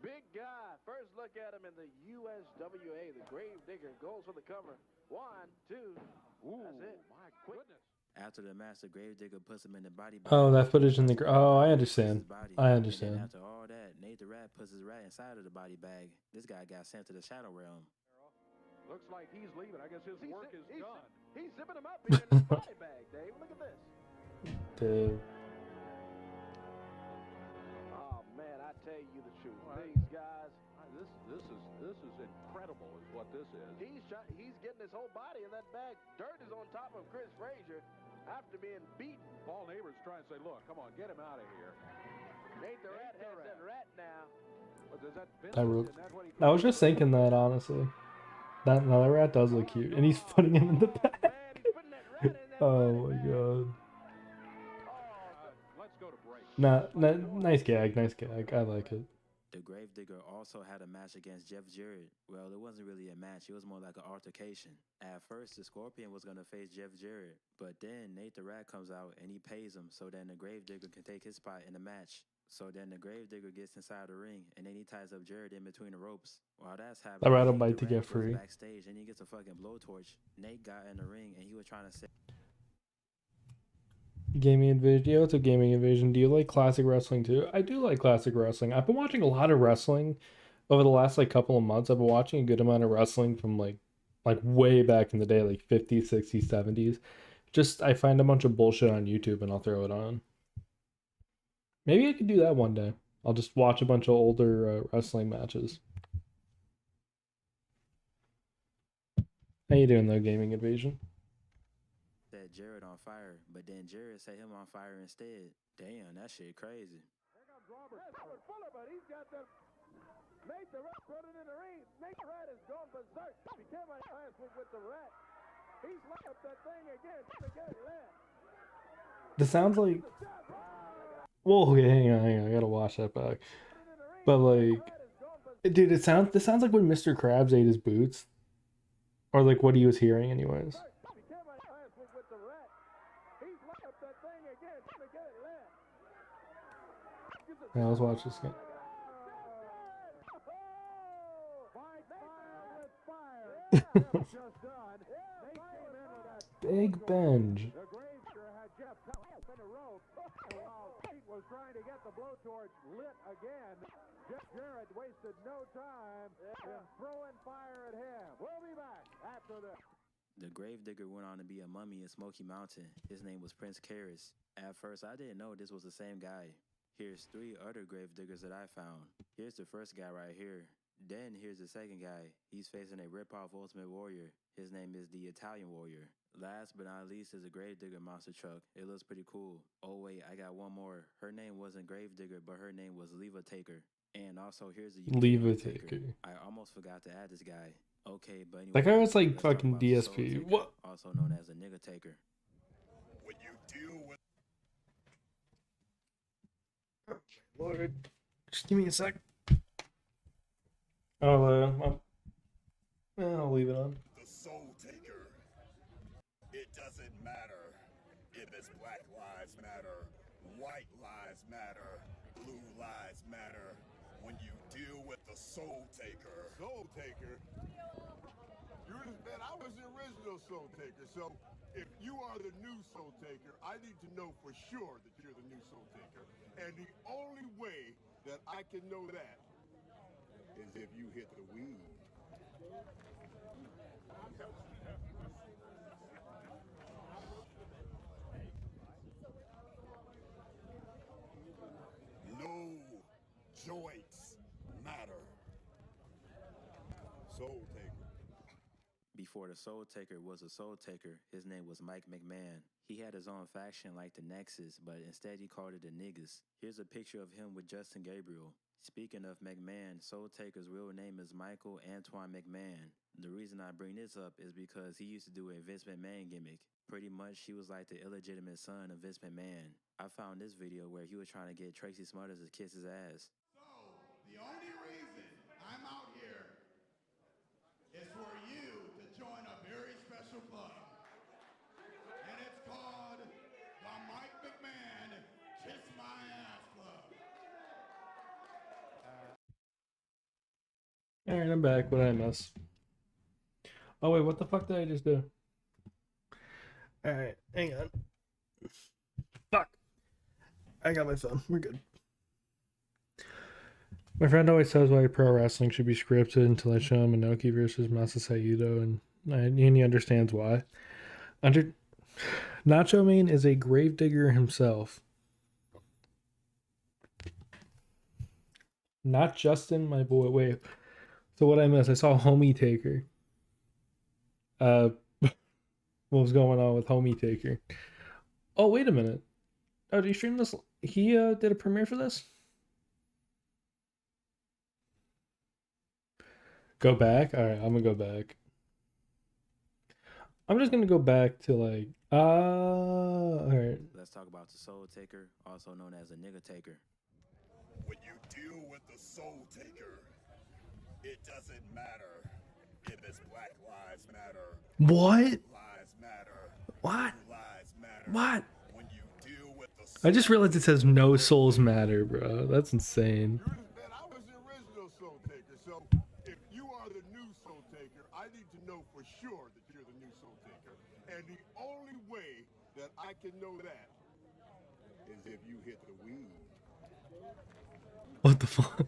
Big guy. First look at him in the USWA. The Gravedigger goes for the cover. 1, 2. Ooh, that's it. My goodness. After the match, the Gravedigger puts him in the body bag. Oh, that footage in the. Oh, I His understand. body. I And understand. then after all that, Nate the Rat puts his rat inside of the body bag. This guy got sent to the Shadow Realm. Looks like he's leaving. I guess his work is done. He's zipping him up here in his body bag, Dave. Look at this. Dude. Oh man, I tell you the truth. These guys, this is incredible, is what this is. He's getting his whole body in that bag. Dirt is on top of Chris Frazier after being beaten. Paul Neighbors trying to say, look, come on, get him out of here. Nate the Rat has that rat now. But does that I was just thinking that, honestly. That rat does look cute, and he's putting him in the bag. Oh my god. Let's go to break. Nice gag, nice gag. I like it. The Gravedigger also had a match against Jeff Jarrett. Well, it wasn't really a match. It was more like an altercation. At first, the Scorpion was going to face Jeff Jarrett, but then Nate the Rat comes out and he pays him so then the Gravedigger can take his spot in the match. So then the Gravedigger gets inside the ring and then he ties up Jarrett in between the ropes. While that's happening, That rat'll Nate bite the to Rat get goes free. backstage and he gets a fucking blowtorch. Nate got in the ring and he was trying to say, Gaming Invasion. What's up, Gaming Invasion? Do you like classic wrestling too? I do like classic wrestling. I've been watching a lot of wrestling over the last couple of months. I've been watching a good amount of wrestling from like way back in the day, like 50s, 60s, 70s. Just I find a bunch of bullshit on YouTube and I'll throw it on. Maybe I could do that one day. I'll just watch a bunch of older wrestling matches. How you doing though, Gaming Invasion? set Jarrett on fire, but then Jarrett set him on fire instead. Damn, that shit crazy. Here comes Robert Fuller, but he's got the Nate the Rat running in the ring. Nate the Rat has gone berserk. He came out last week with the Rat. He's light up that thing again. This sounds like. Whoa, okay, hang on. I gotta watch that back. But like, dude, this sounds like when Mr. Krabs ate his boots, or like what he was hearing, anyways. Yeah, let's watch this again. Big Benj. Was trying to get the blowtorch lit again. Jeff Jarrett wasted no time in throwing fire at him. We'll be back after this. The Gravedigger went on to be a mummy in Smoky Mountain. His name was Prince Karis. At first, I didn't know this was the same guy. Here's 3 other gravediggers that I found. Here's the first guy right here. Then here's the second guy. He's facing a rip-off Ultimate Warrior. His name is the Italian Warrior. Last but not least is a Gravedigger monster truck. It looks pretty cool. Oh wait, I got one more. Her name wasn't Gravedigger, but her name was Leva Taker. And also here's the Leva Taker. I almost forgot to add this guy. Okay, but anyway. That guy was like let's talk fucking about the Soul DSP. Taker, What? also known as a nigga taker. When you deal with Lord, just give me a sec. I'll leave it on. the Soul Taker, it doesn't matter if it's Black Lives Matter, White Lives Matter, Blue Lives Matter. When you deal with the Soul Taker. Soul Taker? I was the original Soul Taker, so if you are the new Soul Taker, I need to know for sure that you're the new Soul Taker. And the only way that I can know that is if you hit the weed. No joints matter. Soul Taker. Before the Soul Taker was a Soul Taker, his name was Mike McMahon. He had his own faction like the Nexus, but instead he called it the Niggas. Here's a picture of him with Justin Gabriel. Speaking of McMahon, Soul Taker's real name is Michael Antoine McMahon. The reason I bring this up is because he used to do a Vince McMahon gimmick. Pretty much, he was like the illegitimate son of Vince McMahon. I found this video where he was trying to get Tracy Smothers to kiss his ass. So, the only reason I'm out here is for you to join a very special club. And it's called the Mike McMahon Kiss My Ass Club. Alright, I'm back. What did I miss? Oh wait, what the fuck did I just do? Alright, hang on. Fuck. I got my phone. We're good. My friend always says why pro wrestling should be scripted until I show him Inoki versus Masasai Yudo, and he understands why. Nacho Man is a gravedigger himself. Not Justin, my boy. Wait. So what I missed? I saw Homie Taker. What was going on with Homie Taker? Oh, wait a minute. Oh, did he stream this? He did a premiere for this? Go back? Alright, I'm gonna go back. I'm just gonna go back to like, alright. Let's talk about the Soul Taker, also known as a nigga taker. When you deal with the Soul Taker, it doesn't matter if it's Black Lives Matter. What? Lives Matter. What? Lives Matter. What? When you deal with the I just realized it says no souls matter, bro. That's insane. I was the original Soul Taker, so if you are the new Soul Taker, I need to know for sure that you're the new Soul Taker. And the only way that I can know that is if you hit the weed. What the fuck?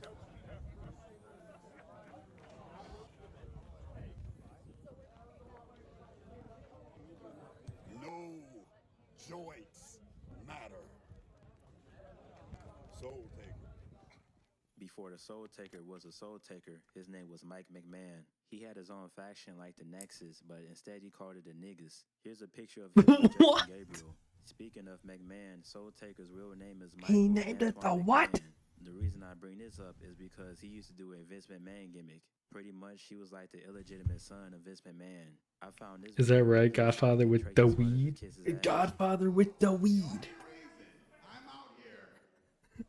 No joints matter. Soul Taker. Before the Soul Taker was a Soul Taker, his name was Mike McMahon. He had his own faction like the Nexus, but instead he called it the Niggas. Here's a picture of him with What? Justin Gabriel. Speaking of McMahon, Soul Taker's real name is Mike. He named it the what? The reason I bring this up is because he used to do a Vince McMahon gimmick. Pretty much, he was like the illegitimate son of Vince McMahon. I found this. Is that video where right? he was trying to Godfather get with Tracy the Smothers to weed? kiss his ass. Godfather with the weed. I'm out here.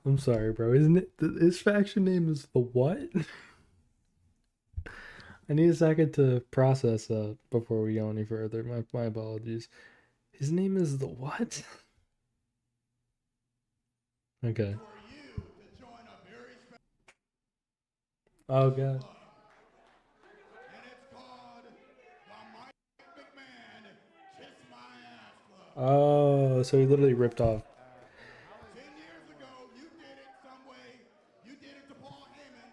I'm sorry, bro. Isn't it? His faction name is the what? I need a second to process that before we go any further. My apologies. His name is the what? Okay. Oh god. And it's called the Mike McMahon Kiss My Ass Club. Oh, so he literally ripped off. 10 years ago, you did it some way. You did it to Paul Heyman.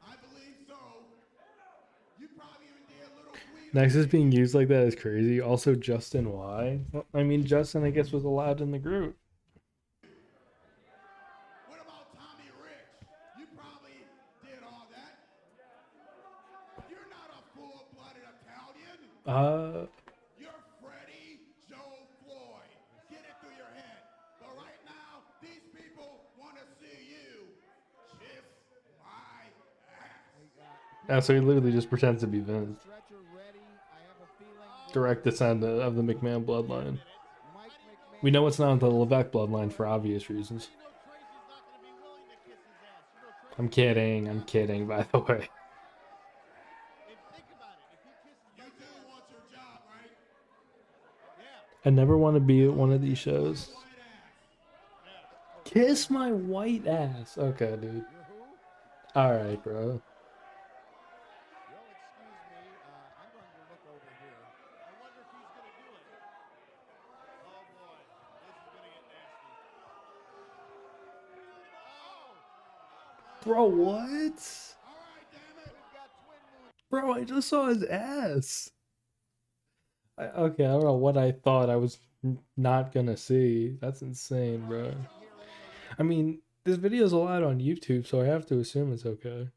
I believe so. You probably even did a little tweet. Nexus being used like that is crazy. Also, Justin, why? Well, I mean, Justin, I guess, was allowed in the group. You're Freddie Joe Floyd. Get it through your head. But right now, these people want to see you kiss my ass. So he literally just pretends to be Vince. Direct descendant of the McMahon bloodline. We know it's not the Levesque bloodline for obvious reasons. I'm kidding, by the way. I never want to be at one of these shows. Kiss my white ass. Okay, dude. Alright, bro. Bro, what? Bro, I just saw his ass. Okay, I don't know what I thought I was not gonna see. That's insane, bro. I mean, this video's allowed on YouTube, so I have to assume it's okay.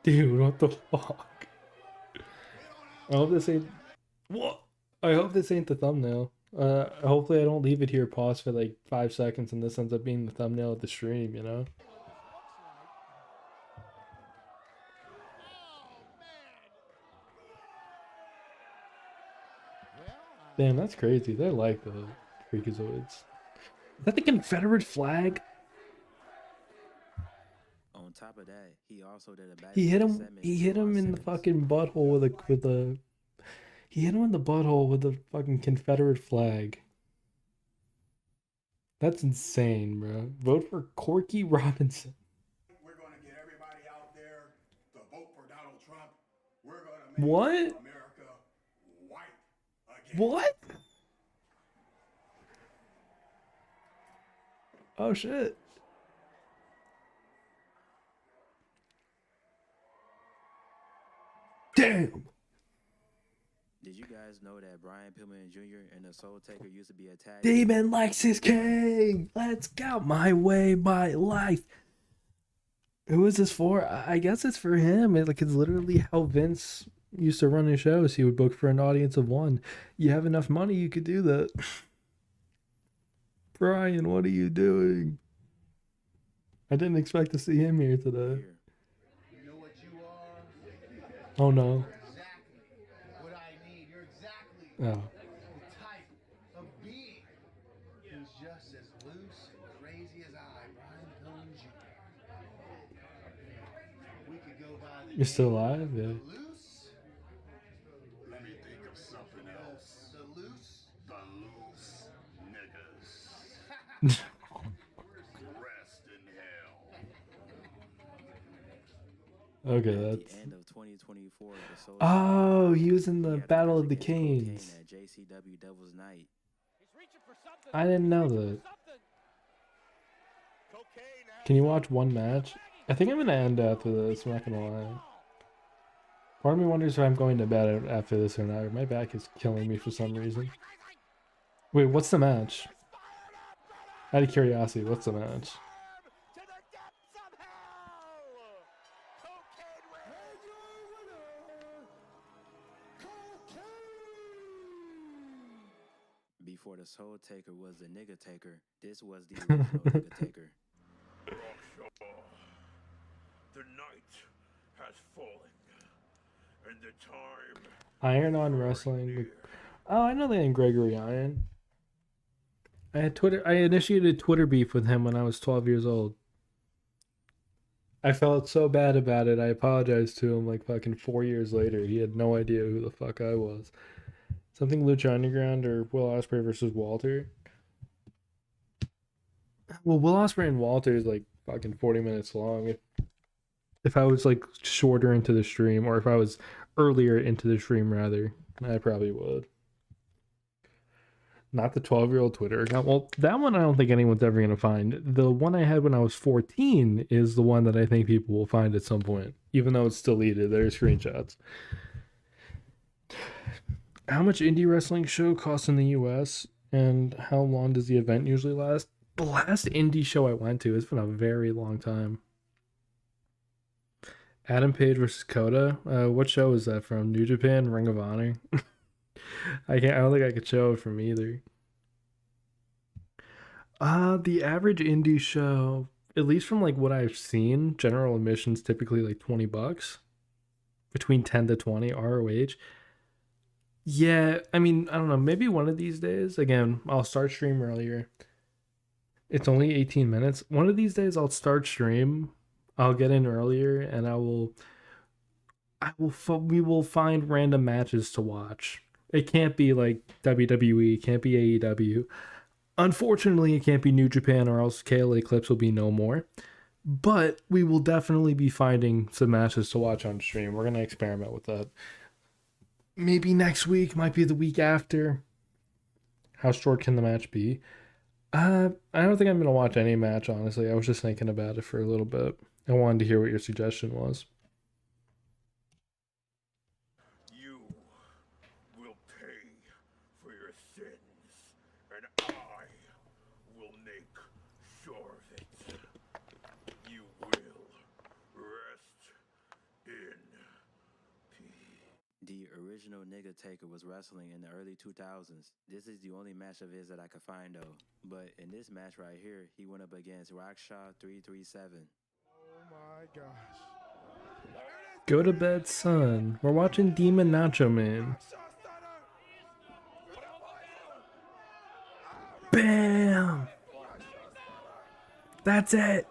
Dude, what the fuck? I hope this ain't... What? I hope this ain't the thumbnail. Hopefully I don't leave it here paused for like 5 seconds and this ends up being the thumbnail of the stream, you know? Damn, that's crazy. They like the Freakazoids. Is that the Confederate flag? On top of that, he also did a He hit him in the fucking butthole with a he hit him in the butthole with the fucking Confederate flag. That's insane, bro. Vote for Corky Robinson. We're going to get everybody out there to vote for Donald Trump. We're going to make What? America white again. What? Oh shit. Damn. Did you guys know that Brian Pillman Jr. and the Soul Taker used to be a tag? Demon Lexus King. Let's go. My way, my life. Who is this for? I guess it's for him. It's literally how Vince used to run his shows. He would book for an audience of one. You have enough money, you could do that. Brian, what are you doing? I didn't expect to see him here today. You know what you are? Oh no. Exactly what I need. You're exactly Oh. the type of being who's just as loose and crazy as I, Brian Pillman Jr. We could go by the You're still name alive? Yeah. Loose. Let me think of something else. The loose niggas. Rest in hell. Okay, At that's... the end of 2024, the Soul Oh, he was in Taker the had a Battle match of the against Cocaine Canes. at JCW Devil's Night. I didn't know that. Can you watch one match? I think I'm gonna end after this, I'm not gonna lie. Part of me wonders if I'm going to bed after this or not. My back is killing me for some reason. Wait, what's the match? Out of curiosity, what's the match? Before the Soul Taker was the Nigga Taker, this was the original Nigga Taker. The night has fallen, and the time. Iron on Wrestling. Oh, I know that in Gregory Iron. I initiated Twitter beef with him when I was 12 years old. I felt so bad about it. I apologized to him like fucking 4 years later. He had no idea who the fuck I was. Something Lucha Underground or Will Ospreay versus Walter. Well, Will Ospreay and Walter is like fucking 40 minutes long. If I was like shorter into the stream, or if I was earlier into the stream rather, I probably would. Not the 12-year-old Twitter account. Well, that one I don't think anyone's ever going to find. The one I had when I was 14 is the one that I think people will find at some point. Even though it's deleted, there are screenshots. How much indie wrestling show costs in the US? And how long does the event usually last? The last indie show I went to, it's been a very long time. Adam Page versus Kota. What show is that from? New Japan, Ring of Honor. I can't. I don't think I could show it from either. The average indie show, at least from like what I've seen, general admissions typically like $20, between 10 to 20 ROH. Yeah, I mean, I don't know. Maybe one of these days. Again, I'll start stream earlier. It's only 18 minutes. One of these days, I'll start stream. I'll get in earlier, and we will find random matches to watch. It can't be like WWE, it can't be AEW. Unfortunately, it can't be New Japan, or else KLA clips will be no more. But we will definitely be finding some matches to watch on stream. We're gonna experiment with that. Maybe next week, might be the week after. How short can the match be? I don't think I'm gonna watch any match, honestly. I was just thinking about it for a little bit. I wanted to hear what your suggestion was. You will pay for your sins, and I will make sure of it. You will rest in peace. The original Nigga Taker was wrestling in the early 2000s. This is the only match of his that I could find though. But in this match right here, he went up against Rockshaw 337. Oh my gosh. Go to bed, son. We're watching Demon Nacho Man. Bam! That's it.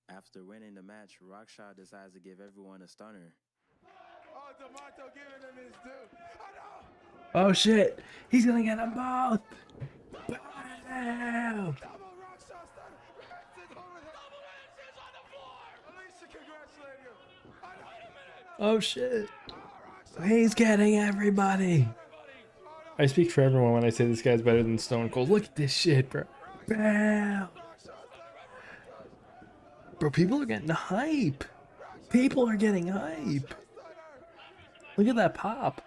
After winning the match, Rockshaw decides to give everyone a stunner. Oh, D'Amato giving him his due. Oh shit! He's gonna get them both. Bam! Oh shit! He's getting everybody. I speak for everyone when I say this guy's better than Stone Cold. Look at this shit, bro. Bam! Bro, people are getting hype. People are getting hype. Look at that pop.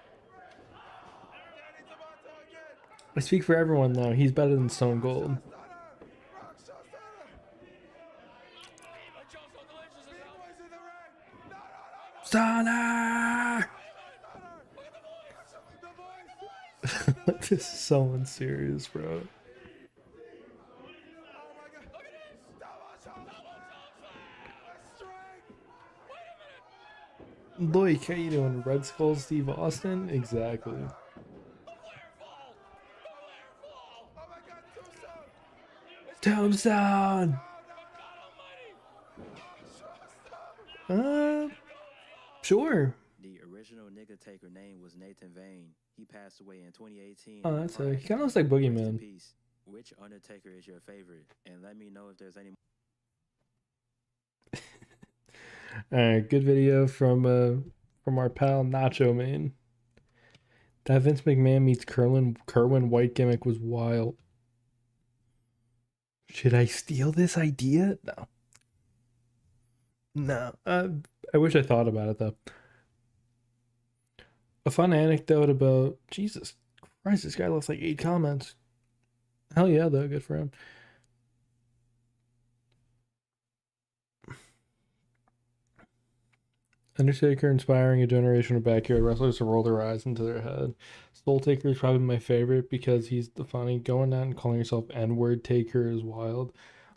I speak for everyone though. He's better than Stone Cold. Stunner! This is so unserious, bro. Look, how you doing? Red Skull Steve Austin? Exactly. Tombstone! Sure. The original Nigga Taker name was Nathan Vane. He passed away in 2018. Oh, that's a... He kind of looks like Boogeyman. Which Undertaker is your favorite? And let me know if there's any... Alright, good video from our pal Nacho Man. That Vince McMahon meets Kerwin White gimmick was wild. Should I steal this idea? No. No. I wish I thought about it though. A fun anecdote about Jesus Christ, this guy left like 8 comments. Hell yeah, though, good for him. Undertaker inspiring a generation of backyard wrestlers to roll their eyes into their head. Soul Taker is probably my favorite because he's the funny. Going out and calling yourself N-word Taker is wild.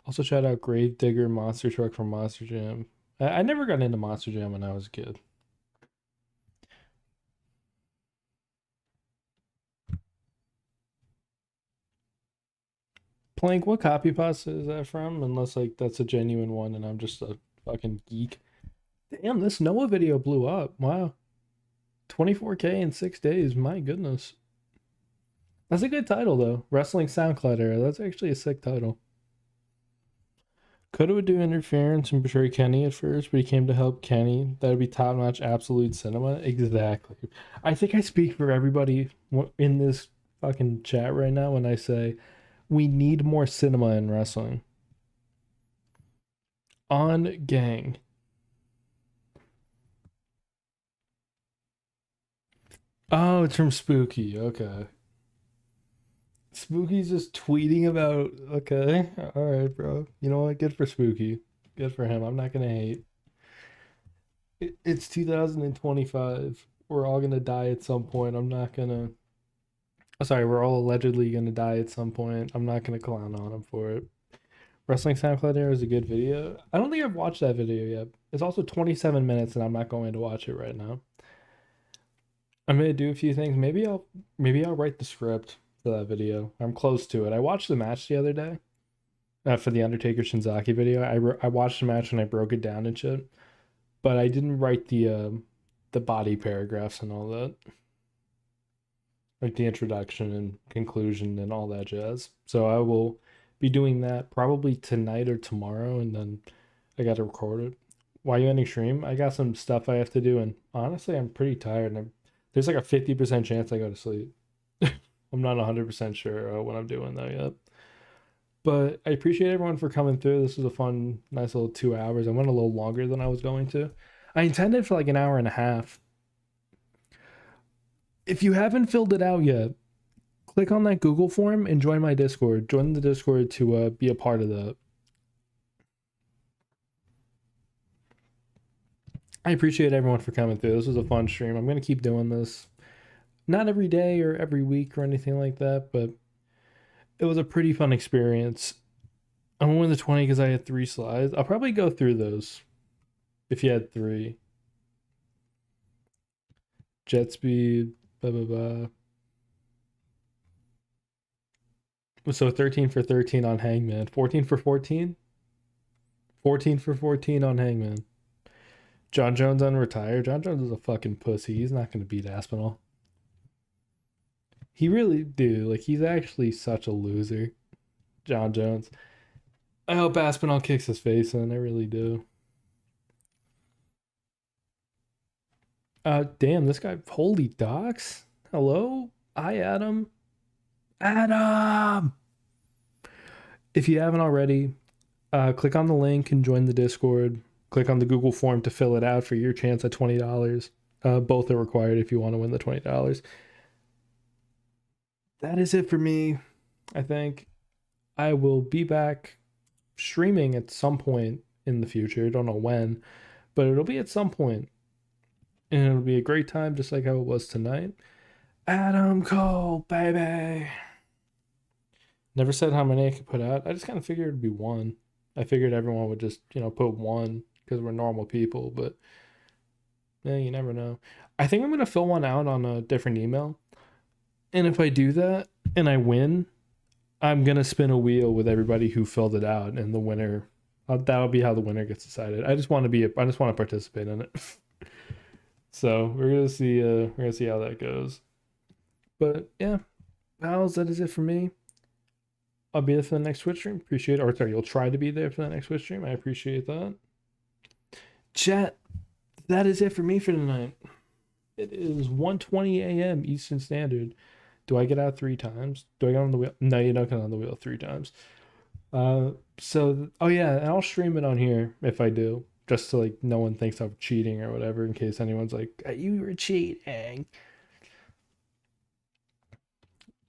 Also shout out Grave Digger Monster Truck from Monster Jam. I never got into Monster Jam when I was a kid. Plank, what copy pasta is that from? Unless like that's a genuine one and I'm just a fucking geek. Damn, this Noah video blew up. Wow. 24K in 6 days. My goodness. That's a good title, though. Wrestling SoundCloud era. That's actually a sick title. Coda would do interference and betray Kenny at first, but he came to help Kenny. That would be top-notch absolute cinema. Exactly. I think I speak for everybody in this fucking chat right now when I say we need more cinema in wrestling. On gang. Oh, it's from Spooky. Okay. Spooky's just tweeting about. Okay, all right, bro. You know what? Good for Spooky. Good for him. I'm not gonna hate. It's 2025. We're all gonna die at some point. I'm not gonna. Oh, sorry, we're all allegedly gonna die at some point. I'm not gonna clown on him for it. Wrestling SoundCloud Era is a good video. I don't think I've watched that video yet. It's also 27 minutes, and I'm not going to watch it right now. I'm gonna do a few things. Maybe I'll write the script for that video. I'm close to it. I watched the match the other day for the Undertaker Shinzaki video. I watched the match and I broke it down and shit, but I didn't write the body paragraphs and all that, like the introduction and conclusion and all that jazz. So I will be doing that probably tonight or tomorrow, and then I got to record it. Why you ending stream? I got some stuff I have to do, and honestly, I'm pretty tired, and there's like a 50% chance I go to sleep. I'm not 100% sure what I'm doing though yet. But I appreciate everyone for coming through. This was a fun, nice little 2 hours. I went a little longer than I was going to. I intended for like an hour and a half. If you haven't filled it out yet, click on that Google form and join my Discord. Join the Discord to be a part of that. I appreciate everyone for coming through. This was a fun stream. I'm going to keep doing this. Not every day or every week or anything like that, but it was a pretty fun experience. I'm going to win the 20 because I had 3 slides. I'll probably go through those if you had 3. Jet speed, blah, blah, blah. So 13 for 13 on Hangman. 14 for 14? 14 for 14 on Hangman. John Jones unretired. John Jones is a fucking pussy. He's not going to beat Aspinall. He really, dude, like, he's actually such a loser. John Jones. I hope Aspinall kicks his face in. I really do. Damn, this guy, holy docs. Hello? Hi, Adam. Adam! If you haven't already, click on the link and join the Discord. Click on the Google form to fill it out for your chance at $20. Both are required if you want to win the $20. That is it for me, I think. I will be back streaming at some point in the future. Don't know when, but it'll be at some point. And it'll be a great time, just like how it was tonight. Adam Cole, baby. Never said how many I could put out. I just kind of figured it'd be 1. I figured everyone would just, put 1 because we're normal people, but yeah, you never know. I think I'm going to fill one out on a different email. And if I do that and I win, I'm going to spin a wheel with everybody who filled it out, and the winner, that'll be how the winner gets decided. I just want to participate in it. So we're going to see how that goes. But yeah, pals, that is it for me. I'll be there for the next Twitch stream. Appreciate it. Or sorry, you'll try to be there for the next Twitch stream. I appreciate that. Chat, that is it for me for tonight. It is 1:20 a.m. Eastern Standard. Do I get out 3 times? Do I get on the wheel? No, you don't get on the wheel 3 times. Oh yeah, and I'll stream it on here if I do, just so like no one thinks I'm cheating or whatever, in case anyone's like, you were cheating.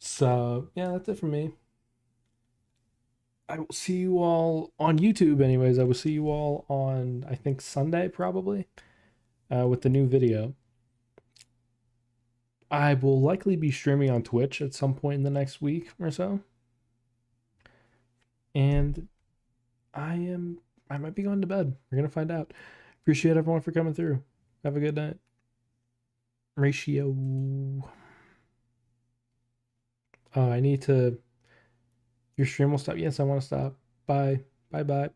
So yeah, that's it for me. I will see you all on YouTube anyways. I will see you all on, I think, Sunday probably, with the new video. I will likely be streaming on Twitch at some point in the next week or so. And I might be going to bed. We're going to find out. Appreciate everyone for coming through. Have a good night. Ratio. I need to... Your stream will stop. Yes, I want to stop. Bye. Bye, guys.